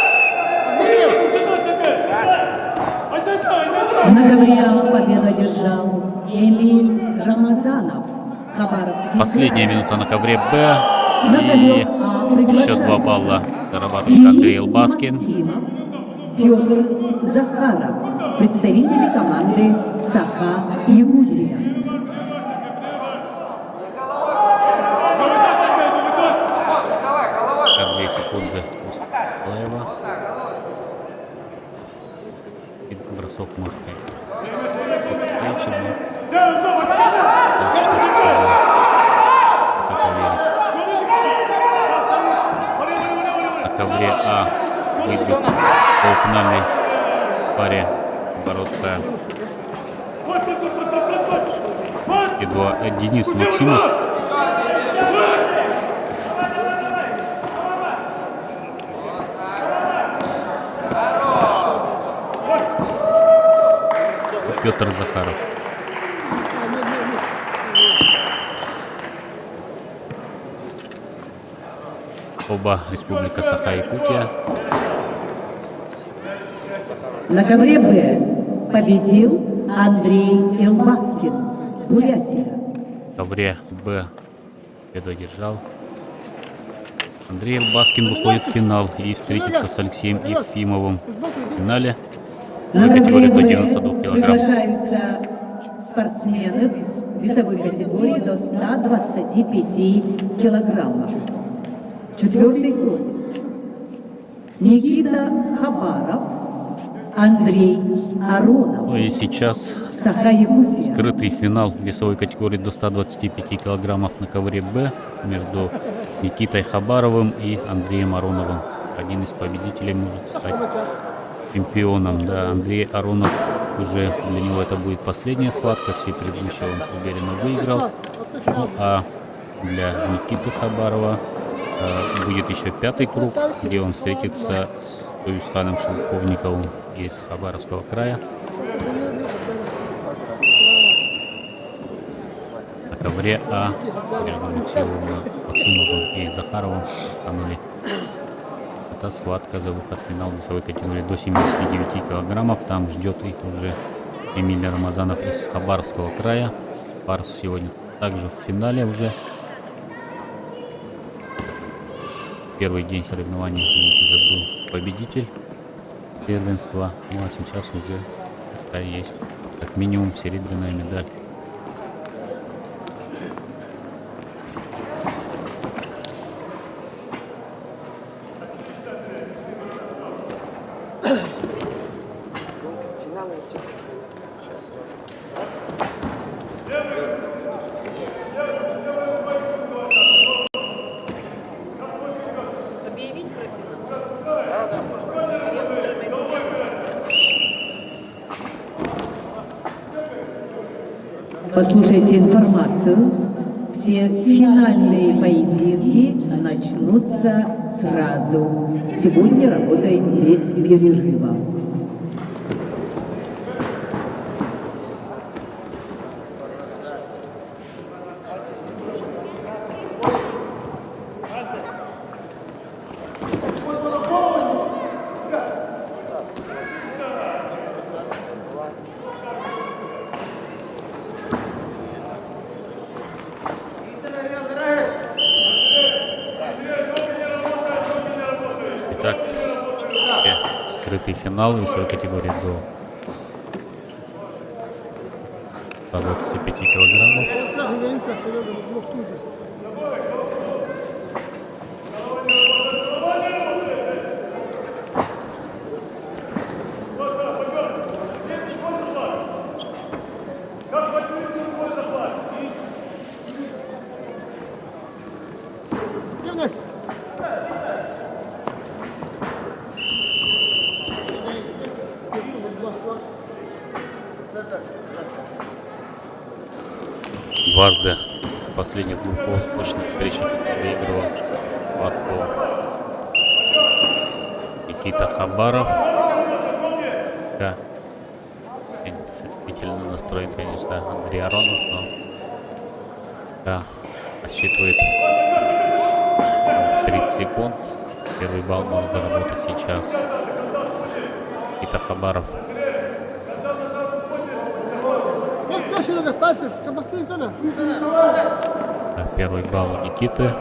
На ковре А победу одержал Эмиль Рамазанов, Хабаровский Последняя край. минута на ковре Б. На ковер И А еще 2 приглашаются балла зарабатывает Андрей Денис Баскин. Максимов, Петр Захаров, представители команды Саха-Якутия. Как 2 секунды после Николаева. И бросок мышкой. Вот встреча, но кажется, что справа. Вот это верит. На ковре А выйдет в полуфинальной паре бороться Денис Максимов. Петр Захаров. Оба Республика Саха-Якутия. На ковре Б победил Андрей Илбаскин, Бурятия. В ковре Б победу одержал. Андрей Илбаскин выходит в финал и встретится с Алексеем Ефимовым в финале. На Категория ковре до Б 92 килограмм. приглашаются спортсмены весовой категории до 125 килограммов. 4-й круг. Никита Хабаров, Андрей Аронов. Ну и сейчас Саха-Якутия. скрытый финал весовой категории до 125 килограммов на ковре Б между Никитой Хабаровым и Андреем Ароновым. Один из победителей может стать чемпионом. Да, Андрей Аронов уже для него это будет последняя схватка. Все предыдущие он уверенно выиграл. Ну, а для Никиты Хабарова будет еще 5-й круг, где он встретится с Туюсханом Шелковниковым из Хабаровского края. На ковре А между Максимовым и Захаровым станули. Это схватка за выход в финал весовой категории до 79 килограммов. Там ждет их уже Эмиль Рамазанов из Хабаровского края. Парс сегодня также в финале уже. Первый день соревнований уже был победитель первенства. Ну а сейчас уже есть как минимум серебряная медаль. Послушайте информацию. Все финальные поединки начнутся сразу. Сегодня работает без перерыва. Итак, скрытый финал весовой категории до 125 килограммов. Юность. Дважды в последних двух точных встречах выигрывал схватку Никита Хабаров. Да. Решительно настроен, конечно, Андрей Аронов, но да, отсчитывает 30 секунд. Первый балл может заработать сейчас Никита Хабаров. Да, первый балл у Никиты.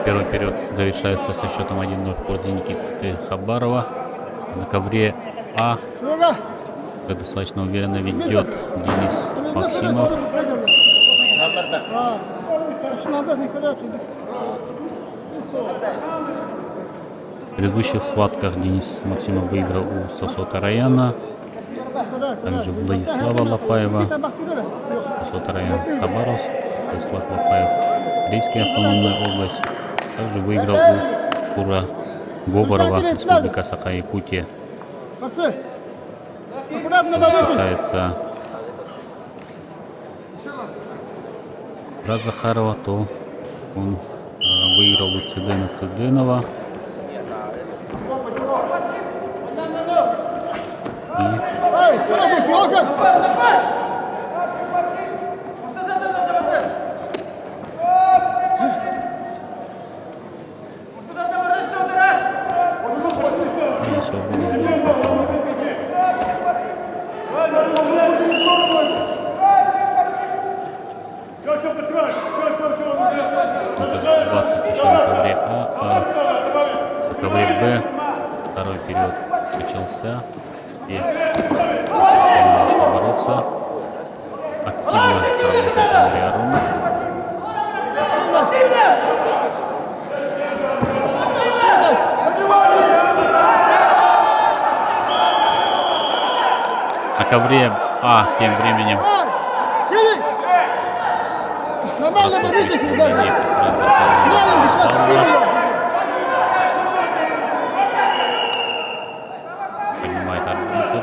Первый период завершается со счетом 1-0 в пользу Никиты Хабарова. На ковре А достаточно уверенно ведет Денис Максимов. В предыдущих схватках Денис Максимов выиграл у Сосо Тараяна, также Владислава Лопаева, Сосо Тараян Хабаровск, Владислав Лопаев Рижская автономная область, также выиграл у Кура Говорова, Республика Саха-Якутия. Касается Захарова, то он выиграл у Цидена Циденова. Это 20 еще на ковре А, на ковре Б второй период начался. И начал бороться. Активно работает Андрей Аронов. На ковре А тем временем бросок исполнения поднимает арбитр.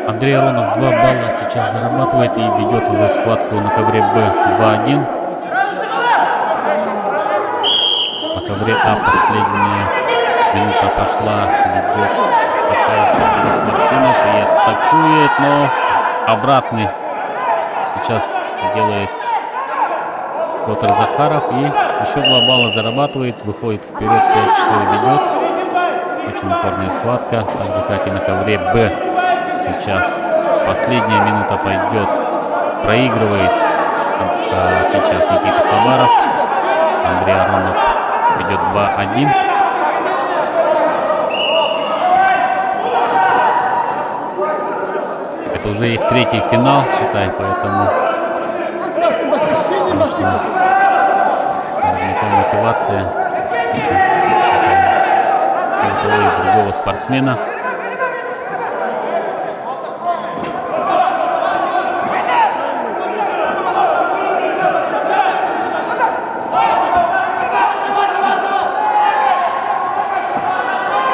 Андрей Аронов 2 балла сейчас зарабатывает и ведет уже схватку на ковре Б 2-1. На ковре А последняя минута пошла. Ведет пока еще Денис Максимов и атакует, но обратный сейчас делает Петр Захаров. И еще 2 балла зарабатывает. Выходит вперед, 5-4 ведет. Очень упорная схватка. Так же, как и на ковре Б. Сейчас последняя минута пойдет. Проигрывает сейчас Никита Хабаров. Андрей Аронов ведет 2-1. Это уже их 3-й финал, считай, поэтому конечно, наверняка мотивация очень и у того, и у другого спортсмена.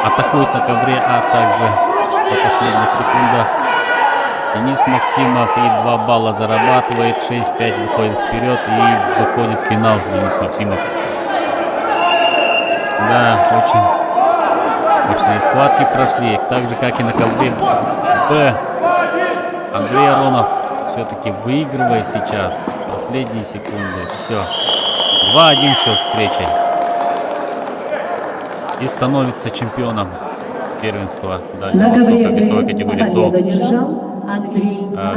Атакует на ковре А также на последних секундах Денис Максимов и 2 балла зарабатывает, 6-5 выходит вперед и выходит в финал Денис Максимов. Да, очень мощные схватки прошли, так же как и на ковре Б. Андрей Аронов все-таки выигрывает сейчас последние секунды. Все, 2-1 счет встречи. И становится чемпионом первенства дальнего востока весовой категории до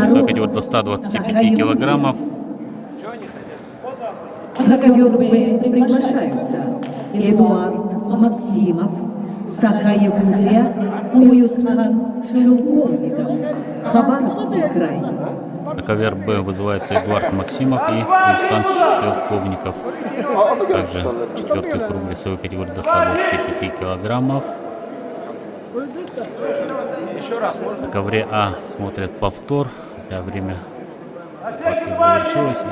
весовой категории до 125 килограммов. На ковер Б приглашаются Эдуард Максимов, Саха-Якутия, Уюсхан Шелковников, Хабаровский край. На ковер Б вызывается Эдуард Максимов и Уюсхан Шелковников. Также 4-й круг весовой категории до 125 килограммов. На ковре А смотрят повтор, хотя время схватки завершилось, и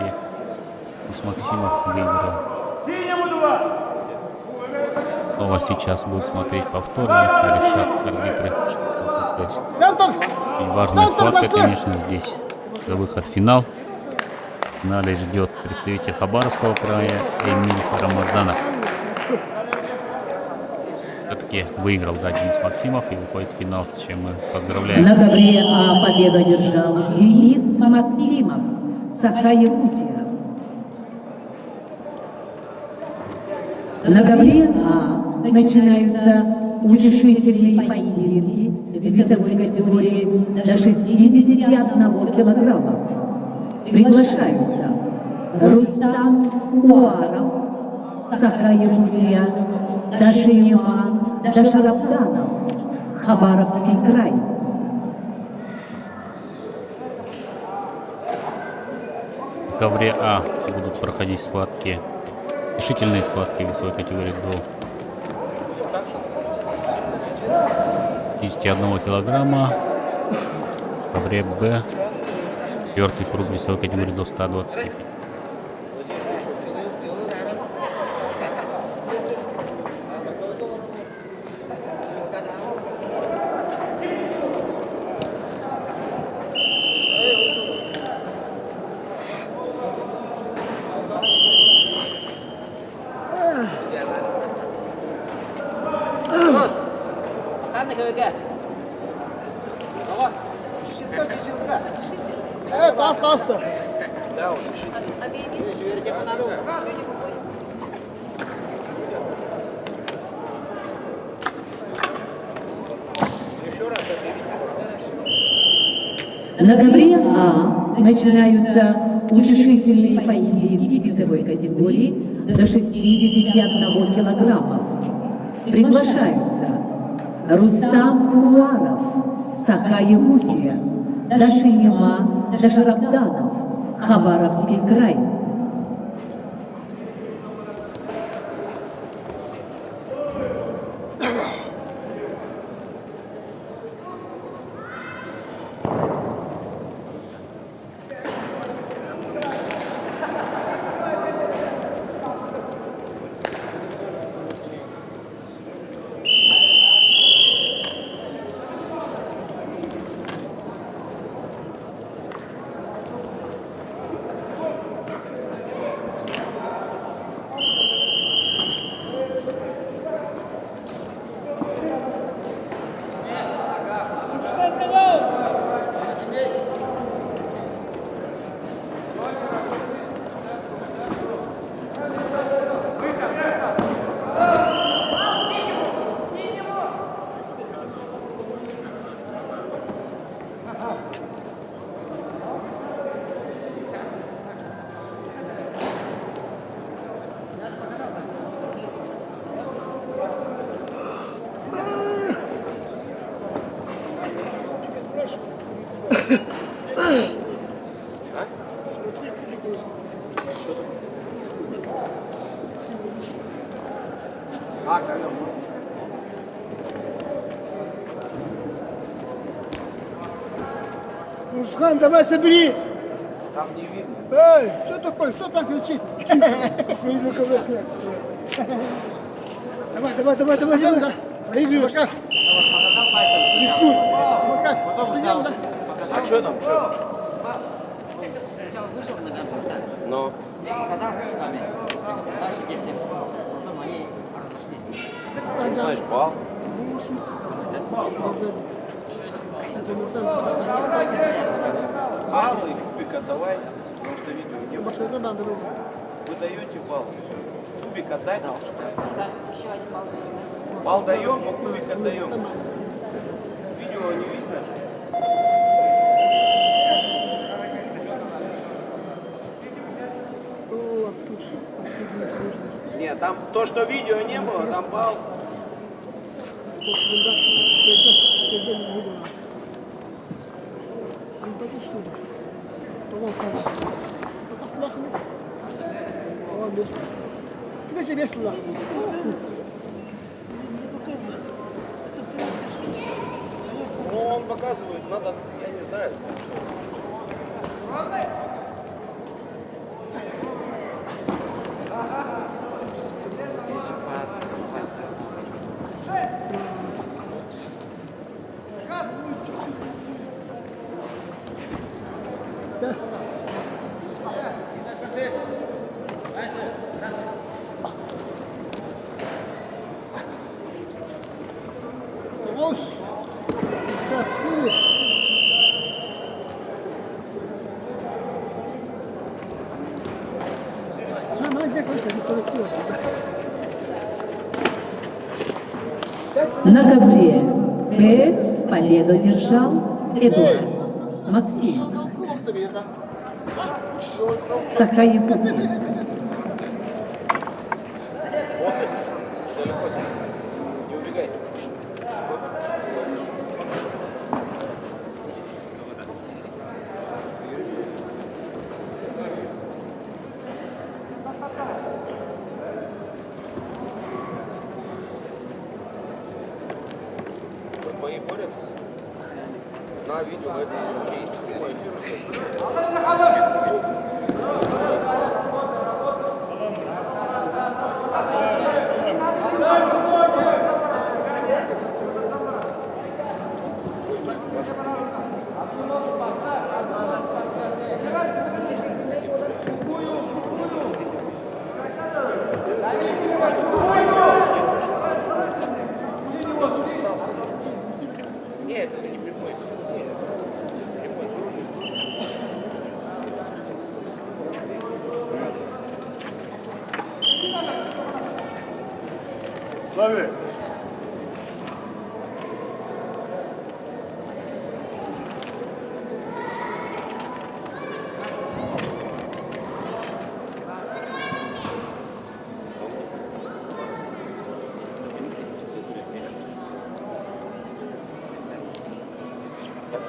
Максимов выиграл. Снова сейчас будут смотреть повтор и решат арбитры, что происходит. И важная схватка, конечно, здесь. За выход в финал. В финале ждет представитель Хабаровского края Эмиль Рамазанов. Все-таки выиграл, да, Денис Максимов и выходит в финал, с чем мы поздравляем. На ковре А победу одержал Денис Максимов, Саха-Якутия. На ковре А начинаются утешительные поединки весовой категории до 61 килограмма. Приглашаются Рустам Уаров, Саха-Якутия, Дашима Дашарабданов, Хабаровский край. В ковре А будут проходить схватки, решительные схватки весовой категории до 51 килограмма. В ковре Б 4-й круг весовой категории до 125. Asta. На ковре А начинаются утешительные поединки весовой категории до 61 килограмма. Приглашаются Рустам Уаров, Саха-Якутия, Дашима Дашарабданов, Хабаровский край. Русхан, давай соберись. Там не видно. Эй, что такое? Кто там кричит? Видно, когда снег. Давай. Проигрываешь. Пока. Рискуй. Пока. Стоял, да? А что там? Сначала вышел на контакт, Но. показал ручками. Дальше действия. Потом они разошлись. Знаешь, бал. Бал и кубик отдавай, потому что видео не было. Что это надо? Вы даете бал. Кубик отдай нам. Еще один балл. Бал даем, но кубик отдаем. Видео не видно же. Нет, там то, что видео не было, там бал. Куда весело? Ну, он показывает, надо, я не знаю. Ош! Шахты! Где коллектива? На ковре П победу держал Эдуард Максим. Саха-Якутия. Далеко не убегай. Бои борются. На видео это смотри. Прямой эфир. Нет, это не прямой эфир. Нет, прямой эфир. Славик.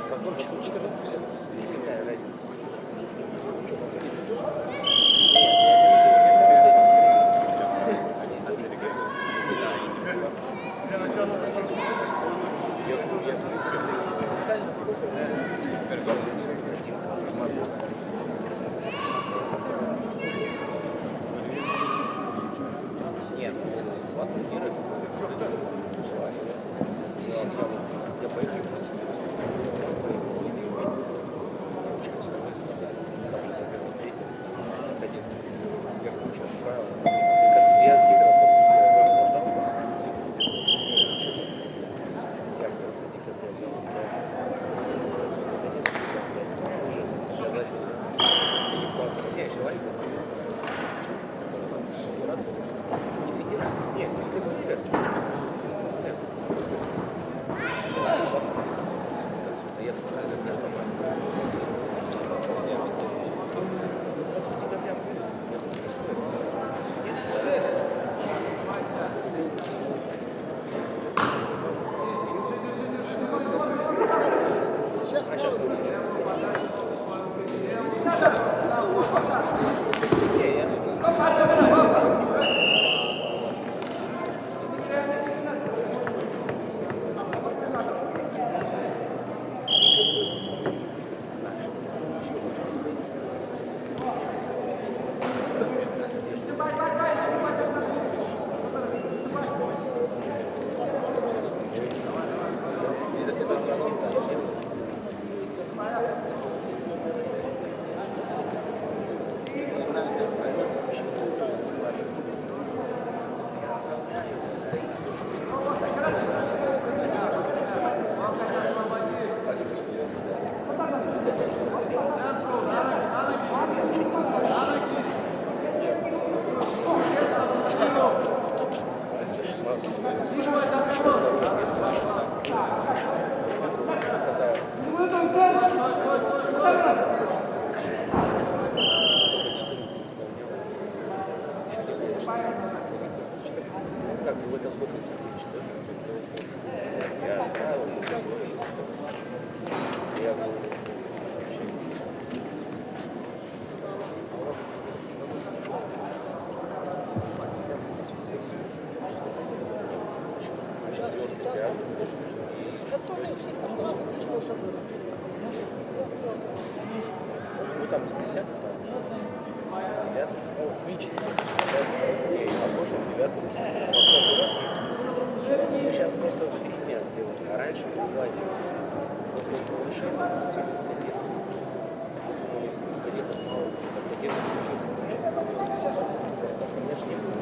Как он 14 лет? Какая разница? Нет, ладно, мира. Я поехал. Я Ну там 50, 9, меньше. А в прошлом 9. Последний раз мы сейчас просто в 3 дня сделали, а раньше 2 дня. Вот мы повышали, запустили с кадетом. Думали, кадетов мало, а кадетов конечно, не было.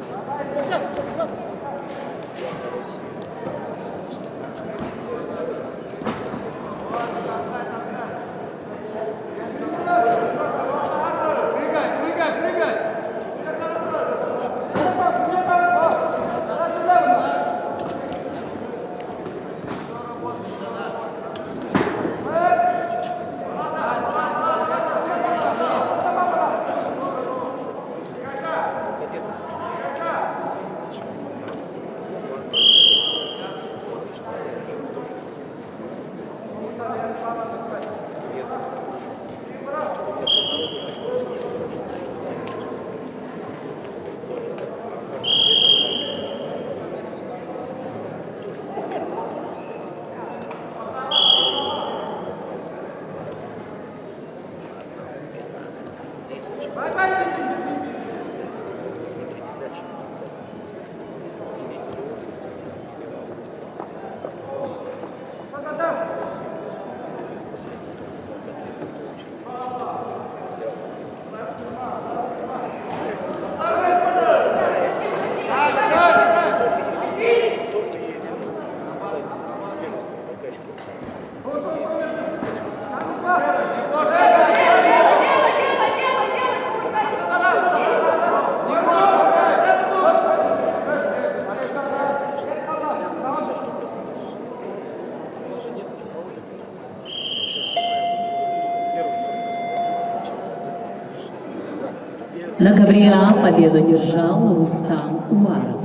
На ковре А победу держал Рустам Уваров.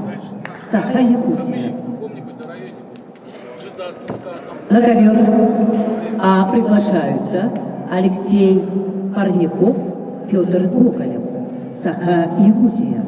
Саха-Якутия. На ковер А приглашаются Алексей Парников, Петр Гоголев. Саха-Якутия.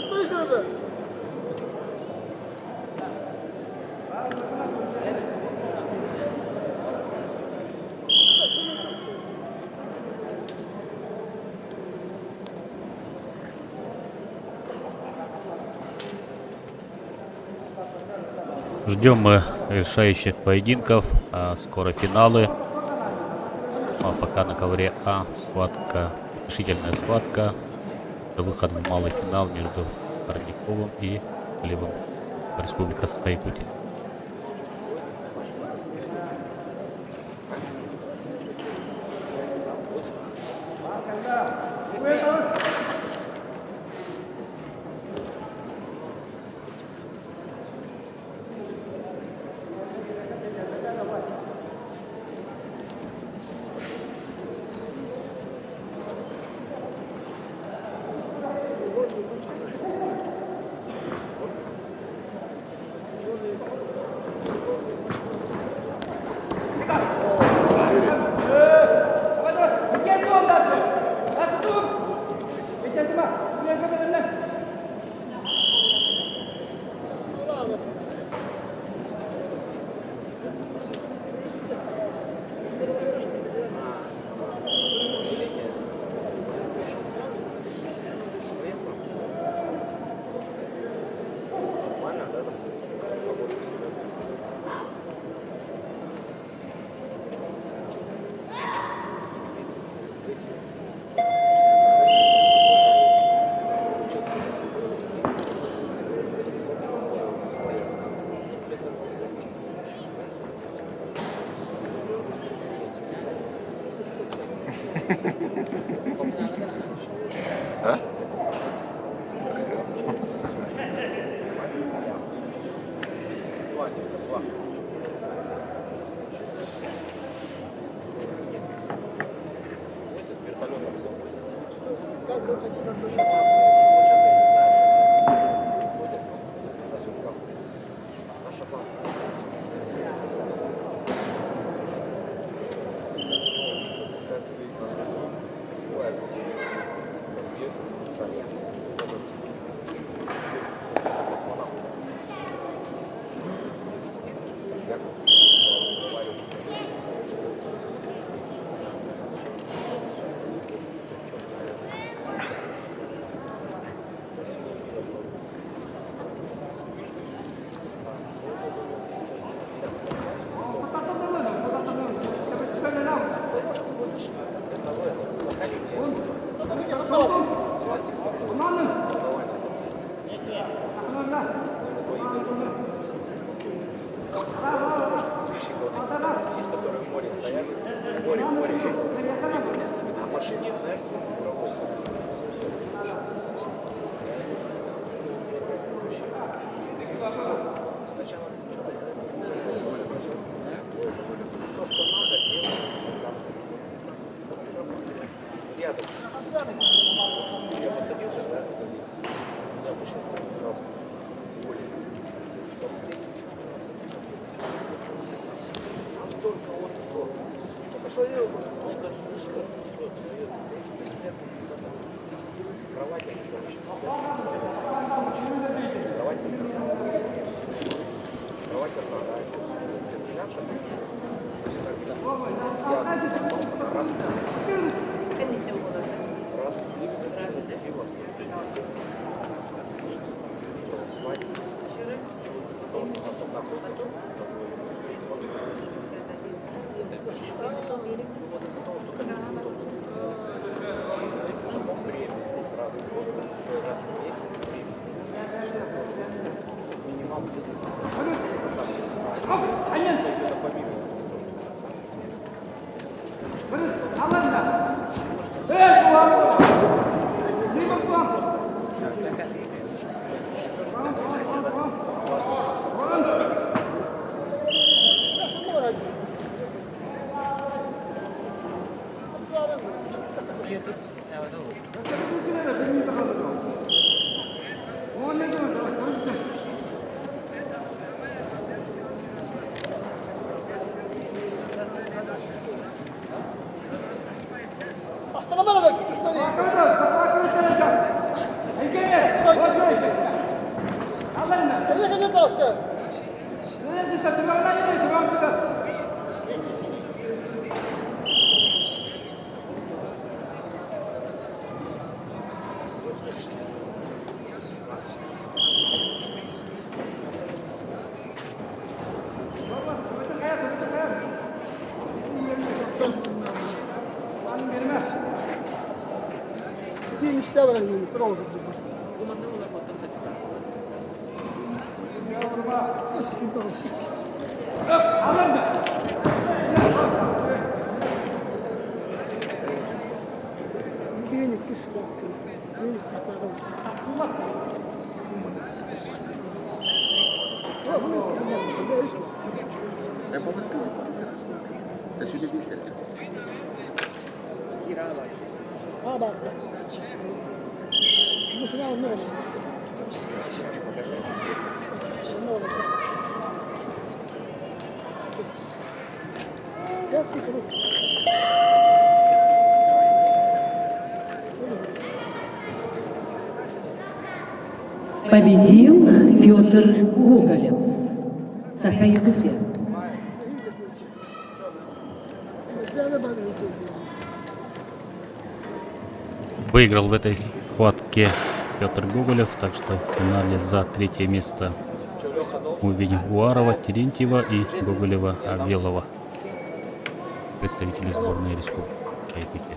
Стой сюда. Ждем мы решающих поединков, скоро финалы. Ну, а пока на ковре А схватка, решительная схватка за выход в малый финал между Родниковым и Левым, Республика Саха-Якутия. لسه ولا يفرغ Победил Петр Гоголев. Саха-Якутия. Выиграл в этой схватке Петр Гоголев, так что в финале за третье место мы увидим Уарова, Терентьева и Гоголева, Авелова, представители сборной республики Якутия.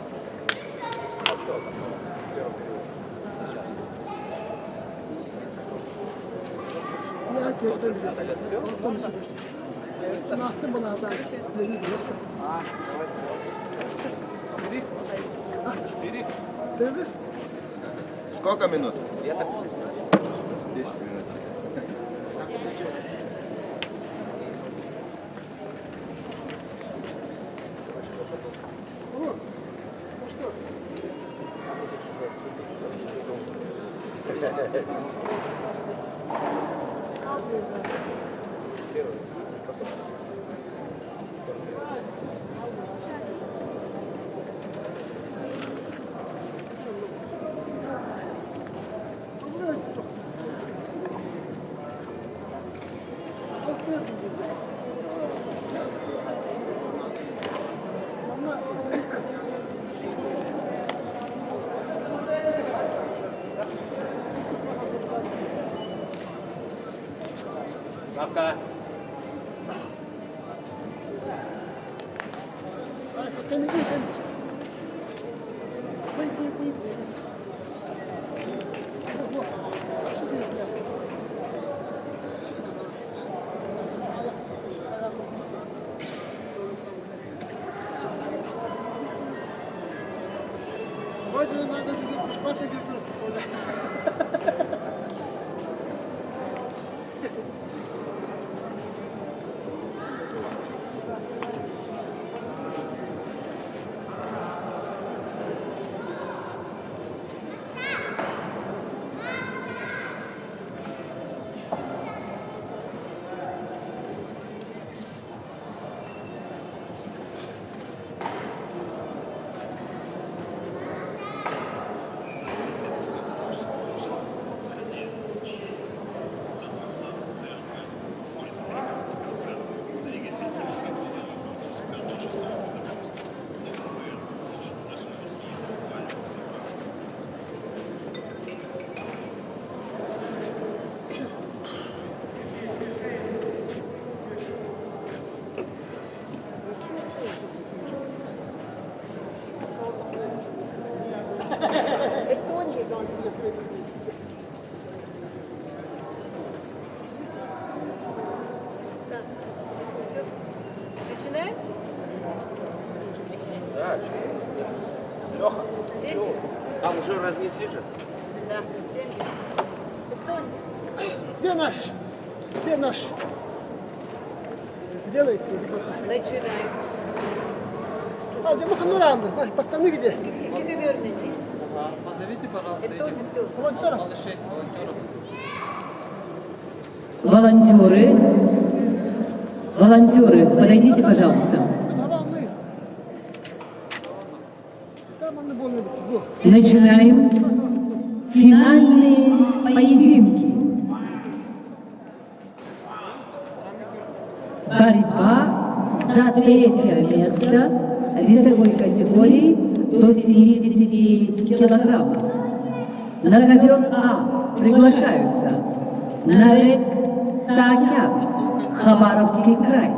Сколько минут? Ставка. Надо бесплатно вертолет. Начинаем? Да, что? Леха, что? Там уже разнесли же? Да, 70. Бетонник. Где наш? Где наш? Делай. Начинаем. А, где Махануран? Наши пацаны где? Где вернете? Позовите, пожалуйста, Бетонник тут. Волонтеров. малышей, волонтеров. Волонтеры. Волонтеры, подойдите, пожалуйста. Главный. Там он больно. Начинаем финальные поединки. Борьба за третье место в весовой категории до 70 килограммов. На ковер А приглашаются Нарек Саакян, Хабаровский край,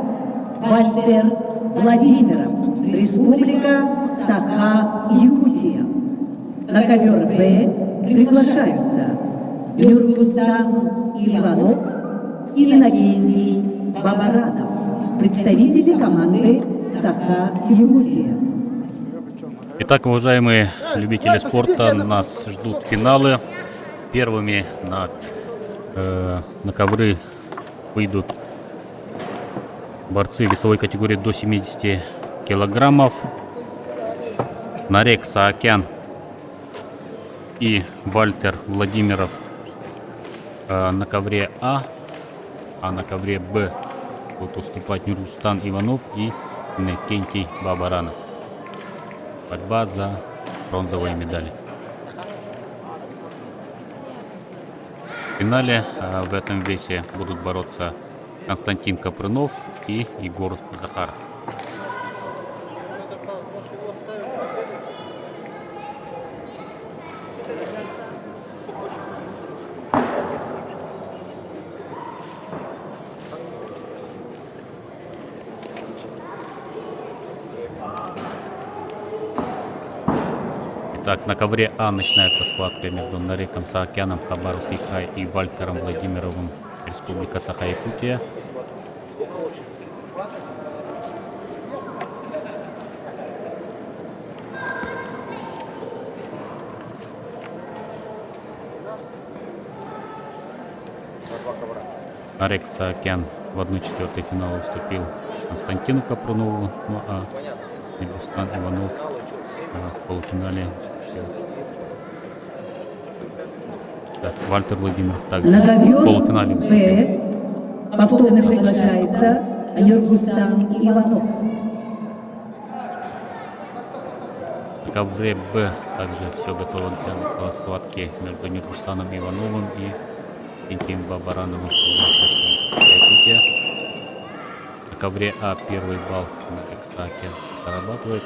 Вальтер Владимиров, Республика Саха-Якутия. На ковер Б приглашаются Нургустан Иванов и Иннокентий Бабаранов, представители команды Саха-Якутия. Итак, уважаемые любители спорта, нас ждут финалы. Первыми на ковры выйдут борцы весовой категории до 70 килограммов. Нарек Саакян и Вальтер Владимиров на ковре А на ковре Б будут уступать Нургустан Иванов и Иннокентий Бабаранов. Борьба за бронзовые медали. В финале в этом весе будут бороться Константин Копрынов и Егор Захаров. Итак, на ковре А начинается схватка между Нареком Саакяном, Хабаровский край, и Вальтером Владимировым, Республика Саха-Якутия. Нарек Саакян в 1/4 финала уступил Константину Копрынову, ну а Нургустан Иванов в полуфинале уступил. Так, Вальтер Владимиров также На в ковер полуфинале уступил. Б повторно приглашается Нургустан Иванов. На ковре Б также все готово для схватки между Нургустаном Ивановым и Иннокентием Бабарановым. На ковре А первый балл Нарек Саакян зарабатывает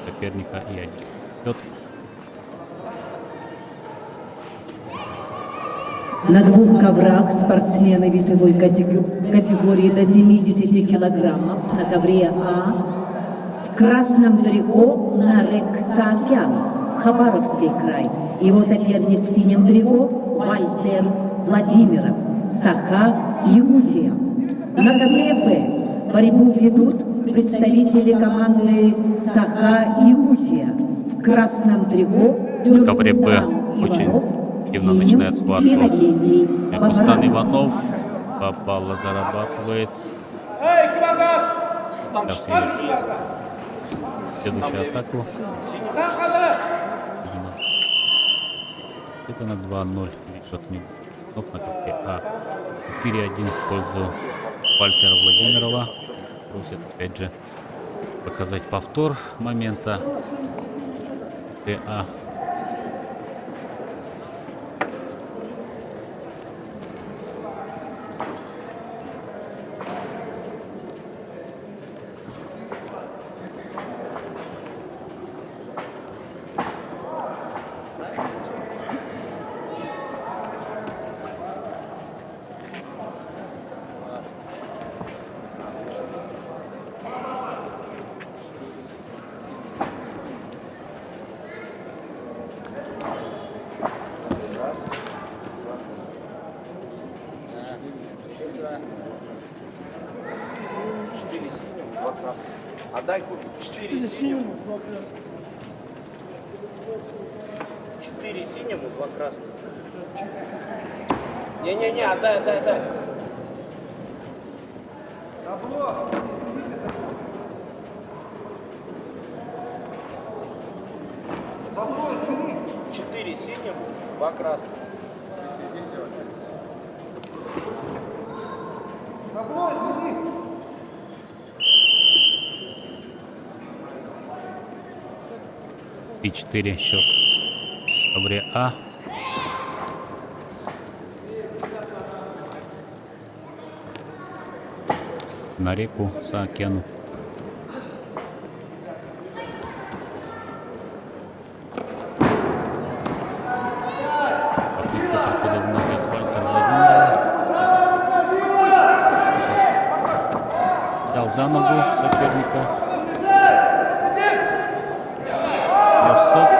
соперника и один счет. На двух коврах спортсмены весовой категории до 70 килограммов. На ковре А в красном трико Нарек Саакян, Хабаровский край. Его соперник в синем трико Вальтер Владимиров, Саха-Якутия. На ковре Б борьбу ведут представители команды Саха-Якутия. В красном трико На ковре Б Нургустан очень Иванов, активно синим начинает схватку. Иннокентий Нургустан Бабаранов. Иванов попало, зарабатывает. Сейчас видим следующую атаку. Это на 2-0 счет на ковре А. 4-1 в пользу Вальтера Владимирова. Просит опять же показать повтор момента. А. Отдай кубик. 4 синему. 4 синему, 2 красных. Не-не-не, отдай. Четыре синему, 2 красных. И 4 счет в ковре А. Нареку Саакяну. Попытка прохода в ноги от Вальтера Владимирова. Взял за ногу соперника. Бросок.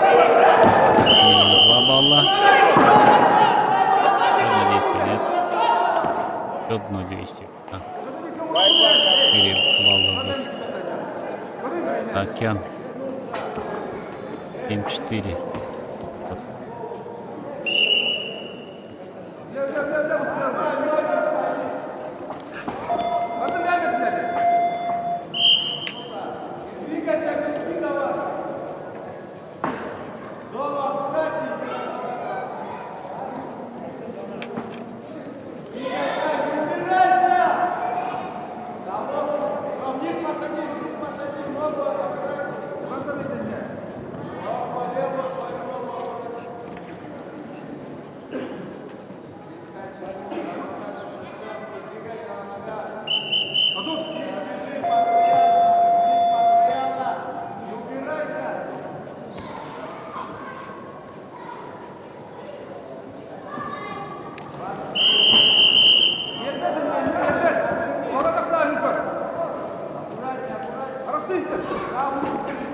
Саакян. 7-4.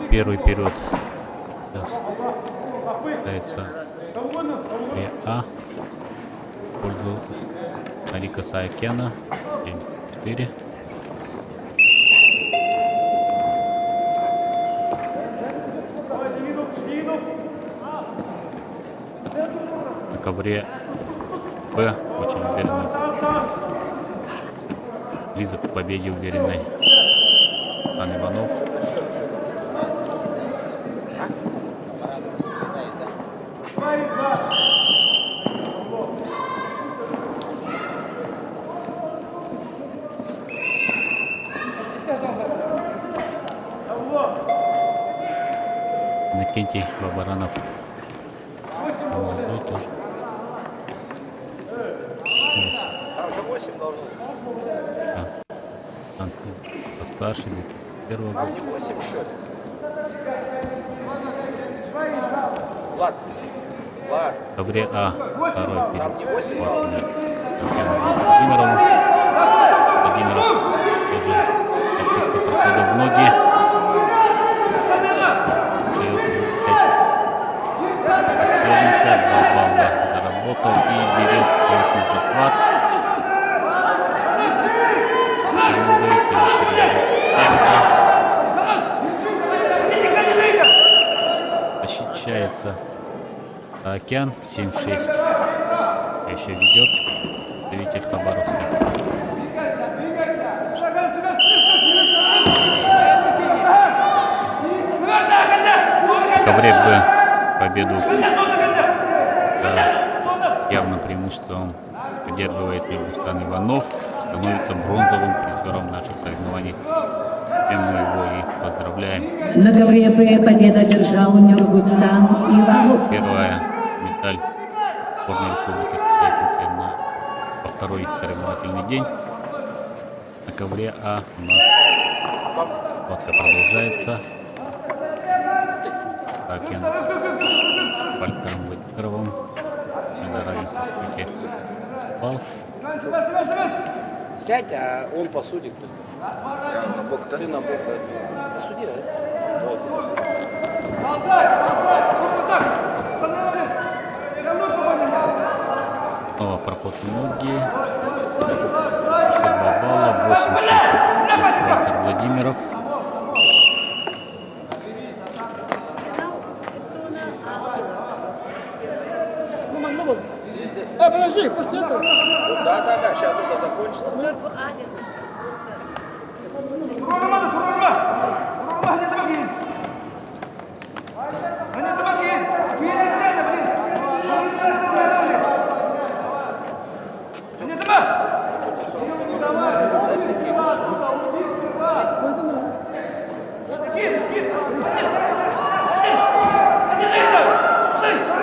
Первый период сейчас пытается А в пользу Арика Саакяна. 7-4. На ковре Б очень уверенно. Близок к победе уверенной Ан Иванов. Иннокентий Бабаранов. Молодой тоже. Там же 8 должно быть. Постарше, первого Там года. не 8 счет. Влад. Влад. В ковре А второй Там период. не 8 баллов. Владимиров тоже попытка прохода в ноги. Остается 5. 2 балла заработал и берет скоростный захват. Удается ему переводить темпо. Защищается Океан 7-6. Еще ведет представитель Хабаровска. В ковре Б победу явным преимуществом поддерживает Нургустан Иванов. Становится бронзовым призером наших соревнований. Тем мы его и поздравляем. На ковре Б победу одержал Нургустан Иванов. Первая медаль сборной Республики Саха-Якутия во второй соревновательный день. На ковре А у нас схватка продолжается. Акин Вальтером Владимировым. Это разница в 5 балл. Сядь, а он посудит. Я на бок, да? Ты на бок, да? Посуди, Снова проход в ноги. Еще 2 балла. 8-6. Вальтер Владимиров. Подожди, после этого. Да, сейчас это закончится.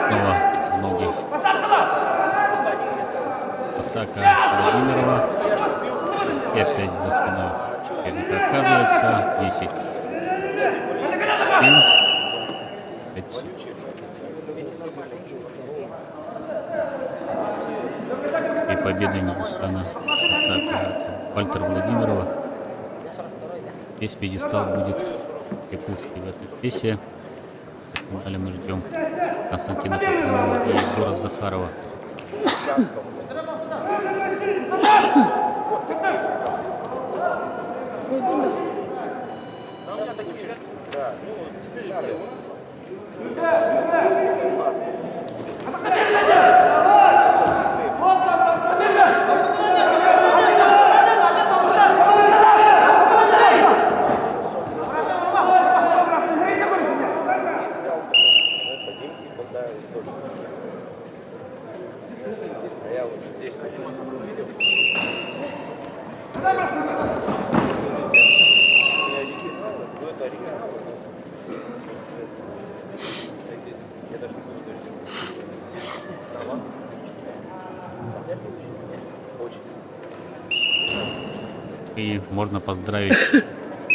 Снова в ноги. Атака Владимирова. И опять за спиной. Это оказывается 10. 5. И победа Нургустана. Атака Вальтера Владимирова. Весь пьедестал будет Якутский в этой пьесе. В финале мы ждем Константина Попова и Егора Захарова. А я вот здесь увидел. Я оригинал, но это оригинал. Я даже не буду говорить. Очень. И можно поздравить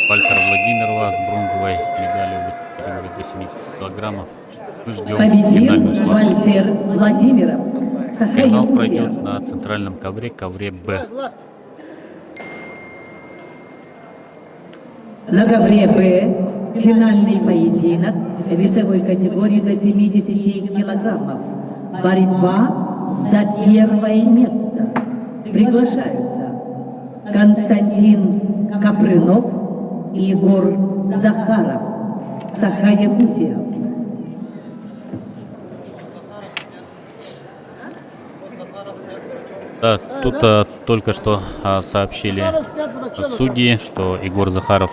Вальтера Владимирова с бронзовой медалью в категории до 70 килограммов. Мы ждем Победил финальную схватку. Вальтер Владимиров. Финал Саха-Якутия. пройдет на центральном ковре, ковре Б. На ковре Б финальный поединок весовой категории до 70 килограммов. Борьба за первое место. Приглашаются Константин Капрынов и Егор Захаров. Саха-Якутия. Да, тут только что сообщили судьи, что Егор Захаров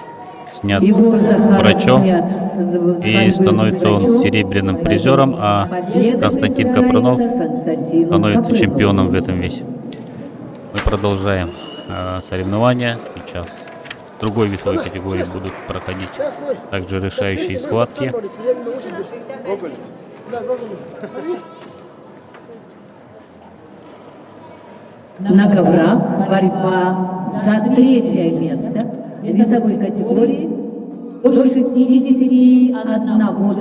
снят Егор Захаров врачом, снят с и борьбы становится он врачом. серебряным призером, а Победа Константин присягается Капрынов Константину становится Капрынову. чемпионом в этом весе. Мы продолжаем соревнования. Сейчас в другой весовой категории будут проходить также решающие схватки. На коврах борьба за третье место в весовой категории до 61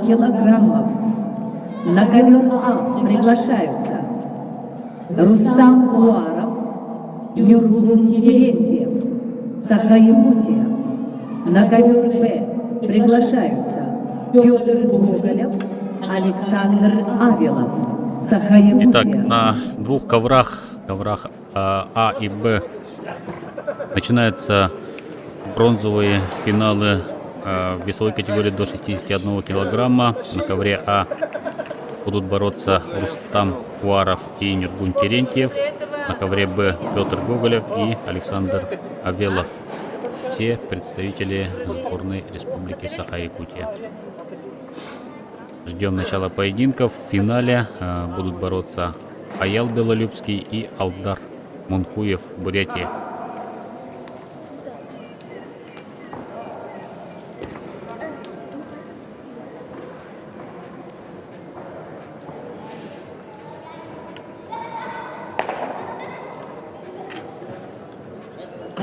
килограммов. На ковер А приглашаются Рустам Уаров, Нюргун Терентьев, Саха-Якутия. На ковер Б приглашаются Петр Гоголев, Александр Авелов, Саха-Якутия. Итак, на двух коврах А и Б начинаются бронзовые финалы в весовой категории до 61 килограмма. На ковре А будут бороться Рустам Уаров и Нюргун Терентьев. На ковре Б Петр Гоголев и Александр Авелов. Все представители сборной Республики Саха-Якутия. Ждем начала поединков. В финале будут бороться Аял Белолюбский и Алдар Мункуев, Бурятия.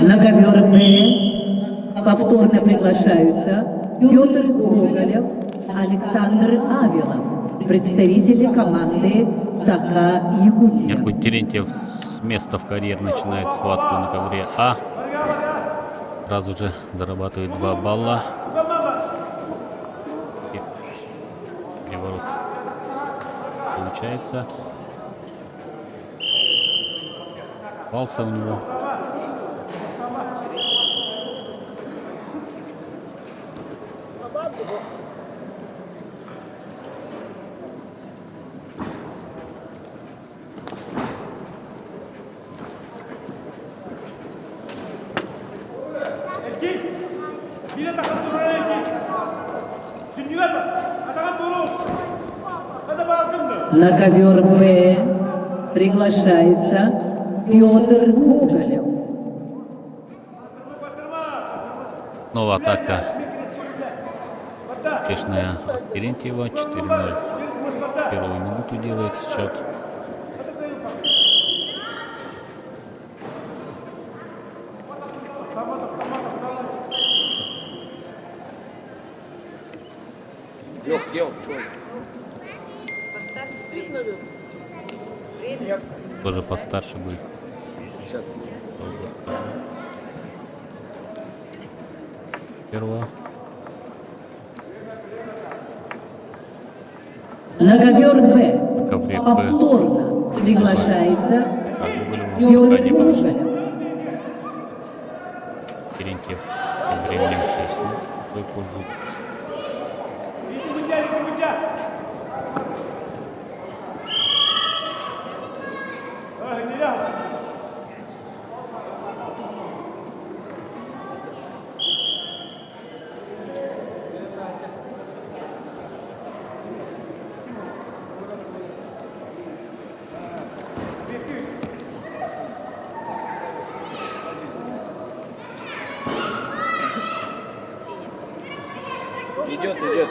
На ковер Б повторно приглашаются Петр Гоголев, Александр Авелов, представители команды Саха-Якутия. Нюргун Терентьев с места в карьер начинает схватку на ковре А. Сразу же зарабатывает 2 балла. И переворот получается. Пался у него. Bila takkan turun lagi. Tunjukkan Pak. Katakan turun. Ada barang На ковер Б приглашается Петр Гоголев. Снова атака успешная от Терентьева. 4-0. Первую минуту делает счет. Лёх, где он? Чё он? Тоже постарше будет. Сейчас. Первого. На ковер Б ковре Б. повторно приглашается Гоголеву Петр пока не прошло. Гоголев. Терентьев тем временем 6 минут в свою пользу. Идет, все.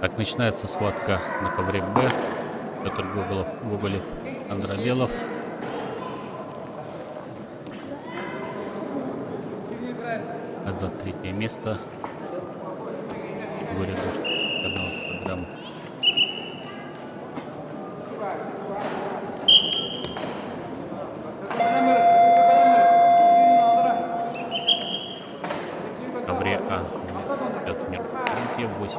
Так, начинается схватка на ковре Б. Петр Гоголев, Андровелов. А за третье место Горе программы. Ковре А. Пятый мир. 8.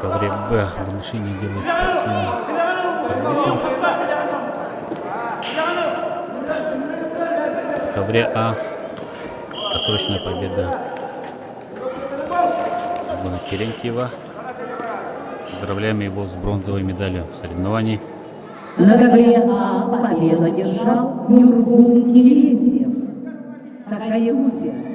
Ковре Б внушение делает спортсменам. Ковре А досрочная победа Ивана Терентьева. Поздравляем его с бронзовой медалью соревнований. На ковре А победу одержал Нюргун Терентьев, Саха-Якутия.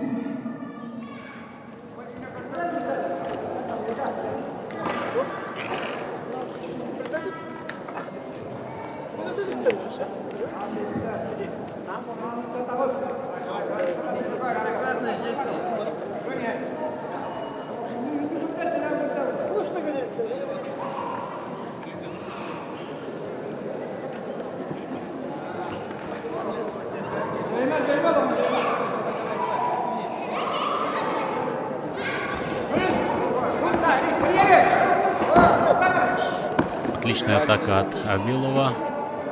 Отличная атака от Авилова.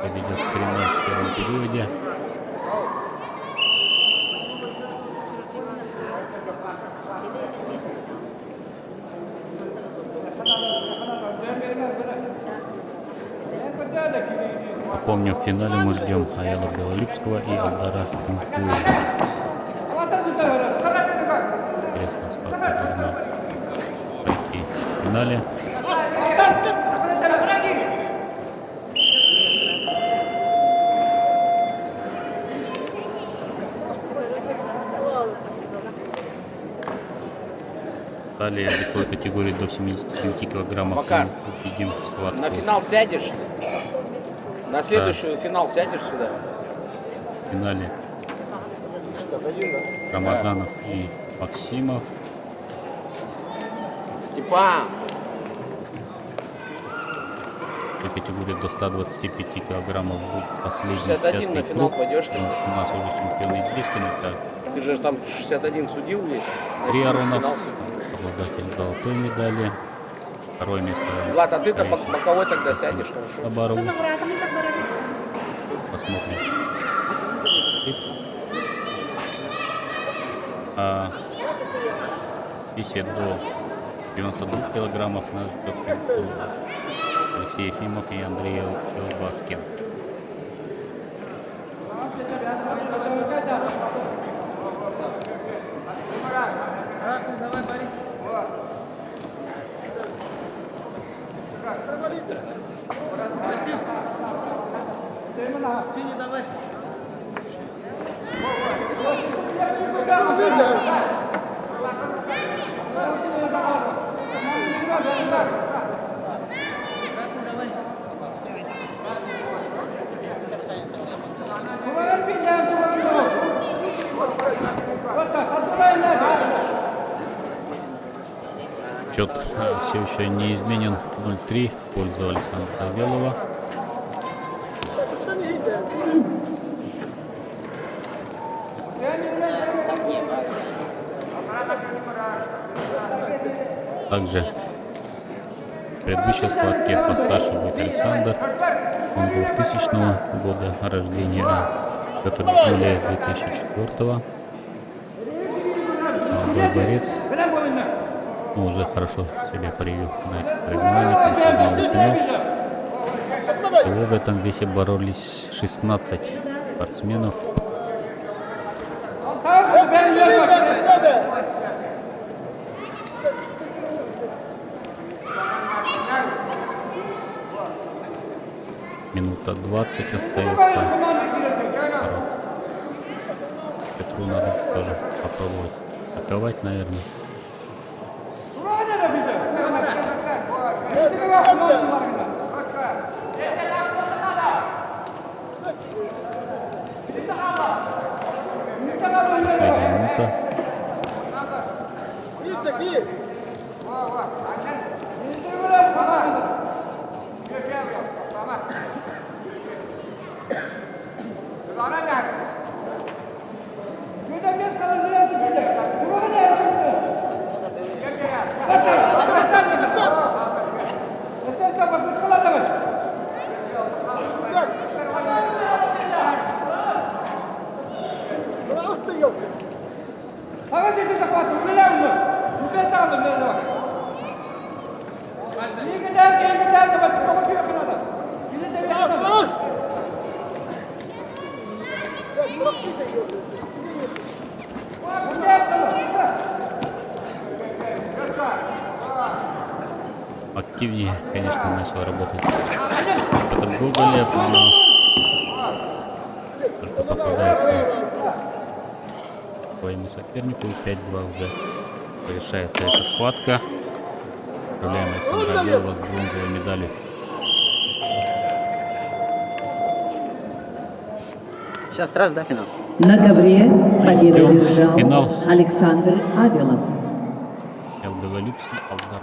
Ведет 3-0 в первом периоде. Помню, в финале мы ждем Аяла Белолипского и Алдара Кункуева. Интересно, сколько должна пройти в финале. Далее в весовой категории до 79 килограммов. Макар, мы увидим схватку. на финал сядешь? На следующий финал сядешь сюда? В финале Рамазанов и Максимов. Степан! В категории до 125 килограммов будет последний 61 на пятый финал круг. пойдешь ты? У нас уже чемпион известен. Это Ты же там 61 судил весь. Риаронов, обладатель золотой медали. Второе место. Влад, а ты-то Борис боковой тогда сядешь, хорошо? Сабарову. Посмотрим. А в весе до 92 килограммов нас ждет Алексей Ефимов и Андрей Елбаскин. Счет все еще не изменен. 0-3 в пользу Александра Авелова. Также в предыдущей схватке постарше будет Александр. Он 2000 года рождения, который в июле 2004. Молодой борец. Ну, уже хорошо себя проявил на этих соревнованиях. Всего в этом весе боролись 16 спортсменов. Минута 20 остается. Бороться. Петру надо тоже попробовать атаковать, наверное. Последняя минута. Активнее, конечно, начал работать Петр Гоголев, но только попадается своему сопернику. 5-2 уже решается эта схватка. Поздравляем Александра Авелова с бронзовой медалью. Сейчас раз, да, финал? На ковре победу одержал Финал. Александр Авелов. Белолюбский, Алдар.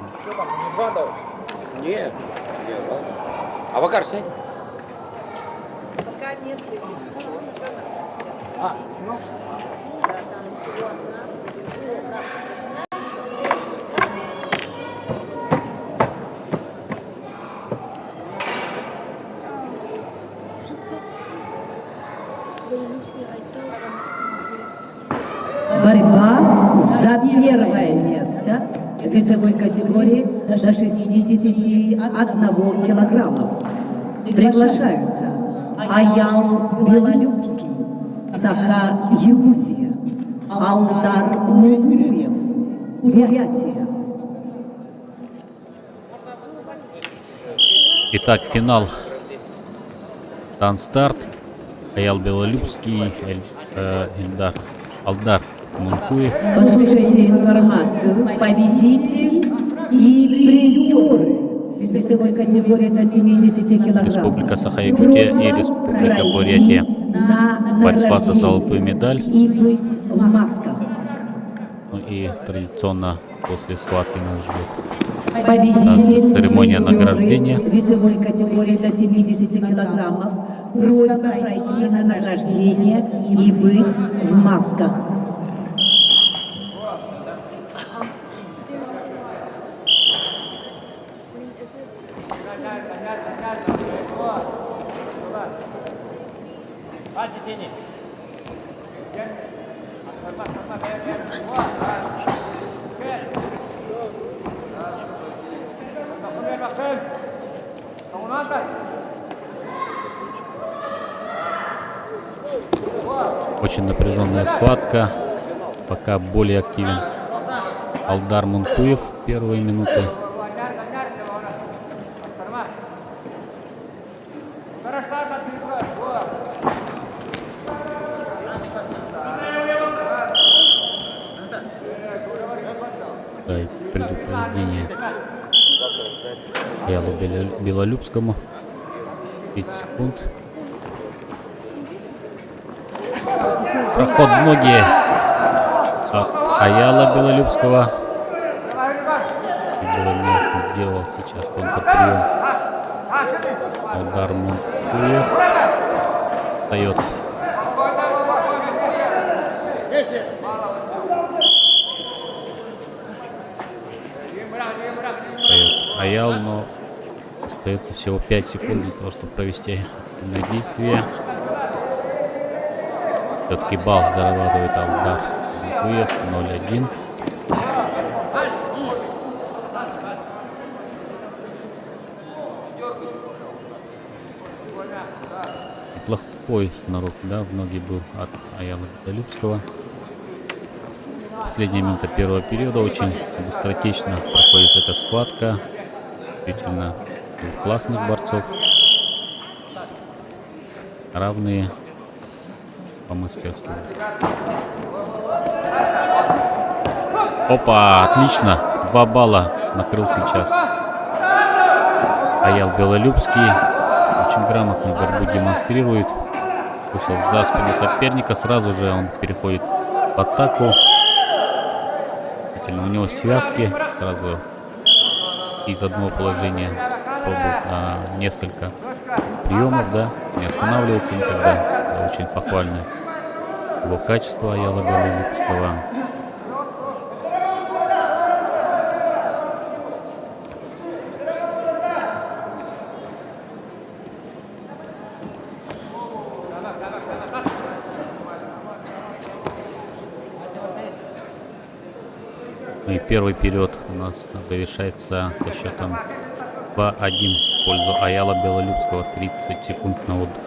Нет. А Вакар сядь. Пока нет людей. Борьба за первое место в весовой категории до 61 килограммов. Приглашаются Аял Белолюбский, Саха Якутия, Алдар Мунуев, Бурятия. Итак, финал. Танстарт. Аял Белолюбский, Алдар Мункуев. Послушайте информацию. Победитель и призеры весовой категории до 70 килограммов. Республика Саха-Якутия и Республика Бурятия. Борьба за золотую медаль. И быть в масках. Ну и традиционно после схватки нас ждет Победитель церемония призеры награждения. весовой категории до 70 килограммов. Просьба пройти на награждение и быть в масках. Очень напряженная схватка. Пока более активен Алдар Мункуев первые минуты. повреждения Аялу Белолюбскому. 30 секунд. Проход в ноги от Аяла Белолюбского. Было не сделал сейчас контрприем. Удар Мункуев. Встает. Аял, но остается всего 5 секунд для того, чтобы провести активное действие. Все-таки балл зарабатывает удар Мункуев. 0-1. Неплохой снарок, да, в ноги был от Аяла Белолюбского. Последняя минута первого периода. Очень быстротечно проходит эта схватка. Действительно, двух классных борцов. Равные по мастерству. Опа, отлично. 2 балла накрыл сейчас Аял Белолюбский. Очень грамотную борьбу демонстрирует. Вышел за спину соперника. Сразу же он переходит в атаку. У него связки. Сразу из одного положения пробует на несколько приемов, да, не останавливается никогда. Это очень похвальное его качество Аяла Белолюбского. И первый период у нас завершается со счетом 2-1 в пользу Аяла Белолюбского. 30 секунд на отдых.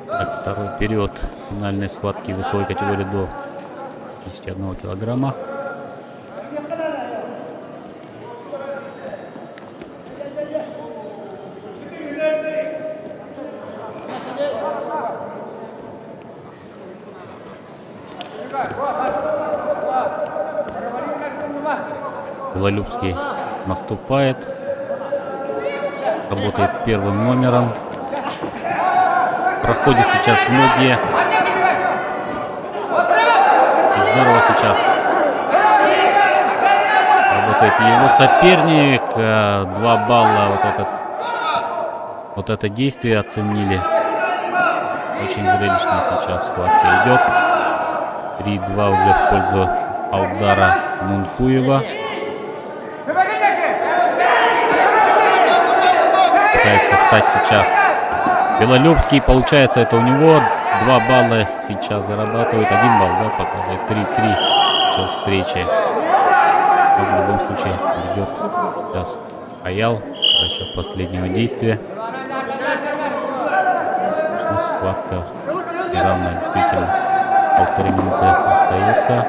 Так, второй период финальной схватки в весовой категории до 51 килограмма. Белолюбский наступает, работает первым номером, проходит сейчас в ноги. Здорово сейчас работает его соперник. 2 балла вот это действие оценили. Очень зрелищно сейчас схватка идет. 3-2 уже в пользу Алдара Мункуева. Пытается встать сейчас Белолюбский. Получается, это у него 2 балла сейчас зарабатывает. 1 балл, да, показывает. 3-3 в встрече. Но в любом случае ведет сейчас Аял за счет последнего действия. Схватка неравная, действительно. 1,5 минуты остается.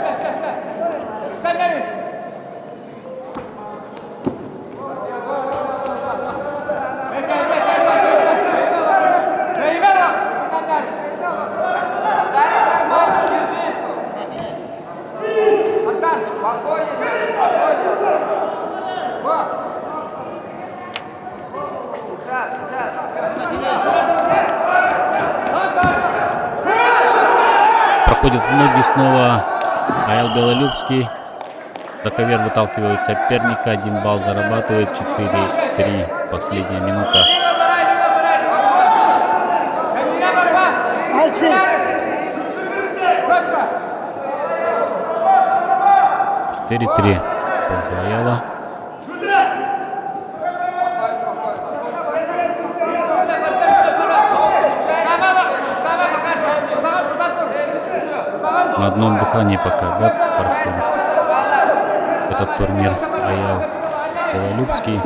Проходит в ноги снова Аял Белолюбский. Таковер выталкивает соперника. 1 балл зарабатывает. 4-3. Последняя минута. Максим! 4-3 пользу Аяла. На одном дыхании пока, да, проходит этот турнир Аял Белолюбский.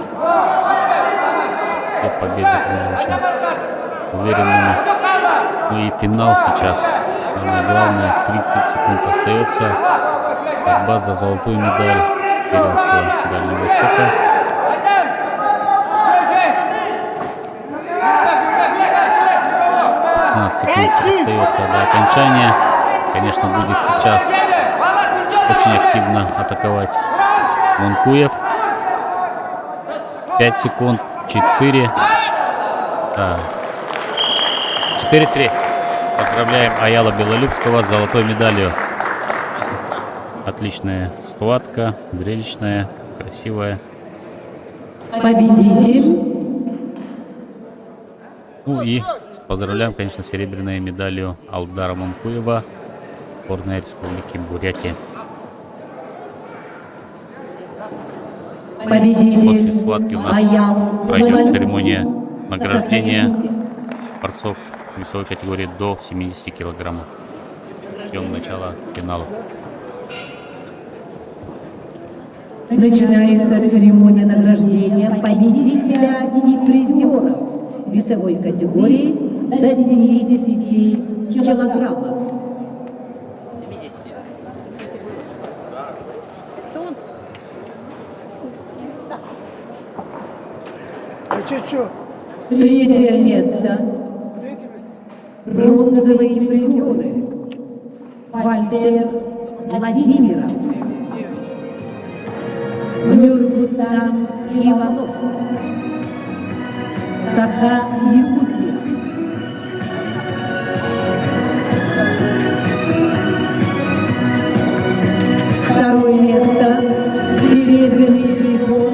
И победы были очень уверенными. Ну и финал сейчас. Самое главное, 30 секунд остается. Борьба за золотую медаль первенства Дальнего Востока. 15 секунд остается до окончания. Конечно, будет сейчас очень активно атаковать Монкуев. 5 секунд. 4. Да. 4-3. Поздравляем Аяла Белолюбского с золотой медалью. Отличная схватка, зрелищная, красивая. Победитель. Ну и поздравляем, конечно, серебряной медалью Алдара Монкуева, сборная Республики Бурятия. Победитель. После схватки у нас Аял пройдет Белолюбский. церемония награждения Сахалин. борцов весовой категории до 70 килограммов. Ждем начала финала. Начинается церемония награждения победителя и призеров весовой категории до 70 килограммов. 70. А че? Третье место. Бронзовые призеры. Вальтер Владимиров. Нурбустам Иванов. Саха Якутия. Второе место. Серебряный призер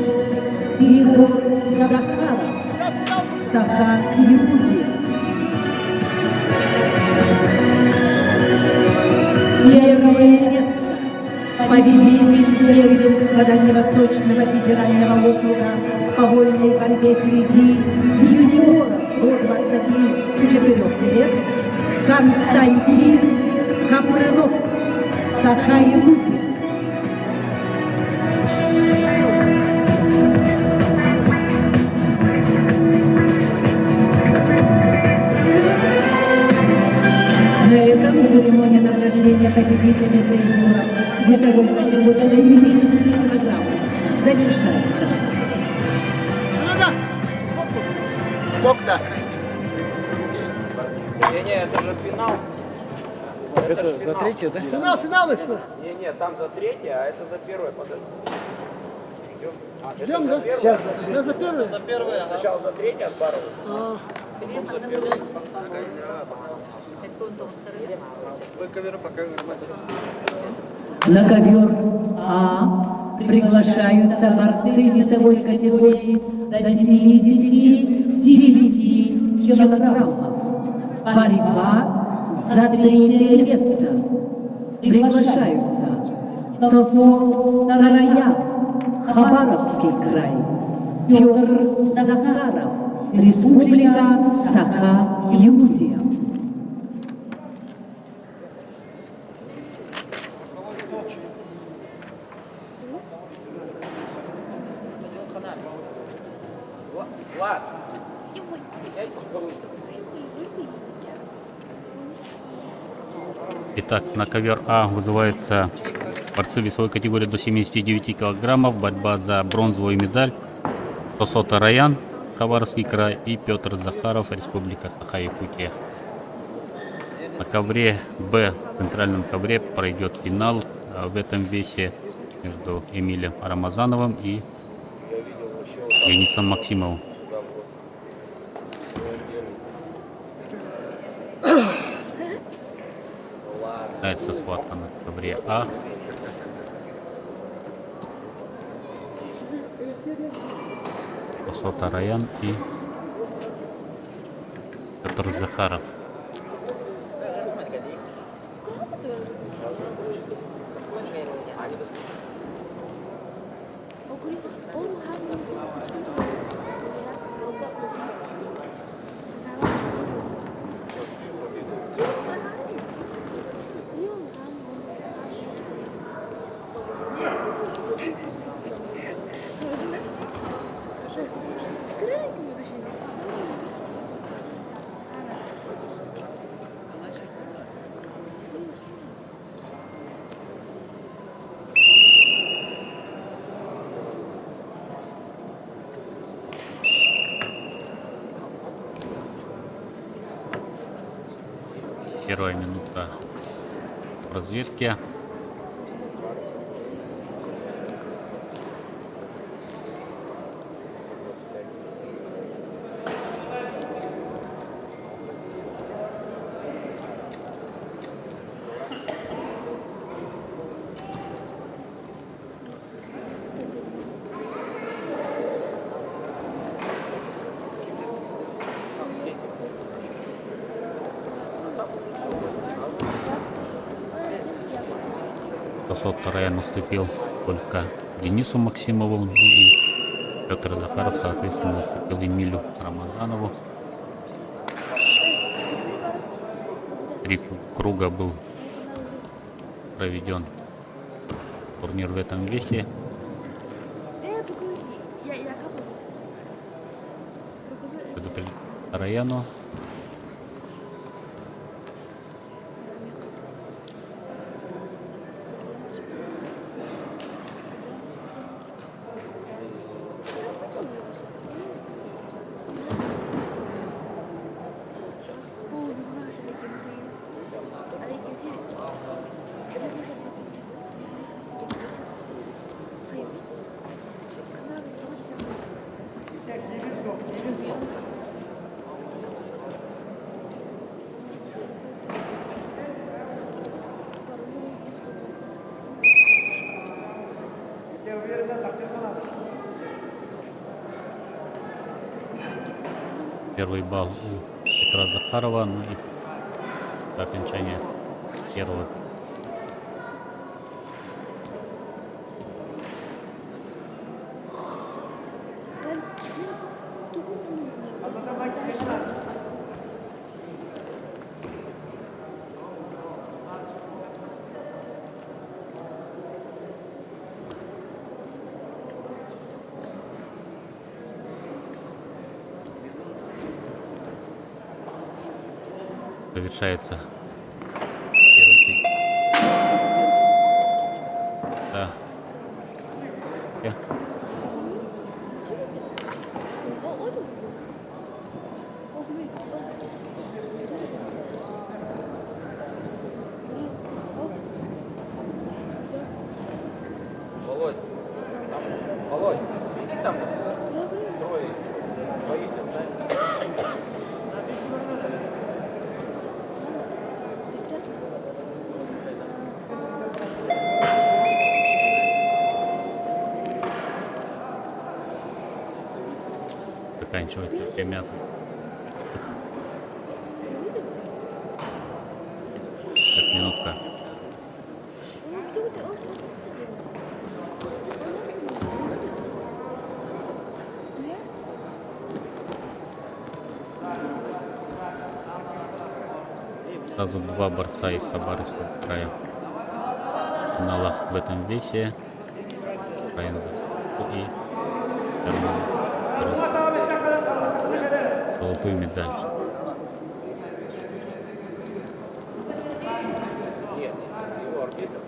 Егор Захаров. Саха Якутия. Первое место. Победитель первенства Дальневосточного федерального округа по вольной борьбе среди юниоров до 24 лет Константин Капрынов. Саха Якутия. На этом церемония награждения победителей призеров весовой категории до 70 килограммов завершается. Бог-то. Не, это же финал. Это за третье, да? Финал, что? Не, там за третье, а это за первое. Подожди. Ждем, да? Сейчас. Я за первое. За первое, сначала за третье отбарывают. Потом за первое. Вы ковер пока На ковер А приглашаются борцы весовой категории до 79 килограммов. Борьба за третье место. Приглашаются Сосо Тараян, Хабаровский край, Петр Захаров, Республика Саха-Якутия. Влад. Итак, на ковер А вызываются борцы весовой категории до 79 килограммов. Борьба за бронзовую медаль. Сосо Тараян, Хабаровский край, и Петр Захаров, Республика Саха-Якутия. На ковре Б, в центральном ковре, пройдет финал в этом весе между Эмилем Рамазановым и Денисом Максимовым. Начинается схватка на ковре А. Сосо Тараян и Петр Захаров. Первая минута разведки. Сосот Тароян уступил только Денису Максимову, и Петр Захаров, соответственно, уступил Эмилю Рамазанову. 3 круга был проведен турнир в этом весе. Тарояну. Первый балл у Петра Захарова, ну и до окончания первого. Завершается первый день. Да. Володь, Володь, иди там, трое, двоих оставь. Заканчивается время. Так, минутка. Сразу 2 борца из Хабаровского края в финалах в этом весе. И золотую медаль. Нет, его арбитр.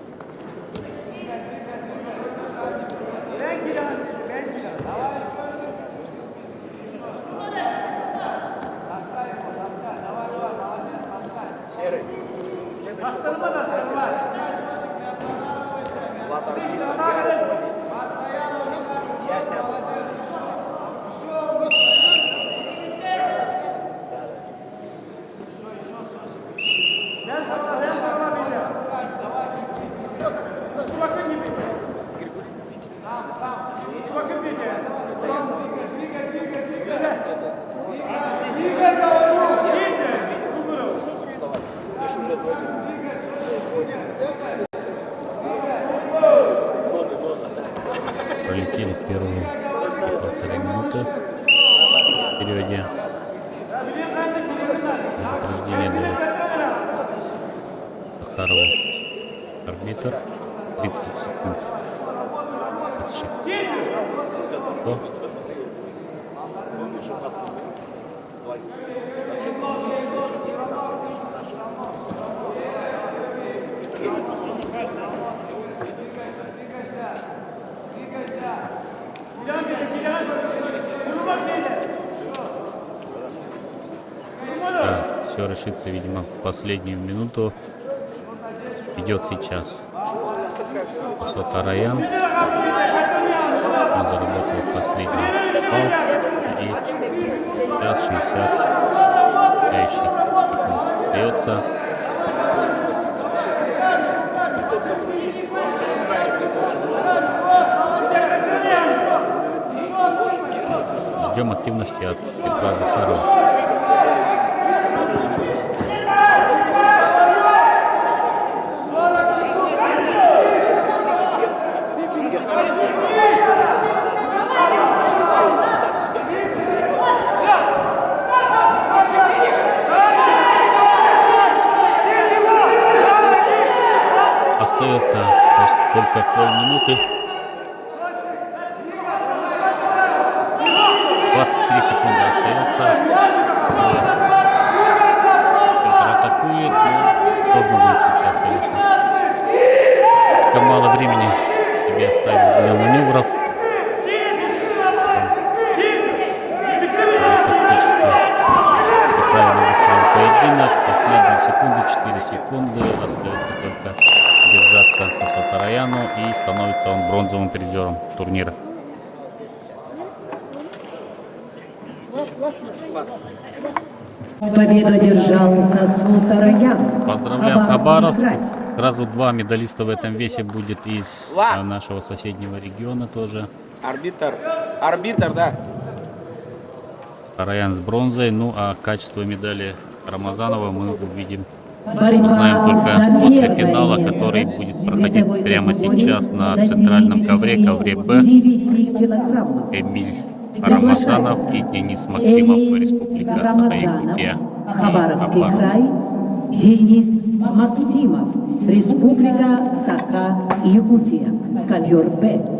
Серый. Влад арбитр. Я сяду. первые 1,5 минуты в периоде. Награждение дает Захарову арбитр. 30 секунд. Отсчет. Что? Все решится, видимо, в последнюю минуту. Идет сейчас Сотараян. Он заработал последний балл. И сейчас 60 секунд остается. Ждем активности от Петра Захарова. Остается только полминуты. 23 секунды остается. Петр атакует, но сложно будет сейчас, конечно. Слишком мало времени себе оставил для маневров. Фактически правильно выстроил поединок. Последние секунды, 4 секунды. Остается только держаться Сотараяну, и становится он бронзовым призером турнира. Победу одержал Сотараян. Поздравляем Хабаровск. край. Сразу 2 медалиста в этом весе будет из нашего соседнего региона тоже. Арбитр, да. Сотараян с бронзой. Ну а качество медали Рамазанова мы увидим. Борьба Узнаем только за после первое финала, место который будет в проходить весовой прямо категории сейчас на до центральном ковре, ковре Б. 79 килограммов. Эмиль Рамазанов и Денис Максимов, Эмиль Республика Рамазанов, Саха-Якутия. Хабаровский Хабаровск. край. Денис Максимов, Республика Саха-Якутия, ковер Б.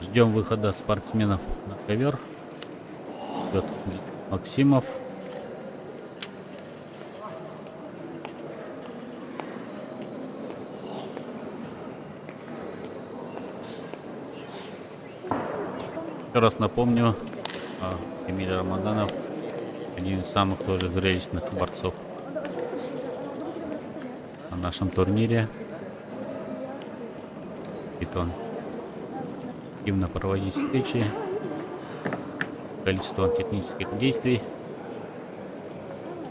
Ждем выхода спортсменов на ковер. Идет Максимов. Еще раз напомню, Эмиль Рамазанов один из самых тоже зрелищных борцов на нашем турнире. И он активно проводить встречи, количество технических действий.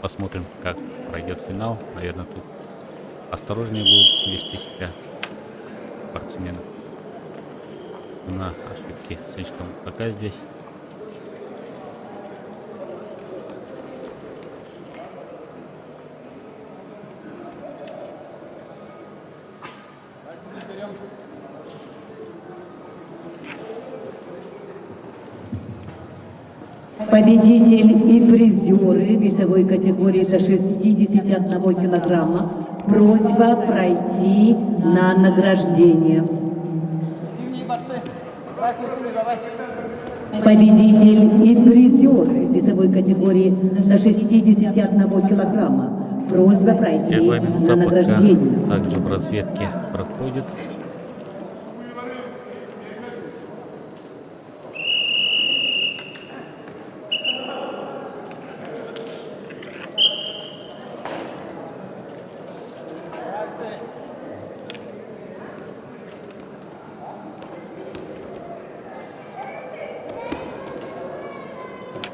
Посмотрим, как пройдет финал. Наверное, тут осторожнее будут вести себя спортсмены. На ошибки слишком пока здесь. Победитель и призеры весовой категории до 61 килограмма. Просьба пройти на награждение. Победитель и призеры весовой категории до 61 килограмма. Просьба пройти Первая на минута награждение. пока также в разведке проходит.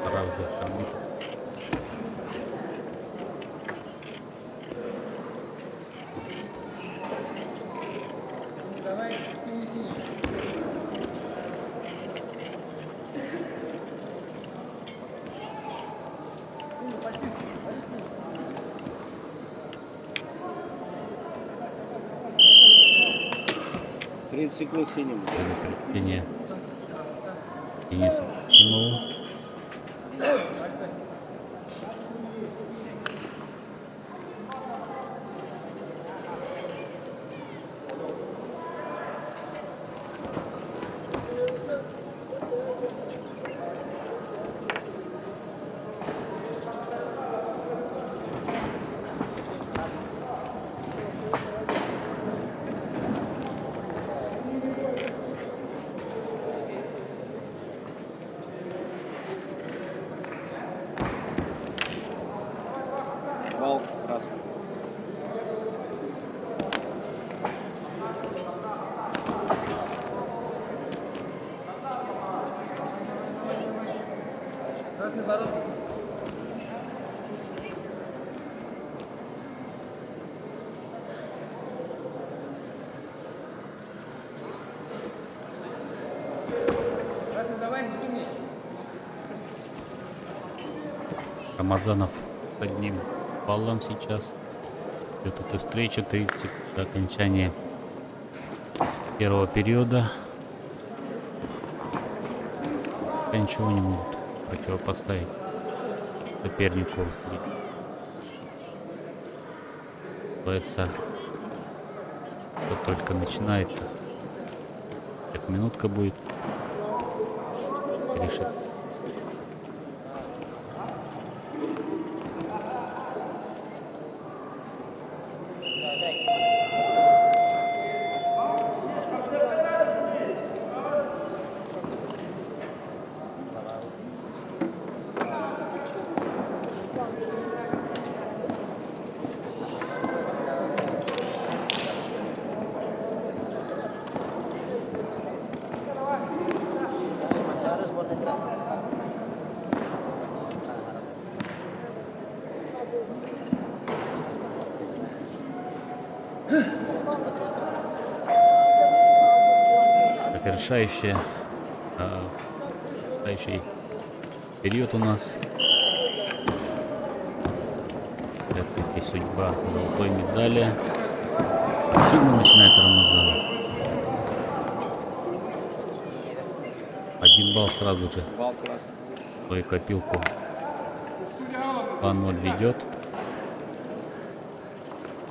Пора уже арбитр. Тридцать секунд синим. Предупреждение Денису Максимову. Бал красный. Рамазанов с одним баллом сейчас. Идет эту встречу 30 секунд до окончания первого периода. Пока ничего не могут противопоставить сопернику. Называется, что только начинается. Как минутка будет решить. Harus boleh gerak. Как решающий период у нас. И судьба золотой медали. Активно начинает Рамазан. 1 балл сразу же Бал красный. свою копилку. 2-0 ведет.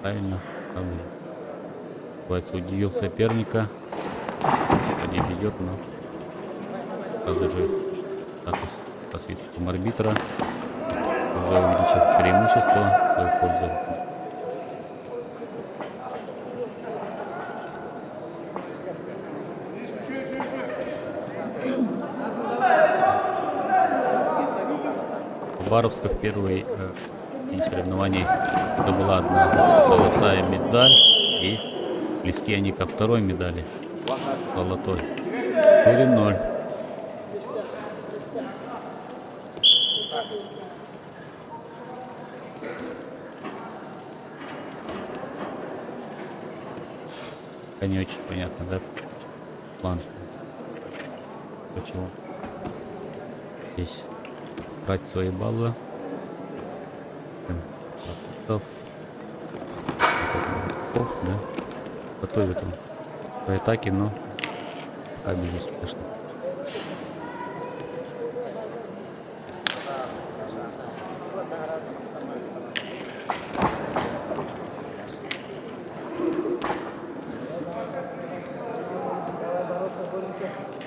Правильно. Называется, удивил соперника. Один ведет, но сразу же статус по свисту арбитра уже увеличил преимущество в свою пользу. Хабаровска в первый день соревнований была одна золотая медаль, и близки они ко второй медали золотой. 4-0. Не очень понятно, да? План. Почему здесь брать свои баллы? Да? Готовит он по атаке, но пока безуспешно.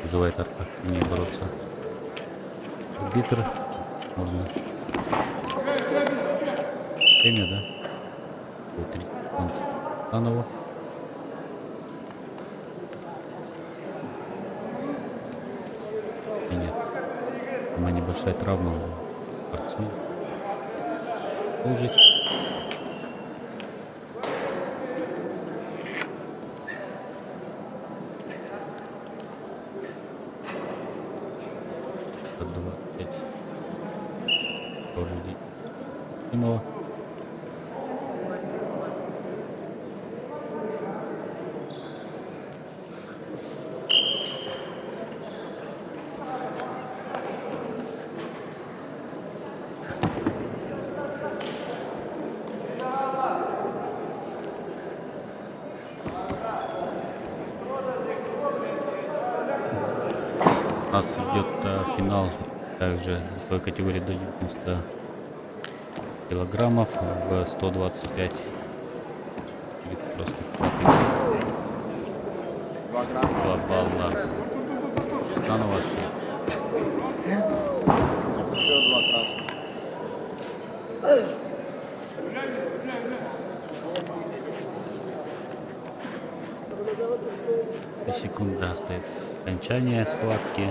Вызывает не бороться. Арбитр. Можно. Время, да? 30 секунд. Заново. И нет. Сама небольшая травма у спортсмена. Служить. 125. Георгий Ефимова. У нас идет финал также в своей категории до 90 килограммов в 125. Будет просто два балла. Заново 6. Еще 2 красных. Секунда остается окончание схватки.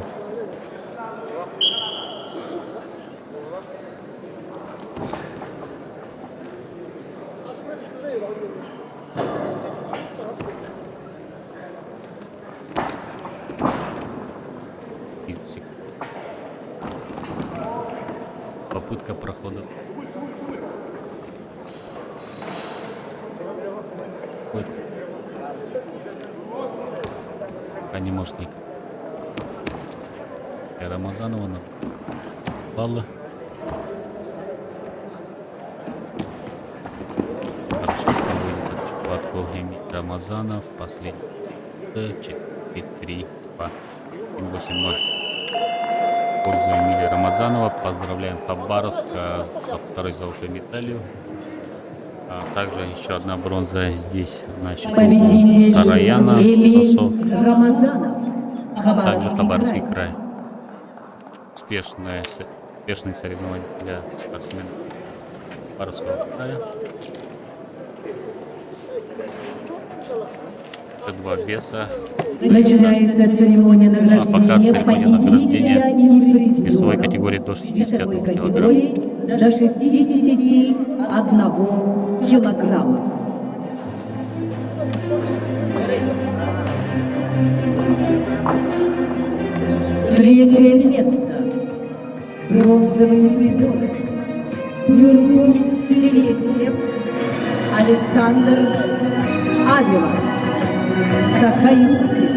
Попытка прохода. Ой. А не может никак. Рамазанова на баллы. Хорошо проводит отчетку Эмиль Рамазанов. Последний 4-3 по 7-8-0. Пользу Эмилия Рамазанова. Поздравляем Хабаровска со второй золотой медалью. А также еще одна бронза здесь на счету Победитель Тараяна, Эмиль Сосо. Рамазанов. Также Хабаровский край. край. Успешные соревнования для спортсменов Хабаровского края. Это 2 веса. Начинается церемония Пока награждения церемония победителя и весовой призеров категории до весовой 61 килограмм. категории до 61 килограммов. Третье место. Бронзовый призер. Нюргун Терентьев, Александр Авилов, Саха-Якутия.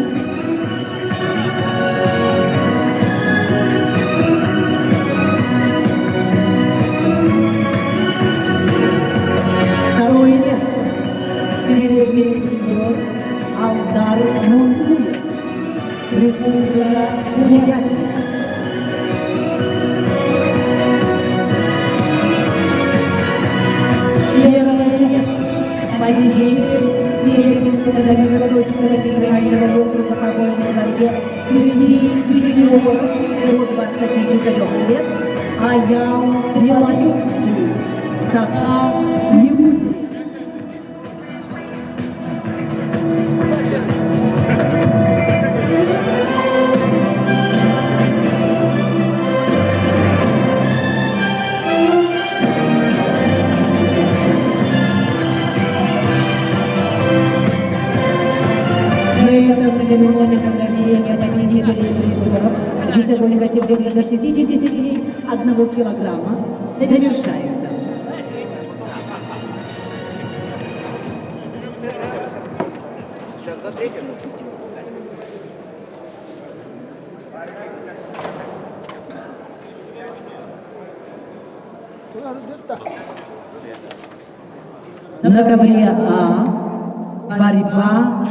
Второе место. Серебряный призер Алдар Мунгуев, Республика Бурятия. Первое место. Победитель первенства Дальневосточного федерального округа по вольной борьбе среди юниоров до 24 лет Аял Белорусский, Саха-Якутия. Церемония награждения победителей призеров весовой категории до 61 килограмма завершается. Сейчас за третьим. На ковре А борьба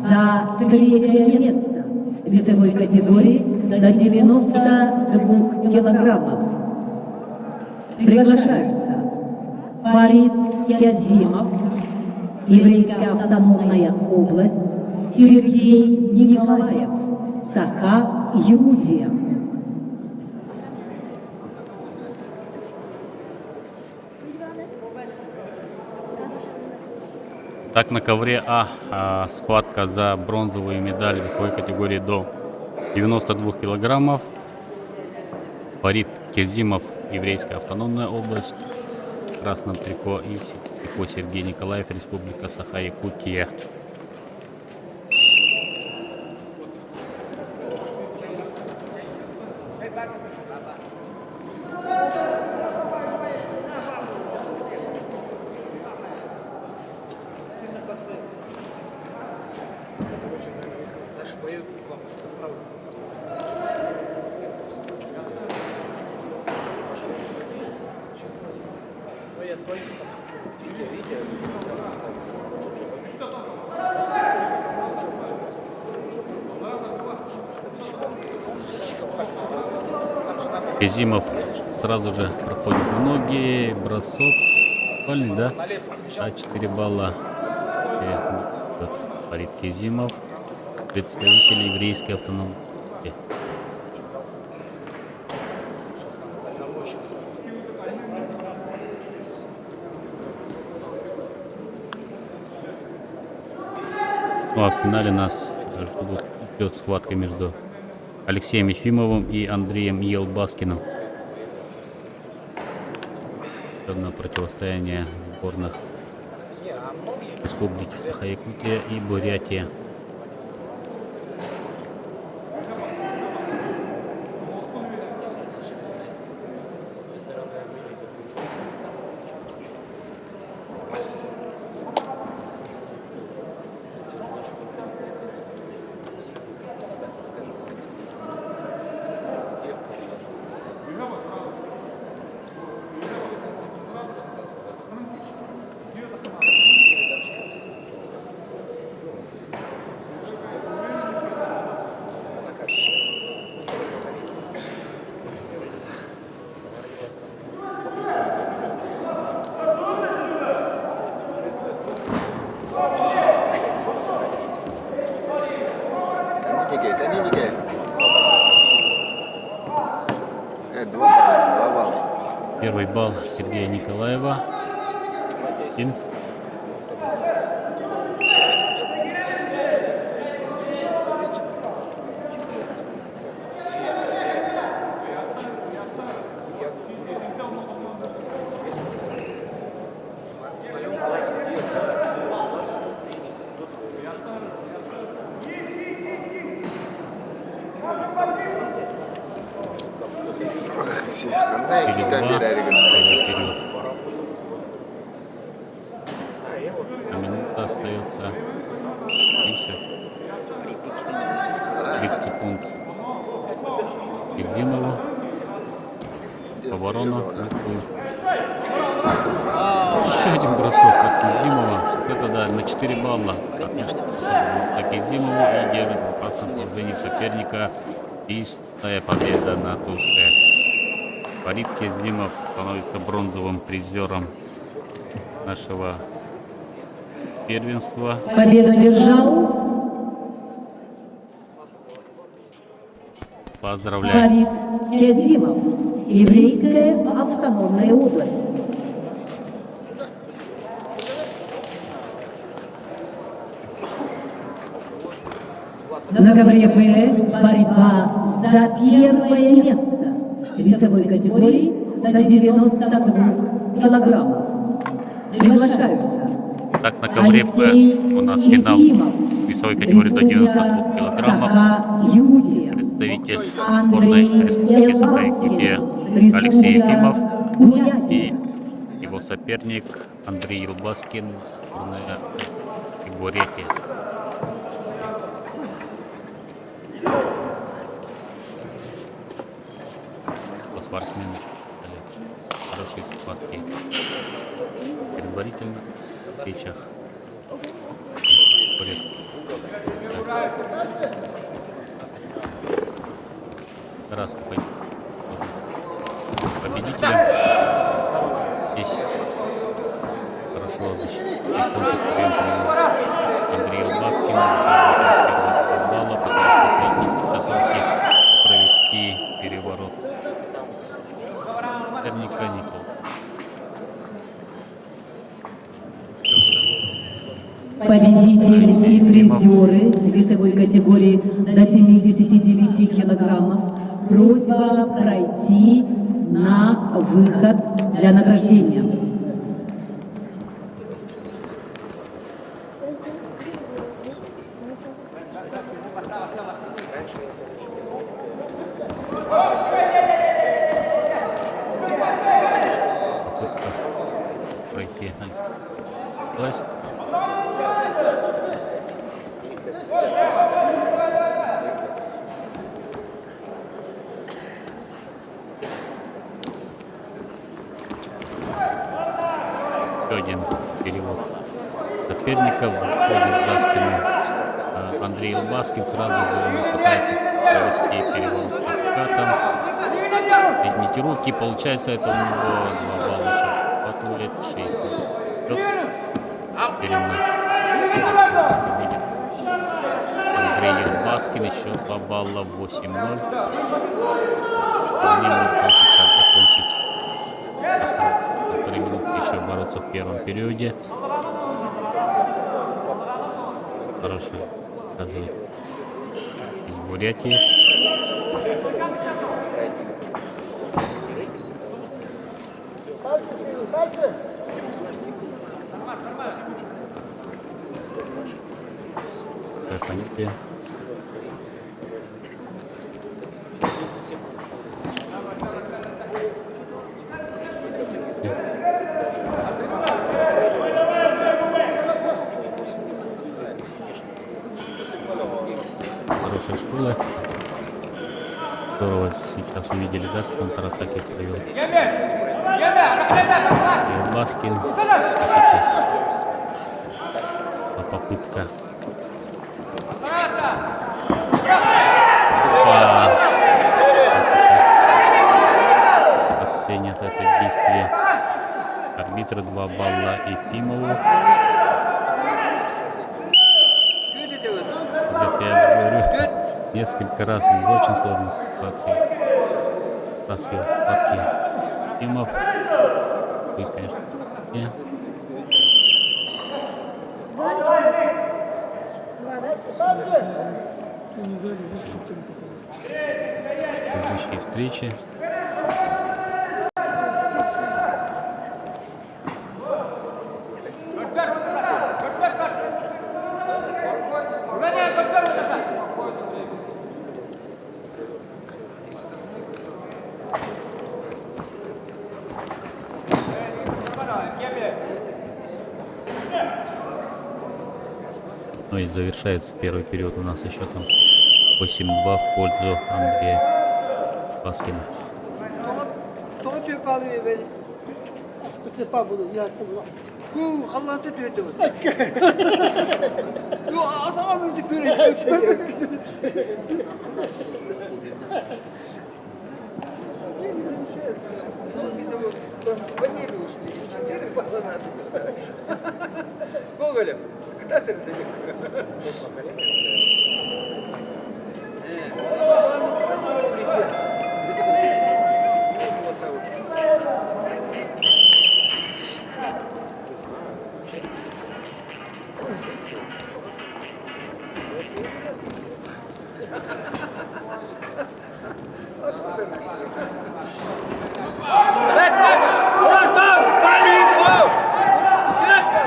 за третье место весовой категории до 92 килограммов. Приглашаются Фарид Кязимов, Еврейская автономная область, Сергей Николаев, Саха-Якутия. Так, на ковре А схватка за бронзовые медали в своей категории до 92 килограммов. Фарид Кезимов, Еврейская автономная область, в красном трико, и трико Сергей Николаев, Республика Саха-Якутия. Казимов сразу же проходит в ноги, бросок, бальный, да? А 4 балла Фарид Казимов, представитель еврейской автономии. Ну а в финале нас ждет схватка между Алексеем Ефимовым и Андреем Елбаскиным. Одно противостояние сборных Республики Саха-Якутия и Бурятия. Первый балл Сергея Николаева. Один. А минута остается меньше. 30 секунд. Евгенову. Оборону. Еще один бросок от Евгенова. Это да, на 4 балла. Отлично. От Евгенову и держит в опасном положении соперника. Чистая победа на туше. Фарид Казимов становится бронзовым призером нашего первенства. Победу одержал Поздравляю. Фарид Казимов, Еврейская автономная область. На ковре Б борьба за первое место весовой категории до 92 килограммов. Приглашаются Так, на ковре Б у нас финал весовой категории до 92 килограммов. Саха-Якутия. Представитель сборной Республики Саха-Якутия Алексей Ефимов и его соперник Андрей Елбаскин, сборная Бурятия. Спортсмены хорошие схватки предварительно в встречах. Раз победителем. Здесь хорошо защитный контур Андрей Елбаскин. Балла пытается средней красотки провести переворот. Соперника не Победители и призеры весовой категории до 79 килограммов. Просьба пройти на выход для награждения. Пройти. Еще один перевод соперника выходит за спину Андрей Елбаскин. Сразу же он пытается провести перевод откатом. Ориентировки, получается, это у него 2 балла сейчас. Хватывает 6. Уверенно. Видит. Андрей Елбаскин еще 2 балла, 8-0. Вполне может он сейчас закончить. 1,5 минуты еще бороться в первом периоде. Хороший показывает из Бурятии. Понятие. Хорошая школа. Здорово сейчас увидели, да, контратаки провел. Баскин. А сейчас попытка. Оценят это действие арбитра. 2 балла Ефимову. Если я говорю, несколько раз в очень сложных ситуациях таскивал схватки Ефимов. И, конечно, не. Предыдущие встречи. Ну и завершается первый период у нас еще там 8-2 в пользу Андрея Баскина. Гоголев, когда ты это самое главное, красиво улететь. Вот так вот.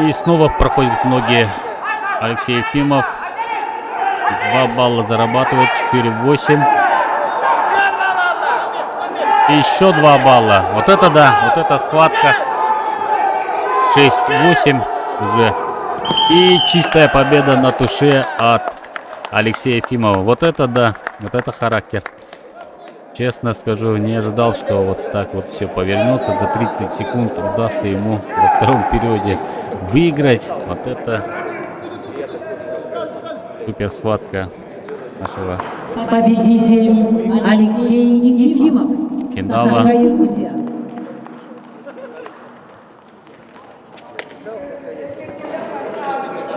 И снова проходит в ноги Алексей Ефимов. 2 балла зарабатывает, 4-8. И еще 2 балла. Вот это да, вот эта схватка. 6-8 уже. И чистая победа на туше от Алексея Ефимова. Вот это да, вот это характер. Честно скажу, не ожидал, что вот так вот все повернется. За 30 секунд удастся ему во втором периоде выиграть. Вот это супер схватка нашего Победитель Алексей Ефимов. финала. Якутия.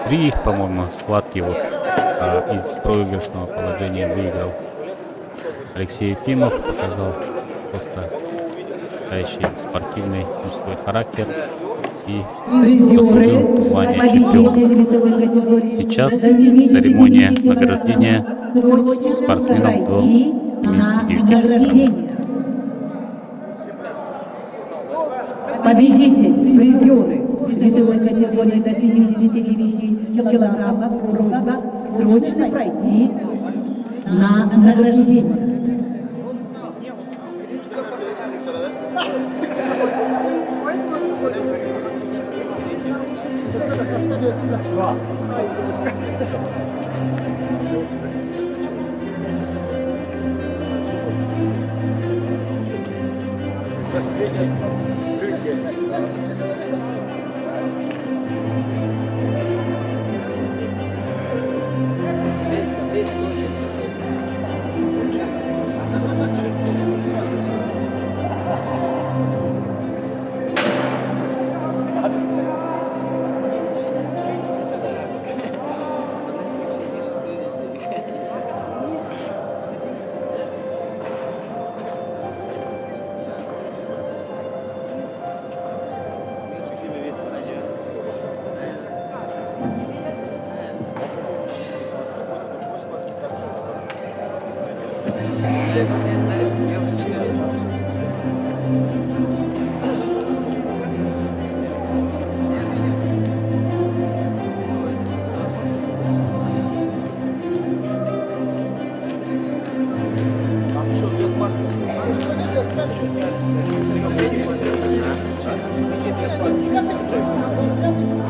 Три, по-моему, схватки вот из проигрышного положения выиграл Алексей Ефимов. Показал просто настоящий спортивный мужской характер. И заслужил звание чемпиона. Сейчас церемония награждения спортсменов до 79 лет. Победитель, призеры весовой категории до 79 килограммов. Просьба срочно пройти на награждение. До встречи. Весь ночь. Там еще без матки.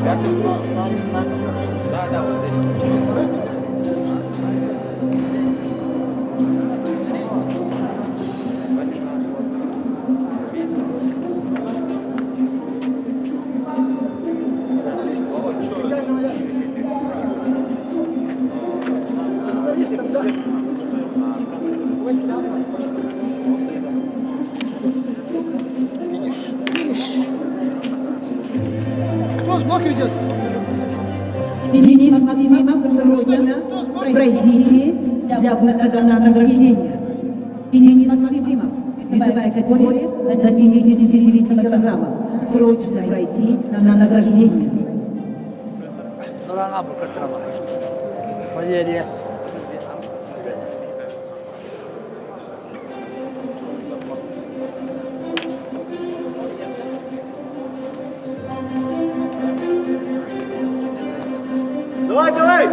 Пятый круг, да, да, вот здесь. Кто с блока идет? Денис Максимов, срочно пройдите для выхода на награждение. Денис Максимов, весовая категория до 79 килограммов. Срочно пройти на награждение. Нурана Букатрама. Валерия. Давай, давай!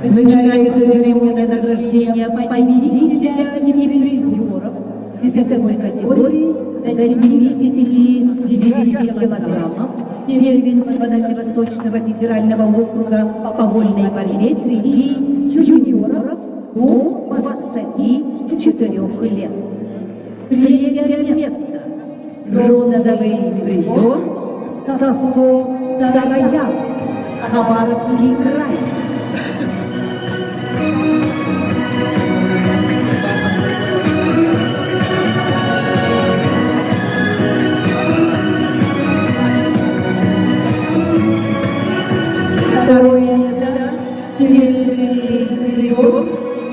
Начинается церемония награждения победителя и призеров весовой категории до 79 килограммов первенства Дальневосточного федерального округа по вольной борьбе среди юниоров до 24 лет. Третье место. Бронзовый призер Сосо Тараян, Хабаровский край. Второе место. Серебряный призер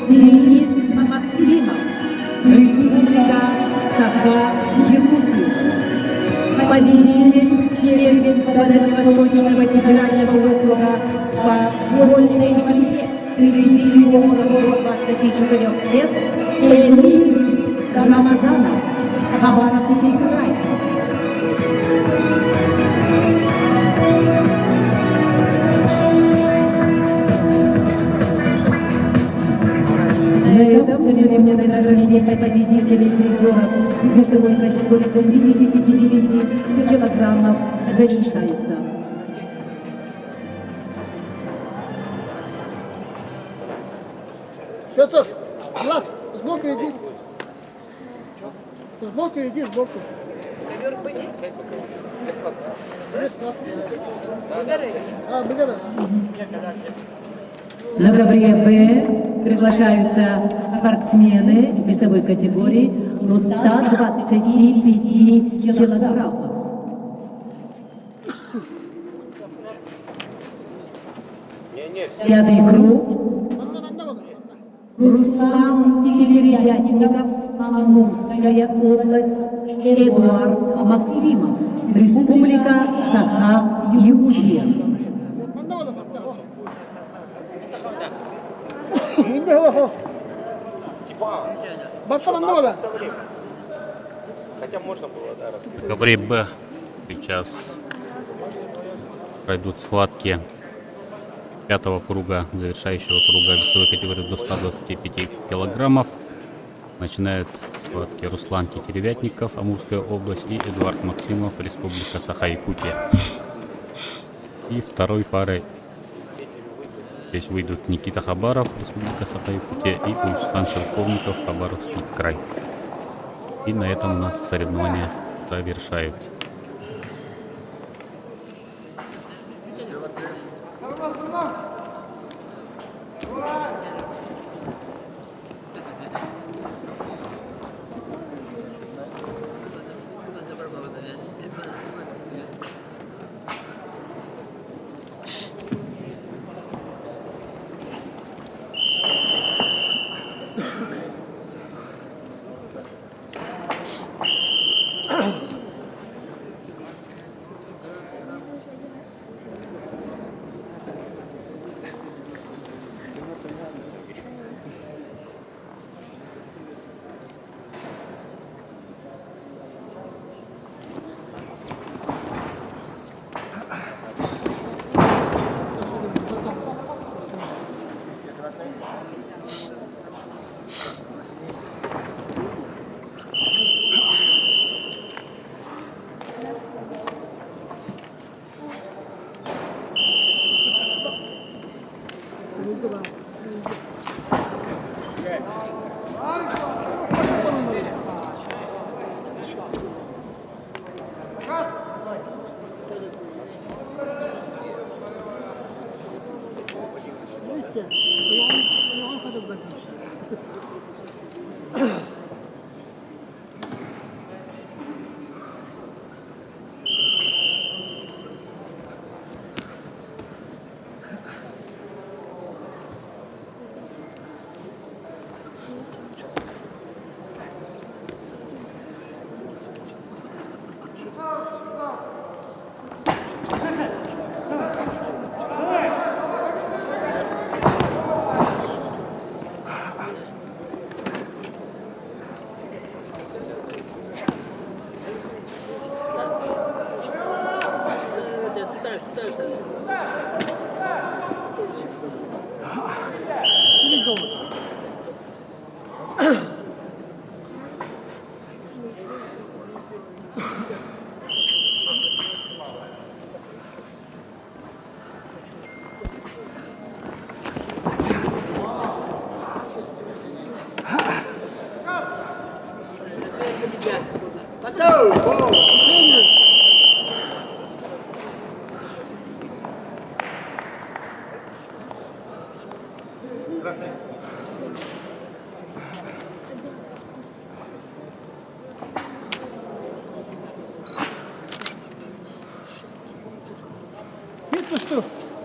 Денис Максимов, Республика Саха-Якутия. Победитель первенства Дальневосточного федерального округа по вольной борьбе среди юниоров до 24 лет Эмиль Рамазанов, Хабаровский край. На этом церемония награждения победителей и призеров весовой категории до 79 килограммов завершается. Святош, Влад, с блока иди. С блока иди, с блока. Бегара. На ковре Б приглашаются спортсмены весовой категории до 125 килограммов. Пятый круг. Руслан Тетерятников, Амурская область, Эдуард Максимов, Республика Саха-Якутия. Хотя можно было, да, раскрыть. В ковре Б сейчас пройдут схватки пятого круга, завершающего круга весовой категории до 125 килограммов. Начинают схватки Руслан Тетеревятников, Амурская область, и Эдуард Максимов, Республика Саха-Якутия. И второй парой здесь выйдут Никита Хабаров, Республика Саха-Якутия, и Руслан Шелковников, Хабаровский край. И на этом у нас соревнования завершаются.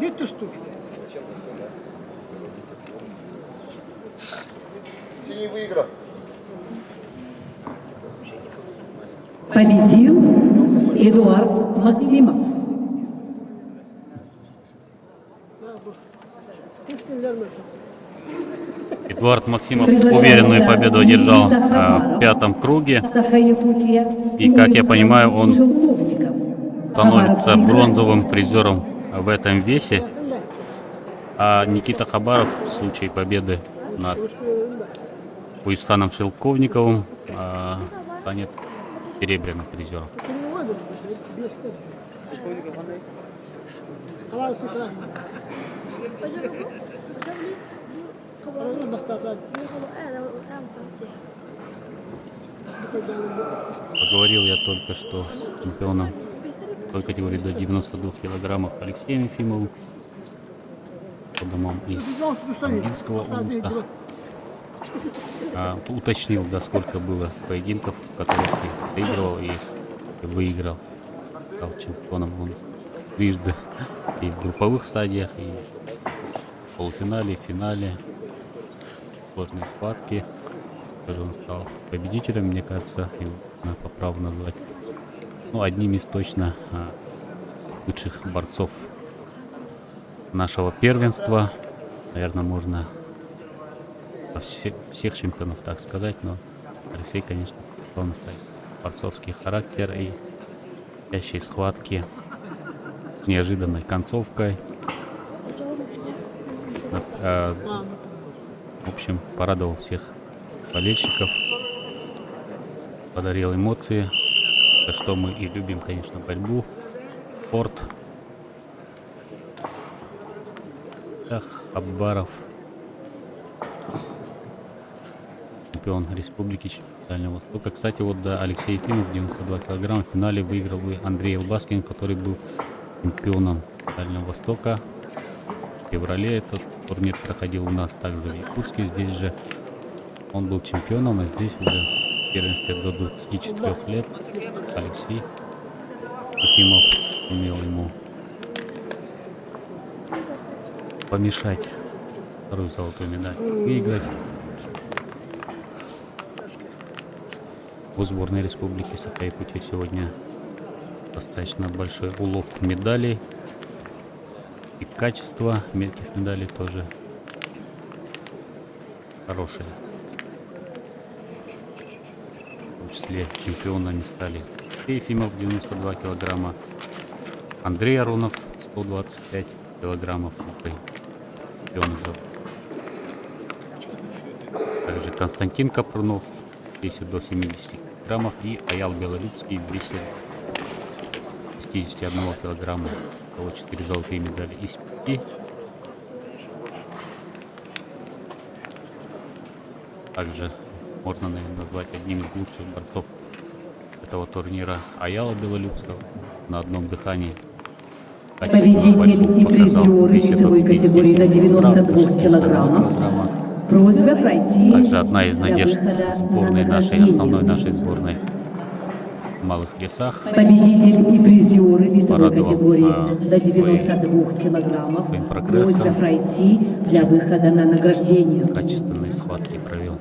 Гид ты что? Синий выиграл. Победил Эдуард Максимов. Эдуард Максимов Приглашается уверенную победу одержал Никита в Хабаров, пятом круге. Саха-Якутия. И, как я понимаю, он Шелковников. становится Хабаровский бронзовым призером в этом весе. А Никита Хабаров в случае победы над Уисханом Шелковниковым станет серебряным призером. Поговорил я только что с чемпионом той категории до 92 килограммов Алексеем Ефимовым, родом из Ангинского области. Уточнил, да, сколько было поединков, в которых ты выигрывал и выиграл. Стал чемпионом он трижды и в групповых стадиях, и в полуфинале, и в финале. Сложные схватки. Тоже он стал победителем, мне кажется, его можно по праву назвать. Ну, одним из точно лучших борцов нашего первенства. Наверное, можно всех чемпионов так сказать, но Алексей, конечно, он ставит борцовский характер и настоящие схватки с неожиданной концовкой. В общем, порадовал всех болельщиков, подарил эмоции, за что мы и любим, конечно, борьбу, спорт. Хабаров, чемпион республики Дальнего Востока. Кстати, вот да, Алексей Ефимов, 92 килограмма, в финале выиграл и Андрей Елбаскин, который был чемпионом Дальнего Востока. В феврале этот турнир проходил у нас также в Якутске, здесь же. Он был чемпионом, а здесь уже в первенстве до 24 лет Алексей Ефимов сумел ему помешать вторую золотую медаль выиграть. У сборной республики Саха-Якутия сегодня достаточно большой улов медалей. И качество мелких медалей тоже хорошее. В том числе чемпионами стали Ефимов 92 килограмма, Андрей Аронов 125 килограммов. Также Константин Капрунов весит до 70 килограммов и Аял Белолюбский весит 61 килограмма. Было 4 золотые медали из 5. Также можно, наверное, назвать одним из лучших борцов этого турнира Аяла Белолюбского на одном дыхании. Победитель и призер весовой категории до 92 килограммов. Просьба пройти. Также одна из для надежд выхода сборной на нашей, награждение. основной нашей сборной в малых весах. Победитель и призеры весовой Порадовал, категории до 92 килограммов. своим прогрессом. Просьба пройти для выхода на награждение. Качественные схватки провел.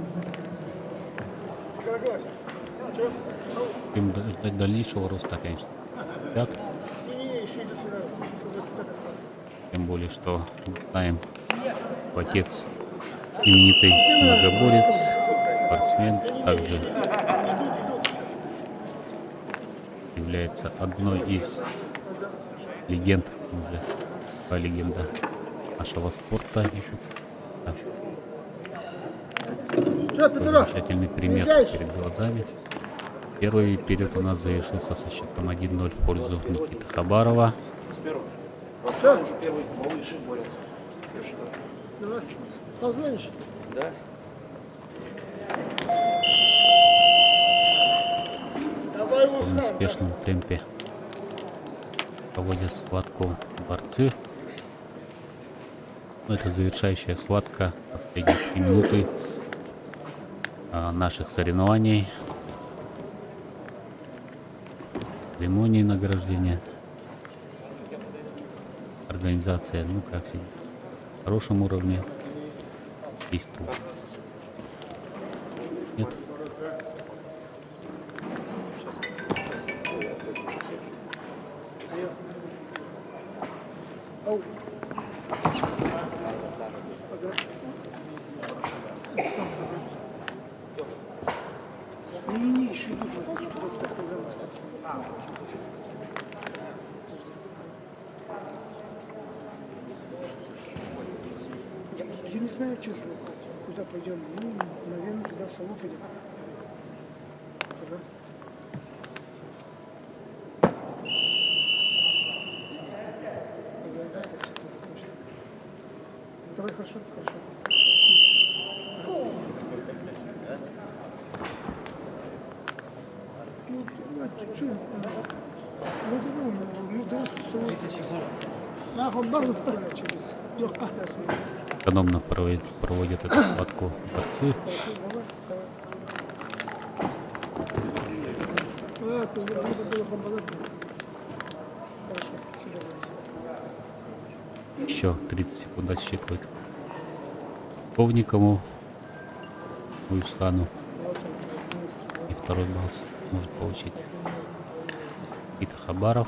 Им ждать дальнейшего роста, конечно. Так. Тем более, что знаем, что отец именитый многоборец, спортсмен, также является одной из легенд, уже легенда нашего спорта. Замечательный пример перед глазами. Первый период у нас завершился со счетом 1-0 в пользу Никиты Хабарова. Все? Давай, позвонишь? Да. Давай, В Руслан. неспешном темпе проводят схватку борцы. Это завершающая схватка последние 3 минуты наших соревнований. Церемонии награждения. Организация, ну как всегда, в хорошем уровне. Есть тут. Нет. Не, еще буду, что 25 килограмм остаться. Я не знаю, честно, куда пойдем. Ну, наверное, туда в салон пойдем. Ага. Давай, хорошо, хорошо. Экономно проводят эту схватку борцы. Еще 30 секунд отсчитывают Ковникову, Уюсхану. И второй балл может получить Никита Хабаров.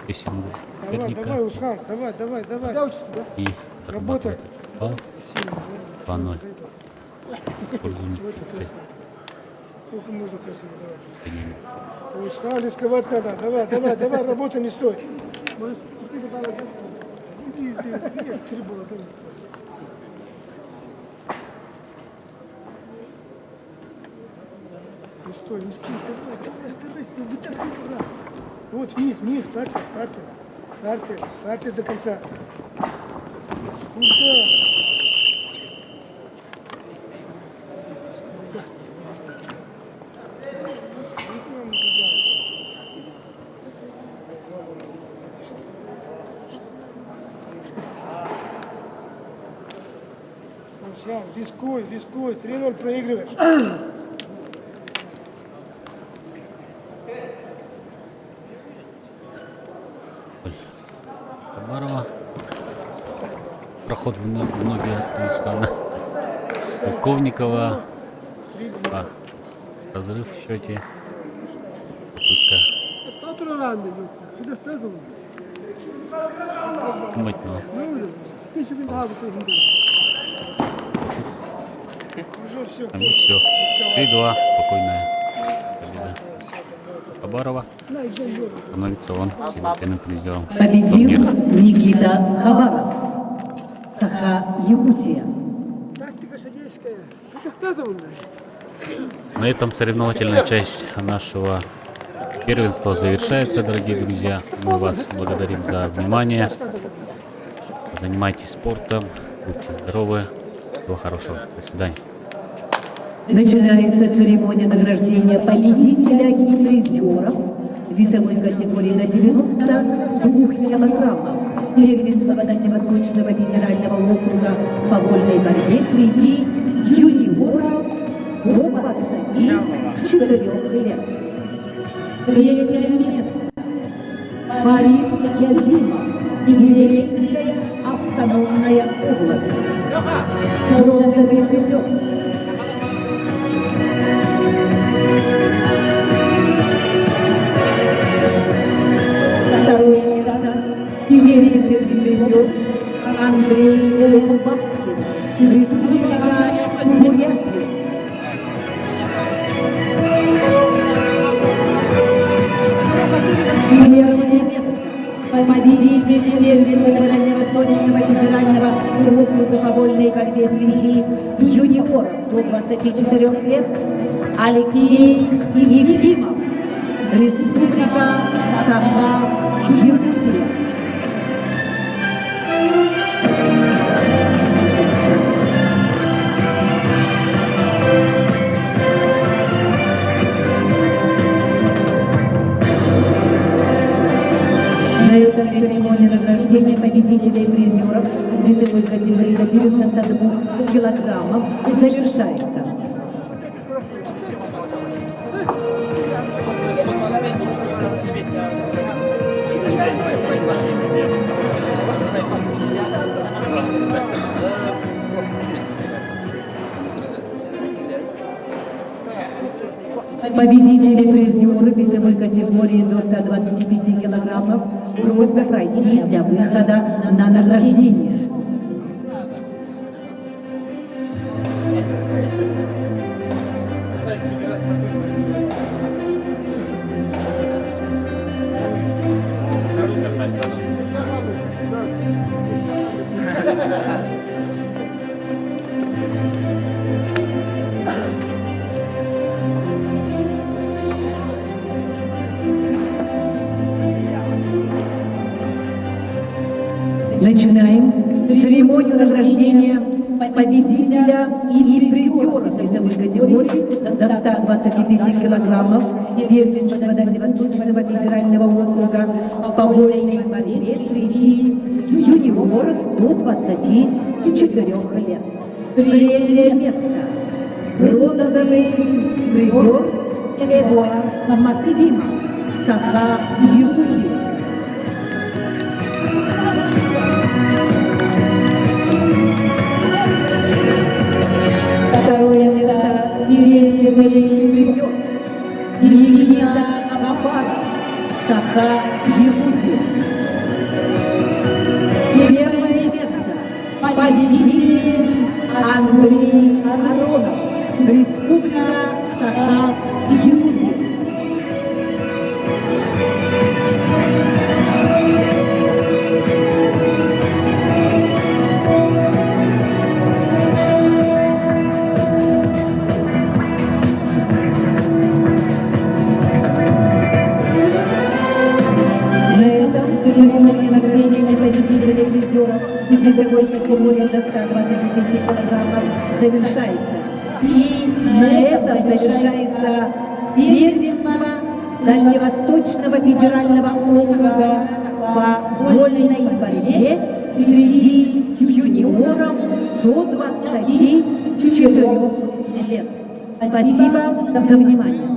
Прессингу соперника. Давай, Усхан, давай. И отрабатывает этот балл. 2-0. В пользу Никиты. Сколько можно красиво, давай. Усхан, рисковать надо. Давай, работа не стой. Может, 4 балла дать? Нет, 3 балла дай. Не стой, давай, старайся, вытаскивай туда. Вот, вниз, партер до конца. Куда? Рискуй, 3-0 проигрываешь. Хабарова. Проход в ноги от Уюсхана. У Ковникова. Разрыв в счете. Попытка думать, но там и все. 3-2. Спокойная победа Хабарова. Становится он серебряным призером Победил турнира. Никита Хабаров. Саха, Якутия. Тактика судейская. Это кто там? На этом соревновательная часть нашего первенства завершается, дорогие друзья. Мы вас благодарим за внимание. Занимайтесь спортом, будьте здоровы. Всего хорошего. До свидания. Начинается церемония награждения победителя и призеров весовой категории до 92 килограммов. Первенство Дальневосточного федерального округа по вольной борьбе среди юниоров до 24 лет. Третье место. Фарид Язимов, Египетская автономная область. Бронзовый призер. Второе место. Серебряный призер Андрей Колбаскин, Республика Бурятия. Первое место. Победитель первенства Дальневосточного федерального округа по вольной борьбе среди юниоров до 24 лет Алексей Ефимов, Республика Саха-Якутия. На этом церемония награждения победителей и призеров весовой категории до 92 килограммов завершается. Победители и призеры весовой категории до 125 килограммов просьба пройти для выхода на награждение. Начинаем церемонию награждения победителя и призеров весовой категории до 125 килограммов первенства Дальневосточного федерального округа по вольной борьбе среди юниоров до 24 лет. Третье место. Бронзовый призер Эдуард Максимов, Саха-Якутия. Второе место серебряный призер Леонида Абабара, Саха-Якутия. Первое место победитель Андрей Аронов, Республика Саха-Якутия. Церемония награждения победителей и призеров из весовой категории до 125 килограммов завершается. И на этом завершается первенство Дальневосточного федерального округа по вольной борьбе среди юниоров до 24 лет. Спасибо за внимание.